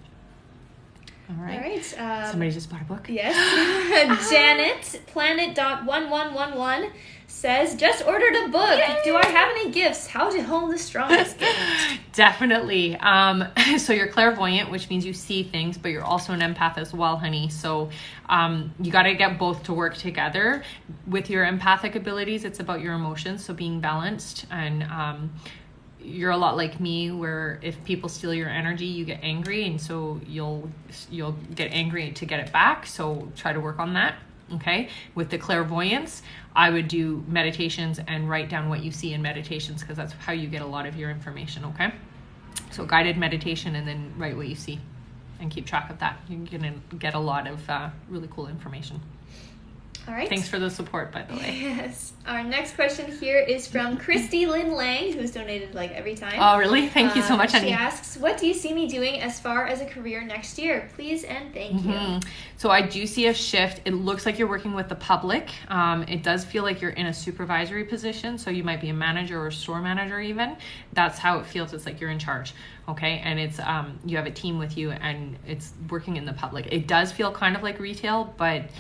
All right. Somebody just bought a book. Yes. Janet, planet.1111 says, just ordered a book. Yay! Do I have any gifts? How to hone the strongest gift? Definitely. So you're clairvoyant, which means you see things, but you're also an empath as well, honey. So you got to get both to work together. With your empathic abilities, it's about your emotions, so being balanced. And you're a lot like me, where if people steal your energy, you get angry, and so you'll get angry to get it back. So try to work on that. Okay. With the clairvoyance, I would do meditations and write down what you see in meditations, because that's how you get a lot of your information. Okay. So guided meditation, and then write what you see and keep track of that. You're going to get a lot of really cool information. All right. Thanks for the support, by the way. Yes. Our next question here is from Christy Lynn Lang, who's donated like every time. Oh, really? Thank you so much, honey. She asks, what do you see me doing as far as a career next year? Please and thank you. So I do see a shift. It looks like you're working with the public. It does feel like you're in a supervisory position. So you might be a manager or store manager even. That's how it feels. It's like you're in charge. Okay. And it's you have a team with you, and it's working in the public. It does feel kind of like retail, but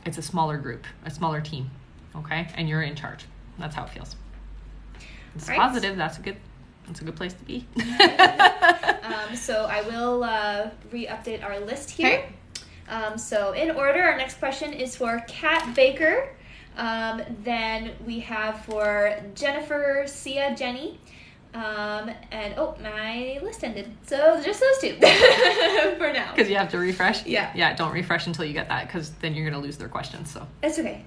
it's a smaller group, a smaller team, okay? And you're in charge. That's how it feels. It's right. Positive. That's a good place to be. So I will re-update our list here. Okay. So in order, our next question is for Kat Baker. Then we have for Jennifer, Sia, Jenny. And my list ended. So just those two for now. Because you have to refresh? Yeah. Yeah, don't refresh until you get that, because then you're going to lose their questions. So it's okay.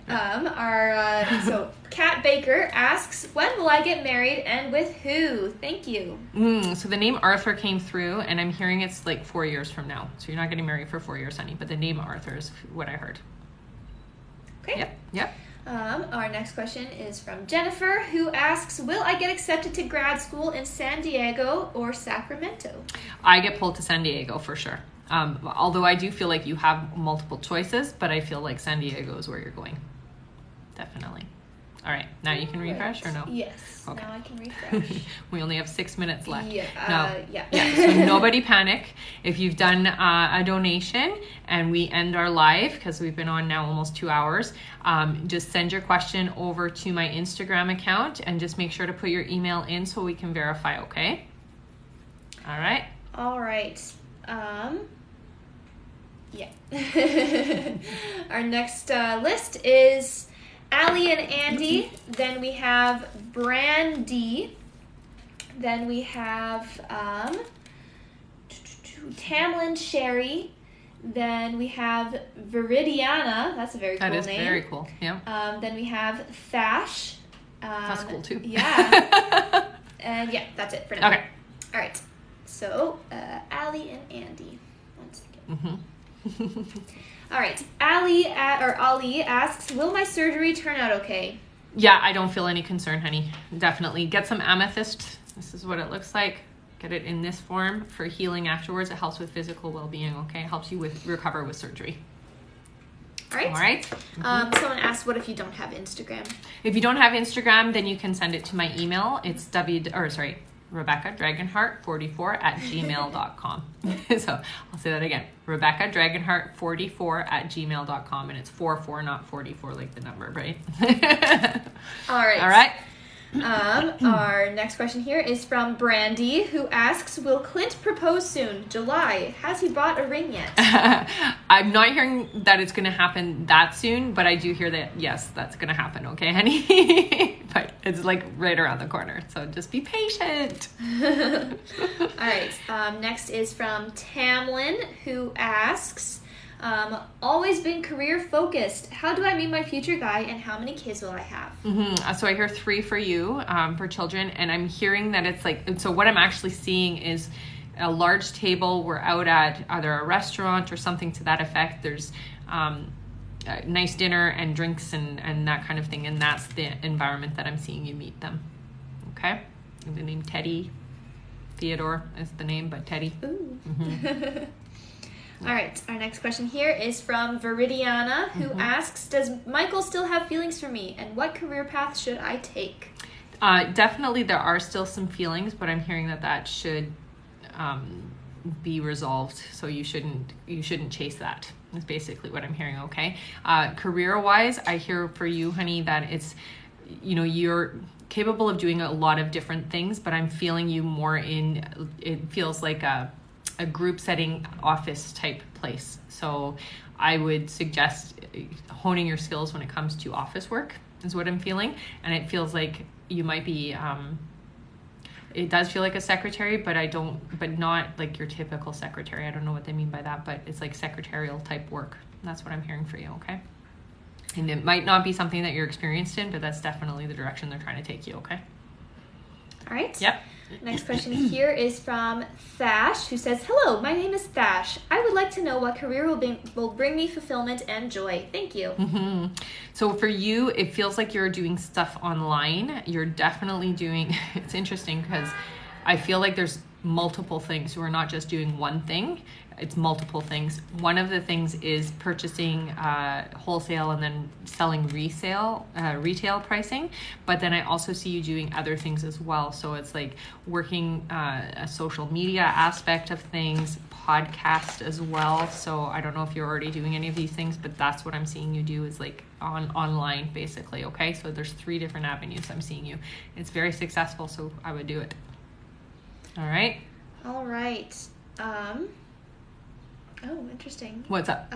So Kat Baker asks, when will I get married and with who? Thank you. So the name Arthur came through, and I'm hearing it's like 4 years from now. So you're not getting married for 4 years, honey, but the name Arthur is what I heard. Okay. Yep. Our next question is from Jennifer, who asks, will I get accepted to grad school in San Diego or Sacramento? I get pulled to San Diego for sure. Although I do feel like you have multiple choices, but I feel like San Diego is where you're going. Definitely. All right. Now you can refresh or no? Yes. Okay. Now I can refresh. We only have 6 minutes left. Yeah. So nobody panic. If you've done a donation and we end our live, because we've been on now almost 2 hours, just send your question over to my Instagram account, and just make sure to put your email in so we can verify, okay? All right. All right. Yeah. Our next list is Allie and Andy. Then we have Brandy. Then we have Tamlin Sherry. Then we have Viridiana. That's a very cool name. That is very cool. Yeah. Then we have Thash. That's cool too. Yeah. And yeah, that's it for now. Okay. All right. So Allie and Andy. 1 second. All right. Ali asks, will my surgery turn out okay? Yeah, I don't feel any concern, honey. Definitely. Get some amethyst. This is what it looks like. Get it in this form for healing afterwards. It helps with physical well-being, okay? It helps you recover with surgery. All right. All right. Someone asked, what if you don't have Instagram? If you don't have Instagram, then you can send it to my email. It's Rebecca Dragonheart44@gmail.com. So I'll say that again. Rebecca Dragonheart44@gmail.com, and it's 44, not 44 like the number, right? All right. All right. Our next question here is from Brandy, who asks, will Clint propose soon? July. Has he bought a ring yet? I'm not hearing that it's going to happen that soon, but I do hear that, yes, that's going to happen. Okay, honey? But it's like right around the corner. So just be patient. All right. Next is from Tamlin, who asks, always been career focused. How do I meet my future guy, and how many kids will I have? So I hear 3 for you, for children, and I'm hearing that it's like, so what I'm actually seeing is a large table. We're out at either a restaurant or something to that effect. There's nice dinner and drinks and that kind of thing. And that's the environment that I'm seeing you meet them. Okay? And the name Teddy. Theodore is the name, but Teddy. Ooh. All right, our next question here is from Viridiana, who asks, does Michael still have feelings for me, and what career path should I take? Definitely there are still some feelings, but I'm hearing that should be resolved, so you shouldn't chase that. That's basically what I'm hearing, okay? Career-wise, I hear for you, honey, that it's, you're capable of doing a lot of different things, but I'm feeling you more in, it feels like a group setting office type place. So I would suggest honing your skills when it comes to office work is what I'm feeling. And it feels like you might be, it does feel like a secretary, but not like your typical secretary. I don't know what they mean by that, but it's like secretarial type work. That's what I'm hearing for you, okay? And it might not be something that you're experienced in, but that's definitely the direction they're trying to take you, okay? All right. Yep. Next question here is from Thash, who says, hello, my name is Thash. I would like to know what career will bring me fulfillment and joy. Thank you. So for you, it feels like you're doing stuff online. You're definitely doing, it's interesting because I feel like there's multiple things. We're not just doing one thing. It's multiple things. One of the things is purchasing wholesale and then selling retail pricing. But then I also see you doing other things as well. So it's like working a social media aspect of things, podcast as well. So I don't know if you're already doing any of these things, but that's what I'm seeing you do is like online basically. Okay, so there's 3 different avenues I'm seeing you. It's very successful, so I would do it. All right. All right. Oh, interesting. What's up?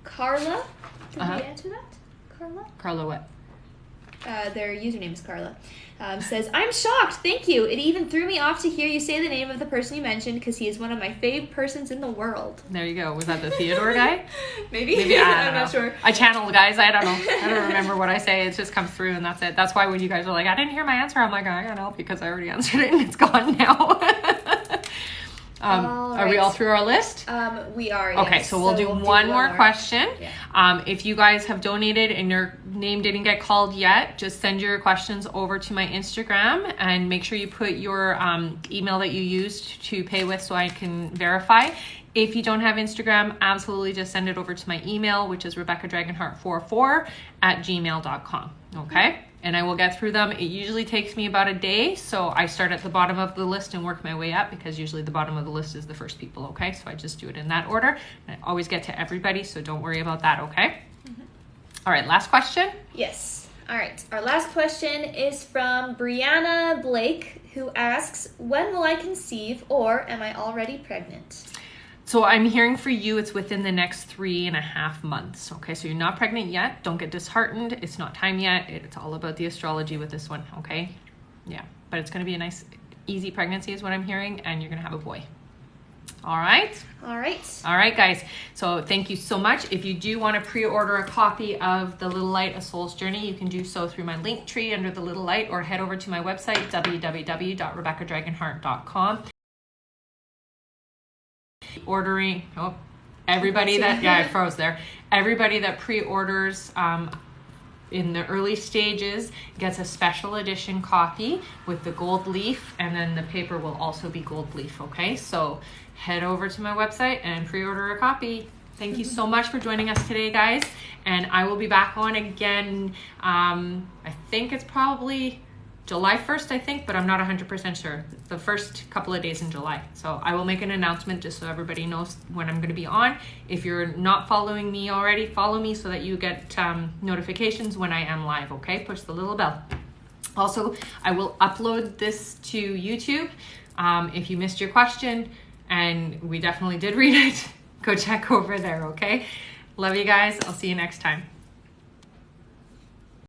Carla. Did we answer that? Carla? Carla what? Their username is Carla. Says, I'm shocked. Thank you. It even threw me off to hear you say the name of the person you mentioned because he is one of my fave persons in the world. There you go. Was that the Theodore guy? Maybe. I'm not sure. I channel, guys. I don't know. I don't remember what I say. It just comes through and that's it. That's why when you guys are like, I didn't hear my answer, I'm like, I gotta know because I already answered it and it's gone now. Are we all through our list? We are. Okay, yes. so we'll do one more question. Yeah. If you guys have donated and your name didn't get called yet, just send your questions over to my Instagram and make sure you put your email that you used to pay with so I can verify. If you don't have Instagram, absolutely just send it over to my email, which is rebeccadragonheart44@gmail.com. Okay? And I will get through them. It usually takes me about a day. So I start at the bottom of the list and work my way up because usually the bottom of the list is the first people. Okay? So I just do it in that order. And I always get to everybody. So don't worry about that. Okay? All right. Last question. Yes. All right. Our last question is from Brianna Blake, who asks, when will I conceive or am I already pregnant? So I'm hearing for you, it's within the next 3.5 months. Okay, so you're not pregnant yet. Don't get disheartened. It's not time yet. It's all about the astrology with this one, okay? Yeah, but it's going to be a nice, easy pregnancy is what I'm hearing, and you're going to have a boy. All right? All right. All right, guys. So thank you so much. If you do want to pre-order a copy of The Little Light, A Soul's Journey, you can do so through my link tree under The Little Light or head over to my website, www.rebeccadragonheart.com. Ordering everybody that I froze there. Everybody that pre-orders in the early stages gets a special edition copy with the gold leaf, and then the paper will also be gold leaf. Okay, so head over to my website and pre-order a copy. Thank you so much for joining us today, guys, and I will be back on again. I think it's probably July 1st, I think, but I'm not 100% sure. The first couple of days in July. So I will make an announcement just so everybody knows when I'm going to be on. If you're not following me already, follow me so that you get notifications when I am live, okay? Push the little bell. Also, I will upload this to YouTube. If you missed your question, and we definitely did read it, go check over there, okay? Love you guys. I'll see you next time.